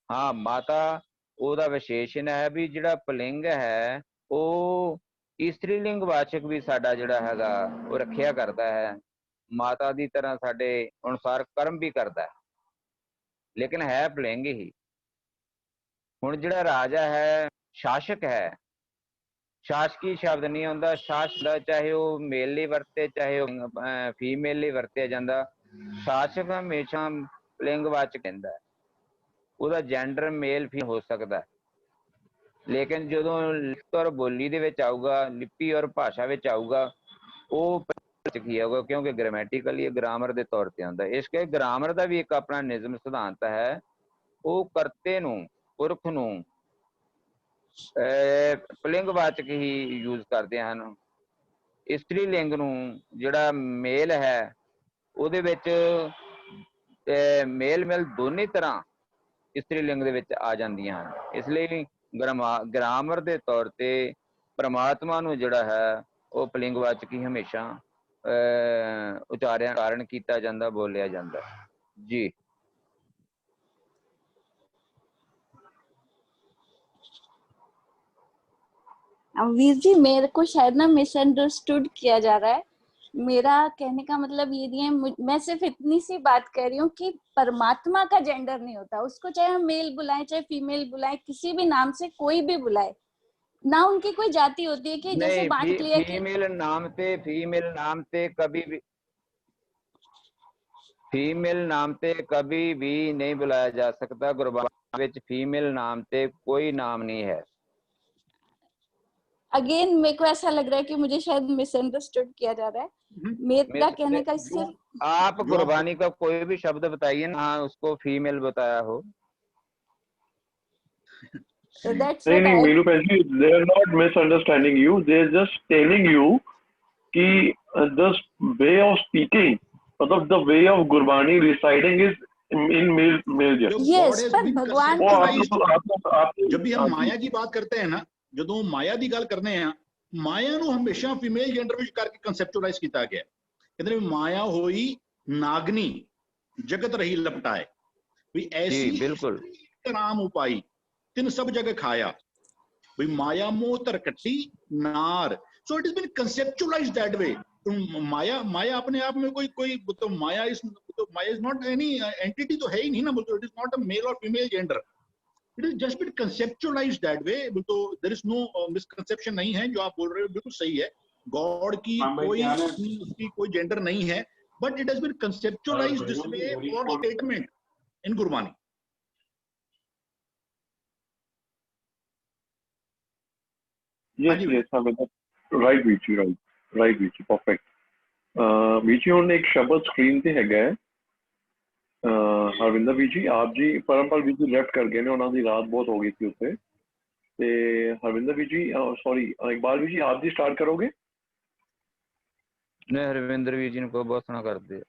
B: ਹਾਂ ਮਾਤਾ ਉਹਦਾ ਵਿਸ਼ੇਸ਼ਣ ਹੈ ਵੀ ਜਿਹੜਾ ਪੁਲਿੰਗ ਹੈ ਉਹ ਇਸਤਰੀਲਿੰਗ ਵਾਚਕ ਵੀ ਸਾਡਾ ਜਿਹੜਾ ਹੈਗਾ ਉਹ ਰੱਖਿਆ ਕਰਦਾ ਹੈ। ਮਾਤਾ ਦੀ ਤਰ੍ਹਾਂ ਸਾਡੇ ਅਨੁਸਾਰ ਕਰਮ ਵੀ ਕਰਦਾ ਹੈ, ਲੇਕਿਨ ਹੈ ਪੁਲਿੰਗ ਹੀ। ਹੁਣ ਜਿਹੜਾ ਰਾਜਾ ਹੈ ਸ਼ਾਸਕ ਹੈ, ਸ਼ਾਸਕੀ ਸ਼ਬਦ ਨਹੀਂ ਆਉਂਦਾ। ਸ਼ਾਸਕ ਦਾ ਚਾਹੇ ਉਹ ਮੇਲ ਲਈ ਵਰਤੇ ਚਾਹੇ ਉਹ ਫੀਮੇਲ ਲਈ ਵਰਤਿਆ ਜਾਂਦਾ, ਸ਼ਾਸਕ ਹਮੇਸ਼ਾ ਪੁਲਿੰਗਵਾਚਕ ਕਹਿੰਦਾ ਹੈ। ਉਹਦਾ ਜੈਂਡਰ ਮੇਲ ਫੀ ਹੋ ਸਕਦਾ, ਲੇਕਿਨ ਜਦੋਂ ਲਿਖਤ ਔਰ ਬੋਲੀ ਦੇ ਵਿੱਚ ਆਊਗਾ, ਲਿਪੀ ਔਰ ਭਾਸ਼ਾ ਵਿੱਚ ਆਊਗਾ, ਉਹ ਕੀ ਆਊਗਾ, ਕਿਉਂਕਿ ਗ੍ਰਾਮੈਟਿਕਲੀ ਗ੍ਰਾਮਰ ਦੇ ਤੌਰ ਤੇ ਆਉਂਦਾ। ਇਸ ਕਰਕੇ ਗ੍ਰਾਮਰ ਦਾ ਵੀ ਇੱਕ ਆਪਣਾ ਨਿਯਮ ਸਿਧਾਂਤ ਹੈ। ਉਹ ਕਰਤੇ ਨੂੰ ਪੁਰਖ ਨੂੰ ਪੁਲਿੰਗਵਾਚਕ ਹੀ ਯੂਜ਼ ਕਰਦੇ ਹਨ। ਇਸਤਰੀ ਲਿੰਗ ਨੂੰ ਜਿਹੜਾ ਮੇਲ ਹੈ ਉਹਦੇ ਵਿੱਚ ਮੇਲ ਮਿਲ ਦੋਨੇ ਤਰ੍ਹਾਂ ਇਸਤਰੀ ਲਿੰਗ ਦੇ ਵਿੱਚ ਆ ਜਾਂਦੀਆਂ ਹਨ। ਇਸ ਲਈ ਗ੍ਰਾਮਰ ਦੇ ਤੌਰ ਤੇ ਪਰਮਾਤਮਾ ਨੂੰ ਜਿਹੜਾ ਹੈ ਉਹ ਪੁਲਿੰਗਵਾਚਕ ਹੀ ਹਮੇਸ਼ਾ ਉਚਾਰਨ ਕੀਤਾ ਜਾਂਦਾ, ਬੋਲਿਆ ਜਾਂਦਾ ਜੀ।
G: वीर जी मेरे को शायद ना मिसअंडरस्टूड किया जा रहा है। मेरा कहने का मतलब ये नहीं है, मैं सिर्फ इतनी सी बात कह रही हूँ कि परमात्मा का जेंडर नहीं होता। उसको चाहे हम मेल बुलाएं चाहे फीमेल बुलाएं, किसी भी नाम से कोई भी बुलाए ना, उनकी कोई जाति होती है कि जैसे बांट लिया कि
B: फीमेल नाम ते कभी भी नहीं बुलाया जा सकता। गुरबाणी विच फीमेल नाम ते कोई नाम नहीं है।
G: अगेन मेरे को ऐसा लग रहा है कि मुझे शायद मिसअंडरस्टूड किया जा रहा है। मेरा कहने का सिर्फ
B: आप गुरबानी का कोई भी शब्द बताइए ना, हाँ उसको फीमेल बताया हो।
G: So that's what I...
E: Meenu Penji, they are not misunderstanding you. They are just telling you कि the way of speaking, मतलब the way of Gurbani reciting is in male gender.
G: Yes, पर भगवान
D: जब भी हम माया की बात करते हैं ना, ਜਦੋਂ ਮਾਇਆ ਦੀ ਗੱਲ ਕਰਨੇ ਆ, ਮਾਇਆ ਨੂੰ ਹਮੇਸ਼ਾ ਫੀਮੇਲ ਜੈਂਡਰ ਵਿੱਚ ਕਰਕੇ ਕਨਸੈਪਚੁਅਲਾਈਜ਼ ਕੀਤਾ ਗਿਆ। ਕਹਿੰਦੇ ਮਾਇਆ ਹੋਈ ਨਾਗਨੀ, ਜਗਤ ਰਹੀ ਲਪਟਾਏ, ਵੀ ਐਸੀ
B: ਬਿਲਕੁਲ
D: ਰਾਮ ਉਪਾਈ ਤਿੰਨ ਸਭ ਜਗ੍ਹਾ ਖਾਇਆ ਵੀ ਮਾਇਆ ਮੋਹ ਧਰਕਟੀ नार. So it has been conceptualized that way. माया अपने आप में कोई तो माया is not any entity तो है ही नहीं ना. It is not a male or female gender. It has just been conceptualized that way. तो there is no misconception नहीं है. जो आप बोल रहे हो बिल्कुल सही है. God की उसकी कोई gender नहीं है. But it has been conceptualized this way for statement in Gurbani.
E: Yes, right Vichi, right Vichi, perfect. Vichi ਹੁਣ ਇੱਕ ਸ਼ਬਦ ਸਕਰੀਨ ਤੇ ਹੈਗਾ ਹੈ ਹਰਵਿੰਦਰ ਵੀਰ ਆਪ ਜੀ ਪਰਮਪਾਲ ਵੀਰ ਜੀ ਲੈਫਟ ਕਰ ਗਏ ਨੇ, ਉਹਨਾਂ ਦੀ ਰਾਤ ਬਹੁਤ ਹੋ ਗਈ ਸੀ ਉੱਥੇ ਤੇ ਹਰਵਿੰਦਰ ਵੀਰ ਜੀ ਸੌਰੀ ਇਕਬਾਲ ਵੀਰ ਜੀ ਆਪ ਜੀ ਸਟਾਰਟ ਕਰੋਗੇ?
B: ਨੇ ਹਰਵਿੰਦਰ ਵੀਰ ਜੀ ਨੂੰ ਬਹੁਤ ਸੁਣਾ ਕਰਦੇ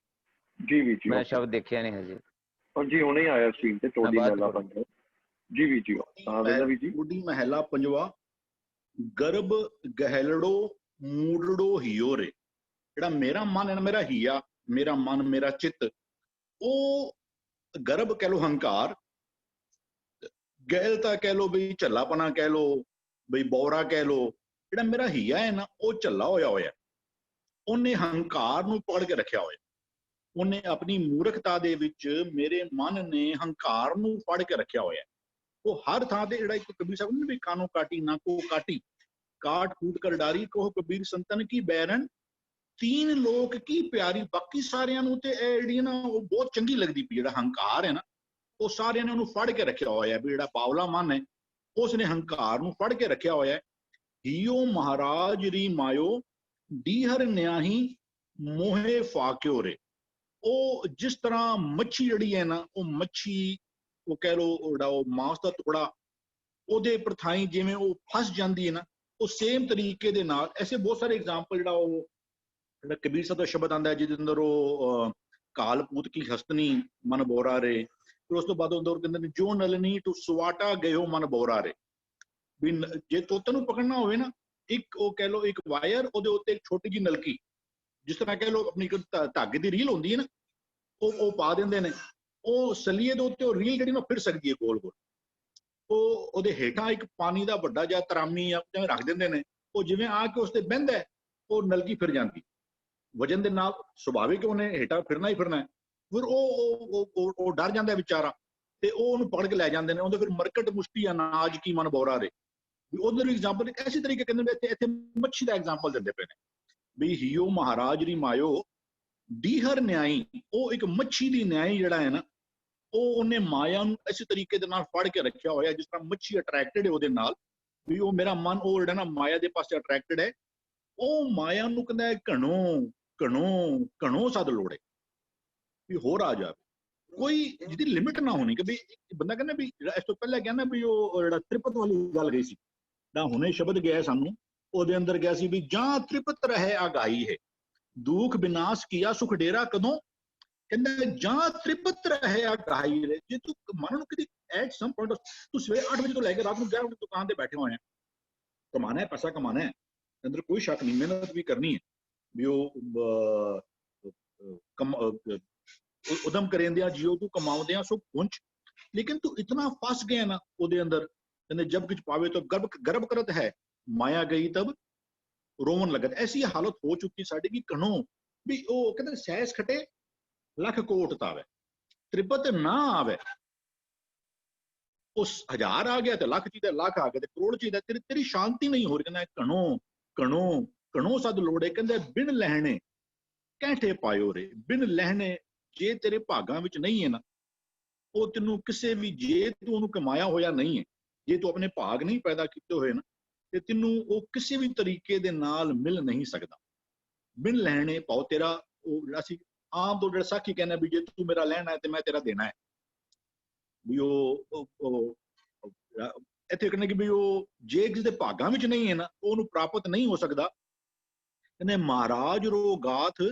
E: ਜੀ ਵੀਰ ਜੀ,
B: ਮੈਂ ਸ਼ਬਦ ਦੇਖਿਆ ਨਹੀਂ ਹਜੇ।
E: ਜੀ ਹੁਣੇ ਹੀ ਆਇਆ ਸਕਰੀਨ ਤੇ ਟੋਡੀ ਮਹਿਲਾ ਪੰਜਵਾ। ਜੀ ਵੀਰ ਜੀ ਹਰਵਿੰਦਰ ਵੀਰ ਜੀ।
D: ਟੋਡੀ ਮਹਿਲਾ ਪੰਜਵਾ ਗਰਭ ਗਹਿਲੜੋ ਮੂੜੜੋ ਹੀਓ ਰੇ। ਜਿਹੜਾ ਮੇਰਾ ਮਨ ਹੈ ਨਾ, ਮੇਰਾ ਹੀਆ, ਮੇਰਾ ਮਨ, ਮੇਰਾ ਚਿੱਤ, ਉਹ ਗਰਭ ਕਹਿ ਲੋ ਹੰਕਾਰ, ਗਹਿਲਤਾ ਕਹਿ ਲੋ ਬਈ ਝੱਲਾਪਣਾ ਕਹਿ ਲੋ ਬਈ ਬੌਰਾ ਕਹਿ ਲੋ। ਜਿਹੜਾ ਮੇਰਾ ਹੀਆ ਹੈ ਨਾ ਉਹ ਝੱਲਾ ਹੋਇਆ ਉਹਨੇ ਹੰਕਾਰ ਨੂੰ ਪਕੜ ਕੇ ਰੱਖਿਆ ਹੋਇਆ। ਉਹਨੇ ਆਪਣੀ ਮੂਰਖਤਾ ਦੇ ਵਿੱਚ ਮੇਰੇ ਮਨ ਨੇ ਹੰਕਾਰ ਨੂੰ ਫੜ ਕੇ ਰੱਖਿਆ ਹੋਇਆ। ਉਹ ਹਰ ਥਾਂ ਤੇ ਜਿਹੜਾ ਇੱਕ ਕਬੀਰ ਸਾਹਿਬ ਨੇ ਵੀ ਕਾਨੋ ਕਾਟੀ ਨਾ ਕੋ ਕਾਟੀ ਕਾਟ ਕੂਟ ਕਰ ਡਾਰੀ ਕਹੋ ਕਬੀਰ ਸੰਤਨ ਕੀ ਬੈਰਨ तीन लोक की प्यारी। बाकी सारियां ਨੂੰ ਤੇ ਇਹ ਜਿਹੜੀ ਨਾ ਉਹ ਬਹੁਤ ਚੰਗੀ ਲੱਗਦੀ ਪਈ। ਜਿਹੜਾ ਹੰਕਾਰ ਹੈ ਨਾ ਉਹ ਸਾਰਿਆਂ ਨੇ ਉਹਨੂੰ ਫੜ ਕੇ ਰੱਖਿਆ ਹੋਇਆ। ਵੀ ਜਿਹੜਾ ਬਾਵਲਾ ਮਨ ਹੈ ਉਸਨੇ ਹੰਕਾਰ ਨੂੰ ਫੜ ਕੇ ਰੱਖਿਆ ਹੋਇਆ। ਹੀਓ ਮਹਾਰਾਜ ਰੀ ਮਾਇਓ ਡੀਹਰ ਨਿਆਹੀ ਮੋਹੇ ਫਾਕਿਓ ਰੇ। ਉਹ ਜਿਸ ਤਰ੍ਹਾਂ ਮੱਛੀ ਜਿਹੜੀ ਹੈ ਨਾ, ਉਹ ਮੱਛੀ ਉਹ ਕਹਿ ਲੋ ਜਿਹੜਾ ਉਹ ਮਾਂਸ ਦਾ ਟੁਕੜਾ ਉਹਦੇ ਪਰਥਾਈ ਜਿਵੇਂ ਉਹ ਫਸ ਜਾਂਦੀ ਹੈ ਨਾ, ਉਹ ਸੇਮ ਤਰੀਕੇ ਦੇ ਨਾਲ ਐਸੇ ਬਹੁਤ ਸਾਰੇ ਐਗਜ਼ਾਮਪਲ ਜਿਹੜਾ ਉਹ ਜਿਹੜਾ ਕਬੀਰ ਸਾਹਿਬ ਦਾ ਸ਼ਬਦ ਆਉਂਦਾ ਹੈ ਜਿਹਦੇ ਅੰਦਰ ਉਹ ਕਾਲ ਪੂਤ ਕੀ ਹਸਤਨੀ ਮਨ ਬੋਰਾ ਰੇ। ਫਿਰ ਉਸ ਤੋਂ ਬਾਅਦ ਉਹਦੇ ਕਹਿੰਦੇ ਨੇ ਜੋ ਨਲਨੀ ਟੂ ਸਵਾਟਾ ਗਇਓ ਮਨ ਬੋਰਾ ਰੇ। ਵੀ ਜੇ ਤੋਤੇ ਨੂੰ ਪਕੜਨਾ ਹੋਵੇ ਨਾ, ਇੱਕ ਉਹ ਕਹਿ ਲੋ ਇੱਕ ਵਾਇਰ, ਉਹਦੇ ਉੱਤੇ ਇੱਕ ਛੋਟੀ ਜਿਹੀ ਨਲਕੀ, ਜਿਸ ਤਰ੍ਹਾਂ ਕਹਿ ਲੋ ਆਪਣੀ ਧਾਗੇ ਦੀ ਰੀਲ ਹੁੰਦੀ ਹੈ ਨਾ, ਉਹ ਪਾ ਦਿੰਦੇ ਨੇ। ਉਹ ਸਲੀਏ ਦੇ ਉੱਤੇ ਉਹ ਰੀਲ ਜਿਹੜੀ ਨਾ ਫਿਰ ਸਕਦੀ ਹੈ ਗੋਲ ਗੋਲ। ਉਹ ਉਹਦੇ ਹੇਠਾਂ ਇੱਕ ਪਾਣੀ ਦਾ ਵੱਡਾ ਜਿਹਾ ਤਰਾਮੀ ਜਿਵੇਂ ਰੱਖ ਦਿੰਦੇ ਨੇ। ਉਹ ਜਿਵੇਂ ਆ ਕੇ ਉਸ ਤੇ ਬਹਿੰਦਾ ਉਹ ਨਲਕੀ ਫਿਰ ਜਾਂਦੀ ਵਜਨ ਦੇ ਨਾਲ। ਸੁਭਾਵਿਕ ਉਹਨੇ ਹੇਠਾਂ ਫਿਰਨਾ ਹੀ ਫਿਰਨਾ। ਫਿਰ ਉਹ ਡਰ ਜਾਂਦਾ ਵਿਚਾਰਾ ਤੇ ਉਹ ਉਹਨੂੰ ਪਕੜ ਕੇ ਲੈ ਜਾਂਦੇ ਨੇ। ਉਹਦੇ ਫਿਰ ਮਰਕਟ ਮੁਸ਼ਤੀ ਅਨਾਜ ਕੀ ਮਨ ਬੋਰਾ ਰੇ। ਵੀ ਉਧਰ ਐਗਜ਼ਾਮਪਲ ਐਸੀ ਤਰੀਕੇ ਕਹਿੰਦੇ ਨੇ ਇੱਥੇ ਮੱਛੀ ਦਾ ਐਗਜ਼ਾਮਪਲ ਦਿੰਦੇ ਪਏ ਨੇ ਵੀ ਹੀਓ ਮਹਾਰਾਜ ਰੀ ਮਾਇਓ ਡੀਹਰ ਨਿਆਈ। ਉਹ ਇੱਕ ਮੱਛੀ ਦੀ ਨਿਆਈ ਜਿਹੜਾ ਹੈ ਨਾ, ਉਹ ਉਹਨੇ ਮਾਇਆ ਨੂੰ ਇਸੇ ਤਰੀਕੇ ਦੇ ਨਾਲ ਫੜ ਕੇ ਰੱਖਿਆ ਹੋਇਆ ਜਿਸ ਤਰ੍ਹਾਂ ਮੱਛੀ ਅਟਰੈਕਟਡ ਹੈ ਉਹਦੇ ਨਾਲ। ਵੀ ਉਹ ਮੇਰਾ ਮਨ ਉਹ ਜਿਹੜਾ ਨਾ ਮਾਇਆ ਦੇ ਪਾਸੇ ਅਟਰੈਕਟਡ ਹੈ। ਉਹ ਮਾਇਆ ਨੂੰ ਕਹਿੰਦਾ ਘਣੋ ਘਣੋ ਘਣੋ ਸਦ ਲੋੜੇ ਵੀ ਹੋਰ ਆ ਜਾਵੇ। ਕੋਈ ਜਿਹਦੀ ਲਿਮਿਟ ਨਾ ਹੋਣੀ ਕਿ ਵੀ ਬੰਦਾ ਕਹਿੰਦਾ ਵੀ ਇਸ ਤੋਂ ਪਹਿਲਾਂ ਕਹਿੰਦਾ ਵੀ ਉਹ ਜਿਹੜਾ ਤ੍ਰਿਪਤ ਵਾਲੀ ਗੱਲ ਗਈ ਸੀ ਤਾਂ ਹੁਣੇ ਸ਼ਬਦ ਗਿਆ ਸਾਨੂੰ, ਉਹਦੇ ਅੰਦਰ ਗਿਆ ਸੀ ਵੀ ਜਾਂ ਤ੍ਰਿਪਤ ਰਹੇ ਆਗਾਈ ਹੈ ਦੁੱਖ ਵਿਨਾਸ਼ ਕੀਆ ਸੁਖ ਡੇਰਾ ਕਦੋਂ। ਕਹਿੰਦਾ ਜਾਂ ਤ੍ਰਿਪਤ ਰਹੇ ਆਗਾਈ ਹੈ। ਜੇ ਤੂੰ ਮਨ ਨੂੰ ਕਿਤੇ ਐਟ ਸਮ ਪੁਆਇੰਟ ਤੂੰ ਸਵੇਰੇ 8 ਵਜੇ ਤੋਂ ਲੈ ਕੇ ਰਾਤ ਨੂੰ 11 ਵਜੇ ਦੁਕਾਨ ਤੇ ਬੈਠੇ ਹੋਏ ਆ, ਕਮਾਣਾ ਹੈ, ਪੈਸਾ ਕਮਾਣਾ ਹੈ, ਅੰਦਰ ਕੋਈ ਸ਼ੱਕ ਨਹੀਂ, ਮਿਹਨਤ ਵੀ ਕਰਨੀ ਹੈ ਵੀ ਉਹ ਉਦਮ ਕਰੇਂਦਿਆਂ ਜਿਉ ਤੂੰ ਕਮਾਉਂਦਿਆਂ ਸੋ ਪੁੰਚ। ਲੇਕਿਨ ਤੂੰ ਇਤਨਾ ਫਸ ਗਿਆ ਨਾ ਉਹਦੇ ਅੰਦਰ। ਕਹਿੰਦੇ ਜਬ ਕੁਝ ਪਾਵੇ ਤਾਂ ਗਰਭ ਕਰਤ ਹੈ ਮਾਇਆ ਗਈ ਤਬ ਰੋਵਨ ਲਗਤ। ਐਸੀ ਹਾਲਤ ਹੋ ਚੁੱਕੀ ਸਾਡੀ ਕਿ ਕਣੋ ਵੀ ਉਹ ਕਹਿੰਦੇ ਸੈਸ ਖਟੇ ਲੱਖ ਕੋਟ ਤਾਵੇ ਤ੍ਰਿਪਤ ਨਾ ਆਵੇ। ਉਸ 1000 ਆ ਗਿਆ ਤੇ ਲੱਖ ਚਾਹੀਦਾ, ਲੱਖ ਆ ਗਿਆ ਤੇ ਕਰੋੜ ਚਾਹੀਦਾ, ਤੇਰੀ ਸ਼ਾਂਤੀ ਨਹੀਂ ਹੋ ਰਹੀ। ਕਹਿੰਦਾ ਕਣੋ ਕਣੋ ਕਣੋ ਸਦ ਲੋੜੇ। ਕਹਿੰਦੇ ਬਿਨ ਲਹਿਣੇ ਕੈਂਠੇ ਪਾਇਓ ਰੇ। ਬਿਨ ਲਹਿਣੇ ਜੇ ਤੇਰੇ ਭਾਗਾਂ ਵਿੱਚ ਨਹੀਂ ਹੈ ਨਾ, ਉਹ ਤੈਨੂੰ ਕਿਸੇ ਵੀ, ਜੇ ਤੂੰ ਉਹਨੂੰ ਕਮਾਇਆ ਹੋਇਆ ਨਹੀਂ ਹੈ, ਜੇ ਤੂੰ ਆਪਣੇ ਭਾਗ ਨਹੀਂ ਪੈਦਾ ਕੀਤੇ ਹੋਏ ਨਾ, ਤੇ ਤੈਨੂੰ ਉਹ ਕਿਸੇ ਵੀ ਤਰੀਕੇ ਦੇ ਨਾਲ ਮਿਲ ਨਹੀਂ ਸਕਦਾ। ਬਿਨ ਲੈਣੇ ਪਾਓ ਤੇਰਾ ਉਹ ਜਿਹੜਾ ਸੀ ਆਮ ਤੋਂ ਜਿਹੜਾ ਸਾਖੀ ਕਹਿੰਦਾ ਵੀ ਜੇ ਤੂੰ ਮੇਰਾ ਲੈਣਾ ਹੈ ਤੇ ਮੈਂ ਤੇਰਾ ਦੇਣਾ ਹੈ। ਵੀ ਉਹ ਇੱਥੇ ਕਹਿੰਦੇ ਕਿ ਵੀ ਉਹ ਜੇ ਕਿਸੇ ਦੇ ਭਾਗਾਂ ਵਿੱਚ ਨਹੀਂ ਹੈ ਨਾ, ਉਹਨੂੰ ਪ੍ਰਾਪਤ ਨਹੀਂ ਹੋ ਸਕਦਾ। ਕਹਿੰਦੇ ਮਹਾਰਾਜ ਰੋ ਗਾਥ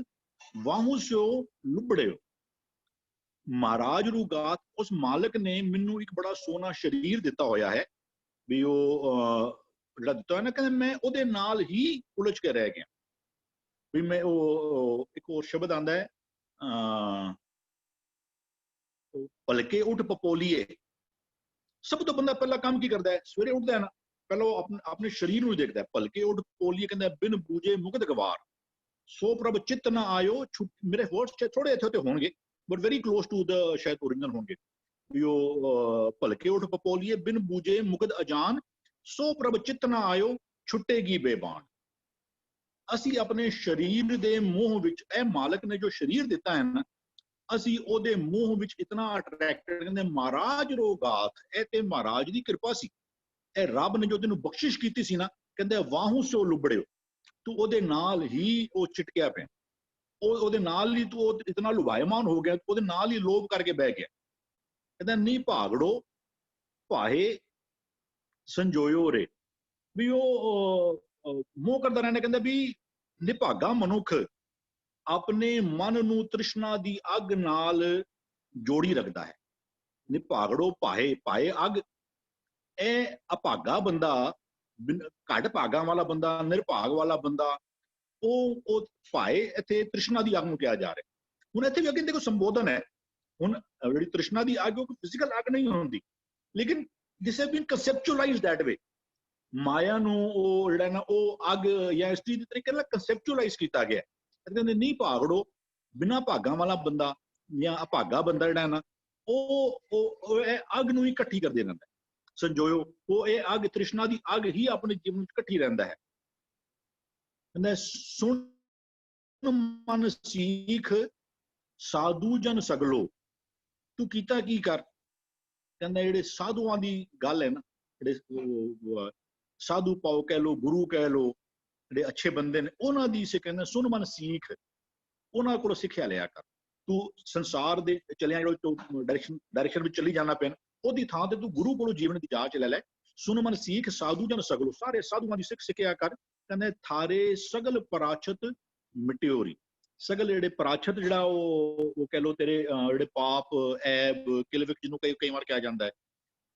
D: ਵਾਹੂ ਸਿਓ ਲੁਬੜਿਓ। ਮਹਾਰਾਜ ਰੂ ਗਾਥ, ਉਸ ਮਾਲਕ ਨੇ ਮੈਨੂੰ ਇੱਕ ਬੜਾ ਸੋਹਣਾ ਸਰੀਰ ਦਿੱਤਾ ਹੋਇਆ ਹੈ। ਵੀ ਉਹ ਜਿਹੜਾ ਦਿੱਤਾ ਹੋਇਆ ਨਾ, ਕਹਿੰਦੇ ਮੈਂ ਉਹਦੇ ਨਾਲ ਹੀ ਉਲਝ ਕੇ ਰਹਿ ਗਿਆ। ਵੀ ਮੈਂ ਉਹ ਇੱਕ ਹੋਰ ਸ਼ਬਦ ਆਉਂਦਾ ਹੈ ਭਲਕੇ ਉੱਠ ਪਪੋਲੀਏ। ਸਭ ਤੋਂ ਬੰਦਾ ਪਹਿਲਾ ਕੰਮ ਕੀ ਕਰਦਾ ਹੈ? ਸਵੇਰੇ ਉੱਠਦਾ ਹੈ ਨਾ, ਪਹਿਲਾਂ ਉਹ ਆਪਣੇ ਸਰੀਰ ਨੂੰ ਦੇਖਦਾ ਹੈ। ਭਲਕੇ ਉੱਠ ਪੋਲੀਏ ਕਹਿੰਦਾ ਬਿਨ ਬੂਝੇ ਮੁਕਤ ਗਵਾਰ, ਸੋ ਪ੍ਰਭ ਚਿੱਤ ਨਾ ਆਇਓ। ਮੇਰੇ ਵਰਡਸ ਥੋੜੇ ਇੱਥੇ ਹੋਣਗੇ but very close to the ਸ਼ਾਇਦ ਓਰੀਜਨਲ ਹੋਣਗੇ ਵੀ ਉਹ ਭਲਕੇ ਉੱਠ ਪਪੋਲੀਏ ਬਿਨ ਬੂਝੇ ਮੁਕਤ ਅਜਾਨ, ਸੋ ਪ੍ਰਭ ਚਿੱਤ ਨਾ ਆਇਓ ਛੁੱਟੇਗੀ ਬੇਬਾਨ। ਅਸੀਂ ਆਪਣੇ ਸਰੀਰ ਦੇ ਮੋਹ ਵਿੱਚ, ਇਹ ਮਾਲਕ ਨੇ ਜੋ ਸਰੀਰ ਦਿੱਤਾ ਹੈ ਨਾ, ਅਸੀਂ ਉਹਦੇ ਮੋਹ ਵਿੱਚ ਇਤਨਾ ਅਟਰੈਕਟਡ, ਕਹਿੰਦੇ ਮਹਾਰਾਜ ਰੋਗਾਤ, ਇਹ ਤੇ ਮਹਾਰਾਜ ਦੀ ਕਿਰਪਾ ਸੀ। ਇਹ ਰੱਬ ਨੇ ਜੋ ਤੈਨੂੰ ਬਖਸ਼ਿਸ਼ ਕੀਤੀ ਸੀ ਨਾ, ਕਹਿੰਦੇ ਵਾਹੂ ਸੋ ਲੁਬੜਿਓ, ਤੂੰ ਉਹਦੇ ਨਾਲ ਹੀ ਉਹ ਚਿਟਕਿਆ ਪਿਆ, ਉਹਦੇ ਨਾਲ ਹੀ ਤੂੰ ਇਤਨਾ ਲੁਭਾਇਮਾਨ ਹੋ ਗਿਆ, ਉਹਦੇ ਨਾਲ ਹੀ ਲੋਭ ਕਰਕੇ ਬਹਿ ਗਿਆ। ਕਹਿੰਦਾ ਨਹੀਂ ਭਾਗੜੋ ਭਾਏ ਸੰਜੋਇਓ ਰੇ, ਵੀ ਉਹ ਮੋਹ ਕਰਦਾ ਰਹਿਣਾ। ਕਹਿੰਦਾ ਵੀ ਨਿਭਾਗਾ ਮਨੁੱਖ ਆਪਣੇ ਮਨ ਨੂੰ ਤ੍ਰਿਸ਼ਨਾ ਦੀ ਅੱਗ ਨਾਲ ਜੋੜੀ ਰੱਖਦਾ ਹੈ। ਨਿਭਾਗੜੋ ਭਾਏ, ਭਾਏ ਅੱਗ। ਇਹ ਅਭਾਗਾ ਬੰਦਾ, ਘੱਟ ਭਾਗਾਂ ਵਾਲਾ ਬੰਦਾ, ਨਿਰਭਾਗ ਵਾਲਾ ਬੰਦਾ, ਉਹ ਭਾਏ ਇੱਥੇ ਤ੍ਰਿਸ਼ਨਾ ਦੀ ਅੱਗ ਨੂੰ ਕਿਹਾ ਜਾ ਰਿਹਾ। ਹੁਣ ਇੱਥੇ ਵੀ ਅੱਗੇ ਦੇਖੋ ਸੰਬੋਧਨ ਹੈ। ਹੁਣ ਜਿਹੜੀ ਤ੍ਰਿਸ਼ਨਾ ਦੀ ਅੱਗ ਉਹ ਫਿਜ਼ੀਕਲ ਅੱਗ ਨਹੀਂ ਹੁੰਦੀ, ਲੇਕਿਨ ਦਿਸ ਹੈਜ਼ ਬੀਨ ਕੰਸੈਪਚੁਅਲਾਈਜ਼ਡ ਦੈਟ ਵੇ। ਮਾਇਆ ਨੂੰ ਉਹ ਜਿਹੜਾ ਨਾ ਉਹ ਅੱਗ ਜਾਂ ਇਸ ਚੀਜ਼ ਦੇ ਤਰੀਕੇ ਨਾਲ ਕੰਸੈਪਚੁਅਲਾਈਜ਼ ਕੀਤਾ ਗਿਆ। ਕਹਿੰਦੇ ਨਹੀਂ ਭਾਗੜੋ, ਬਿਨਾਂ ਭਾਗਾਂ ਵਾਲਾ ਬੰਦਾ ਜਾਂ ਅਭਾਗਾ ਬੰਦਾ ਜਿਹੜਾ ਨਾ ਉਹ ਇਹ ਅੱਗ ਨੂੰ ਹੀ ਇਕੱਠੀ ਕਰਦੇ ਰਹਿੰਦਾ। ਸੰਜੋਇਓ, ਉਹ ਇਹ ਅੱਗ ਤ੍ਰਿਸ਼ਨਾ ਦੀ ਅੱਗ ਹੀ ਆਪਣੇ ਜੀਵਨ ਵਿੱਚ ਇਕੱਠੀ ਰਹਿੰਦਾ ਹੈ। ਕਹਿੰਦਾ ਸੁਣ ਮਨ ਸੀਖ ਸਾਧੂ ਜਨ ਸਗਲੋ, ਤੂੰ ਕੀਤਾ ਕੀ ਕਰ। ਕਹਿੰਦਾ ਜਿਹੜੇ ਸਾਧੂਆਂ ਦੀ ਗੱਲ ਹੈ ਨਾ, ਜਿਹੜੇ ਸਾਧੂ ਪਾਓ ਕਹਿ ਲੋ, ਗੁਰੂ ਕਹਿ ਲੋ, ਜਿਹੜੇ ਅੱਛੇ ਬੰਦੇ ਨੇ, ਉਹਨਾਂ ਦੀ ਸੇ ਕਹਿੰਦਾ ਸੁਣ ਮਨ ਸੀਖ, ਉਹਨਾਂ ਕੋਲੋਂ ਸਿੱਖਿਆ ਲਿਆ ਕਰ। ਤੂੰ ਸੰਸਾਰ ਦੇ ਚਲਿਆ ਡਾਇਰੈਕਸ਼ਨ ਵਿੱਚ ਚਲੀ ਜਾਣਾ ਪੈਣ, ਉਹਦੀ ਥਾਂ ਤੇ ਤੂੰ ਗੁਰੂ ਕੋਲੋਂ ਜੀਵਨ ਦੀ ਜਾਂਚ ਲੈ ਲੈ। ਸੁਣ ਮਨ ਸੀਖ ਸਾਧੂ ਜਨ ਸਗਲੋ, ਸਾਰੇ ਸਾਧੂਆਂ ਦੀ ਸਿੱਖਿਆ ਕਰ। ਕਹਿੰਦੇ ਥਾਰੇ ਸਗਲ ਪਰਾਛਤ ਮਿਟਿਓਰੀ, ਸਗਲ ਜਿਹੜੇ ਪਰਾਛਤ ਜਿਹੜਾ ਉਹ ਕਹਿ ਲੋ ਤੇਰੇ ਜਿਹੜੇ ਪਾਪ ਐਬ ਕਿਲਵਿਕ ਜਿਹਨੂੰ ਕਈ ਵਾਰ ਕਿਹਾ ਜਾਂਦਾ ਹੈ,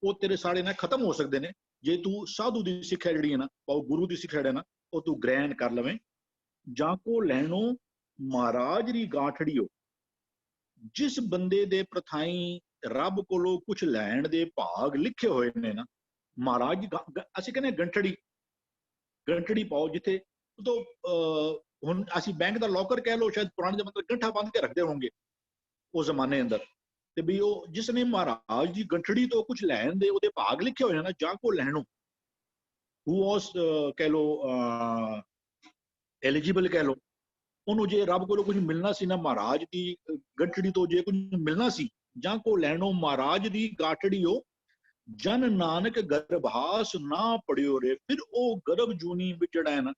D: ਉਹ ਤੇਰੇ ਸਾਰੇ ਨਾ ਖਤਮ ਹੋ ਸਕਦੇ ਨੇ ਜੇ ਤੂੰ ਸਾਧੂ ਦੀ ਸਿੱਖਿਆ ਜਿਹੜੀ ਹੈ ਨਾ, ਉਹ ਗੁਰੂ ਦੀ ਸਿੱਖਿਆ ਜਿਹੜਾ ਨਾ ਉਹ ਤੂੰ ਗ੍ਰਹਿਣ ਕਰ ਲਵੇਂ। ਜਾਂ ਕੋ ਲੈਣੋ ਮਹਾਰਾਜ ਦੀ ਗਾਂਠੜੀਓ, ਜਿਸ ਬੰਦੇ ਦੇ ਪ੍ਰਥਾਈ ਰੱਬ ਕੋਲੋਂ ਕੁਝ ਲੈਣ ਦੇ ਭਾਗ ਲਿਖੇ ਹੋਏ ਨੇ ਨਾ, ਮਹਾਰਾਜ ਅਸੀਂ ਕਹਿੰਦੇ ਗੰਠੜੀ ਪਾਓ। ਜਿੱਥੇ ਤੋਂ ਹੁਣ ਅਸੀਂ ਬੈਂਕ ਦਾ ਲੋਕਰ ਕਹਿ ਲਓ, ਸ਼ਾਇਦ ਪੁਰਾਣੇ ਜ਼ਮਾਨੇ ਗੰਠਾ ਬੰਨ ਕੇ ਰੱਖਦੇ ਹੋਣਗੇ ਉਸ ਜ਼ਮਾਨੇ ਅੰਦਰ, ਤੇ ਵੀ ਉਹ ਜਿਸ ਨੇ ਮਹਾਰਾਜ ਦੀ ਗੰਠੜੀ ਤੋਂ ਕੁਝ ਲੈਣ ਦੇ ਉਹਦੇ ਭਾਗ ਲਿਖੇ ਹੋਏ ਨਾ, ਜਾਂ ਕੋ ਲੈਣੋ, ਹੂ ਵਾਸ ਕਹਿ ਲੋ ਐਲੀਜੀਬਲ ਕਹਿ ਲੋ, ਉਹਨੂੰ ਜੇ ਰੱਬ ਕੋਲੋਂ ਕੁਝ ਮਿਲਣਾ ਸੀ ਨਾ, ਮਹਾਰਾਜ ਦੀ ਗੰਠੜੀ ਤੋਂ ਜੇ ਕੁਝ ਮਿਲਣਾ ਸੀ, ਜਾਂ ਕੋ ਲੈਣੋ ਮਹਾਰਾਜ ਦੀ ਗਾਠੜੀਓ, ਜਨ ਨਾਨਕ ਗਰਭਾਸ ਨਾ ਪੜਿਓ ਰੇ। ਫਿਰ ਉਹ ਗਰਭ ਜੂਨੀ ਵਿੱਚ ਜਿਹੜਾ ਹੈ ਨਾ,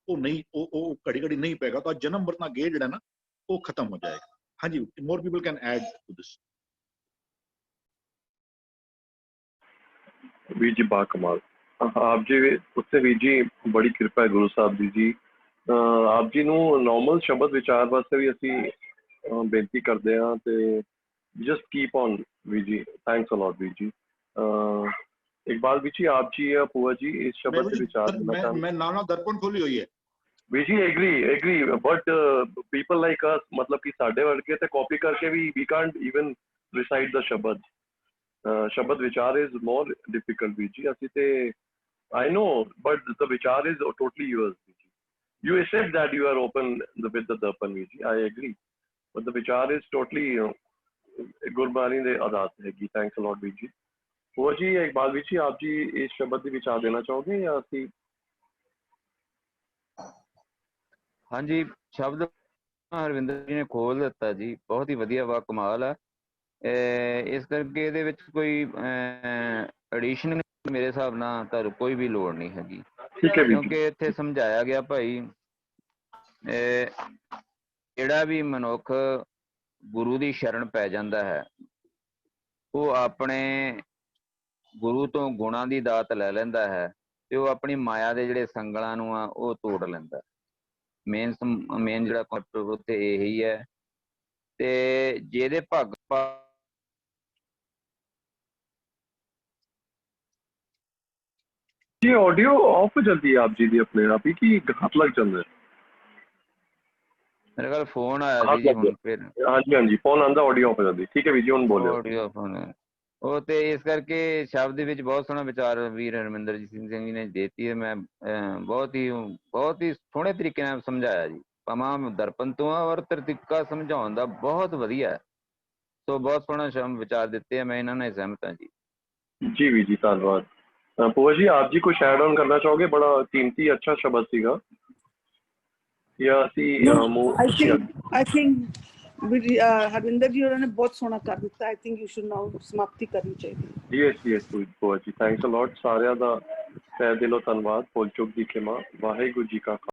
D: ਉਹ ਨਹੀਂ, ਉਹ ਘੜੀ ਘੜੀ ਨਹੀਂ ਪਏਗਾ, ਤਾਂ ਜਨਮ ਮਰਨਾ ਗੇ ਜਿਹੜਾ ਨਾ ਉਹ ਖਤਮ ਹੋ ਜਾਏਗਾ। ਹਾਂਜੀ, more people can add to this.
E: ਵੀਰ ਜੀ बा कमाल, आप जी उससे ਵੀਰ जी बड़ी कृपा है गुरु साहब ਦੀ ਜੀ। ਆਪ ਜੀ ਨੂੰ ਨੋਰਮਲ ਸ਼ਬਦ ਵਿਚਾਰ ਵਾਸਤੇ ਵੀ ਅਸੀਂ ਬੇਨਤੀ ਕਰਦੇ ਹਾਂ, ਤੇ ਜਸਟ ਕੀਪ ਔਨ ਵੀਰ ਜੀ, ਥੈਂक्स ਅ लॉट ਵੀਰ ਜੀ। ਇਕਬਾਲ ਵੀਰ ਜੀ, ਆਪ ਜੀ ਜਾਂ ਪੂਆ ਜੀ ਇਸ ਸ਼ਬਦ ਦੇ ਵਿਚਾਰ
D: ਮੈਂ ਨਾਨਾ ਦਰਪਣ ਖੋਲੀ ਹੋਈ ਹੈ
E: ਵੀਰ ਜੀ। Agree but people like us, ਮਤਲਬ ਕਿ ਸਾਡੇ ਵਰਗੇ ਤੇ ਕਾਪੀ ਕਰਕੇ ਵੀ ਵੀ ਕਾਂਟ ਇਵਨ ਰਿਸਾਈਟ ਦਾ ਸ਼ਬਦ। ਸ਼ਬਦ ਵਿਚਾਰ is more difficult ਵੀਰ ਜੀ। ਅਸੀਂ ਤੇ I know, but the vichar is totally yours. You said that you are open with the darpan, Viji. I agree, but the vichar is totally Gurbani de adat hai. Thanks a lot, Viji. Pua ji, Iqbal Viji, आप जी इस शब्द के विचार देना चाहोगे या सी?
B: हाँ जी, शब्द ਹਰਵਿੰਦਰ ਜੀ ਨੇ ਖੋਲ ਦਿੱਤਾ ਜੀ, ਬਹੁਤ ਹੀ ਵਧੀਆ ਵਾ, ਕਮਾਲ ਆ। ਇਸ ਕਰਕੇ ਇਹਦੇ ਵਿੱਚ ਕੋਈ ਐਡੀਸ਼ਨ ਮੇਰੇ ਹਿਸਾਬ ਨਾਲ ਤੁਹਾਨੂੰ ਕੋਈ ਵੀ ਲੋੜ ਨਹੀਂ ਹੈਗੀ, ਕਿਉਂਕਿ ਇੱਥੇ ਸਮਝਾਇਆ ਗਿਆ ਭਾਈ, ਜਿਹੜਾ ਵੀ ਮਨੁੱਖ ਗੁਰੂ ਦੀ ਸ਼ਰਨ ਪੈ ਜਾਂਦਾ ਹੈ, ਉਹ ਆਪਣੇ ਗੁਰੂ ਤੋਂ ਗੁਣਾਂ ਦੀ ਦਾਤ ਲੈ ਲੈਂਦਾ ਹੈ, ਤੇ ਉਹ ਆਪਣੀ ਮਾਇਆ ਦੇ ਜਿਹੜੇ ਸੰਗਲਾਂ ਨੂੰ ਆ ਉਹ ਤੋੜ ਲੈਂਦਾ। ਮੇਨ ਜਿਹੜਾ ਕਨਸੈਪਟ ਉੱਥੇ ਇਹੀ ਹੈ। ਤੇ ਜਿਹਦੇ ਭੱਗ
E: ये ऑडियो ऑफ हो जाती है आप जी दी अपने आप ही, कि हाथ लग जाता है?
B: मेरे ख्याल फोन आया जी, ਹੁਣ ਫਿਰ
E: हाँ जी फोन आंदा ऑडियो ऑफ हो जाती। ठीक है वीर जी, ਹੁਣ ਬੋਲਿਓ।
B: ऑडियो फोन ਉਹ ਤੇ ਇਸ ਕਰਕੇ ਸ਼ਬਦ ਦੇ ਵਿੱਚ ਬਹੁਤ ਸੋਹਣਾ ਵਿਚਾਰ ਵੀਰ ਹਰਮਿੰਦਰਜੀਤ ਸਿੰਘ ਜੀ ਨੇ ਦੇਤੀ ਹੈ। ਮੈਂ ਬਹੁਤ ਹੀ ਸੋਹਣੇ ਤਰੀਕੇ ਨਾਲ ਸਮਝਾਇਆ ਜੀ। ਭਾਵੇਂ ਦਰਪਣ ਤੋਂ ਆ ਔਰ ਤਰੀਕਾ ਸਮਝਾਉਣ ਦਾ ਬਹੁਤ ਵਧੀਆ ਹੈ। ਸੋ ਬਹੁਤ ਸੋਹਣਾ ਵਿਚਾਰ ਦਿੱਤੇ ਆ, ਮੈਂ ਇਹਨਾਂ ਨਾਲ ਸਹਿਮਤ ਹਾਂ ਜੀ।
E: ਜੀ ਵੀ ਜੀ, ਧੰਨਵਾਦ। ਪੂਆ ਜੀ, ਆਪ ਜੀ ਕੁਛ ਐਡ ਆਨ ਕਰਨਾ ਚਾਹੋਗੇ? ਬੜਾ ਕੀਮਤੀ ਅੱਛਾ ਸ਼ਬਦ ਸੀਗਾ। ਜਾਂ ਅਸੀਂ
F: I think ਹਰਵਿੰਦਰ ਜੀ ਉਹਨਾਂ ਨੇ ਬਹੁਤ ਸੋਹਣਾ ਕਰ ਦਿੱਤਾ। I think you should now ਸਮਾਪਤੀ ਕਰਨੀ ਚਾਹੀਦੀ ਹੈ।
E: ਯੈਸ ਪੂਆ ਜੀ, ਥੈਂਕਸ ਅ ਲੋਟ। ਸਾਰਿਆਂ ਦਾ ਤਹਿ ਦਿਲੋਂ ਧੰਨਵਾਦ। ਭੁੱਲ ਚੁੱਕ ਦੀ ਖਿਮਾ। ਵਾਹਿਗੁਰੂ ਜੀ ਕਾ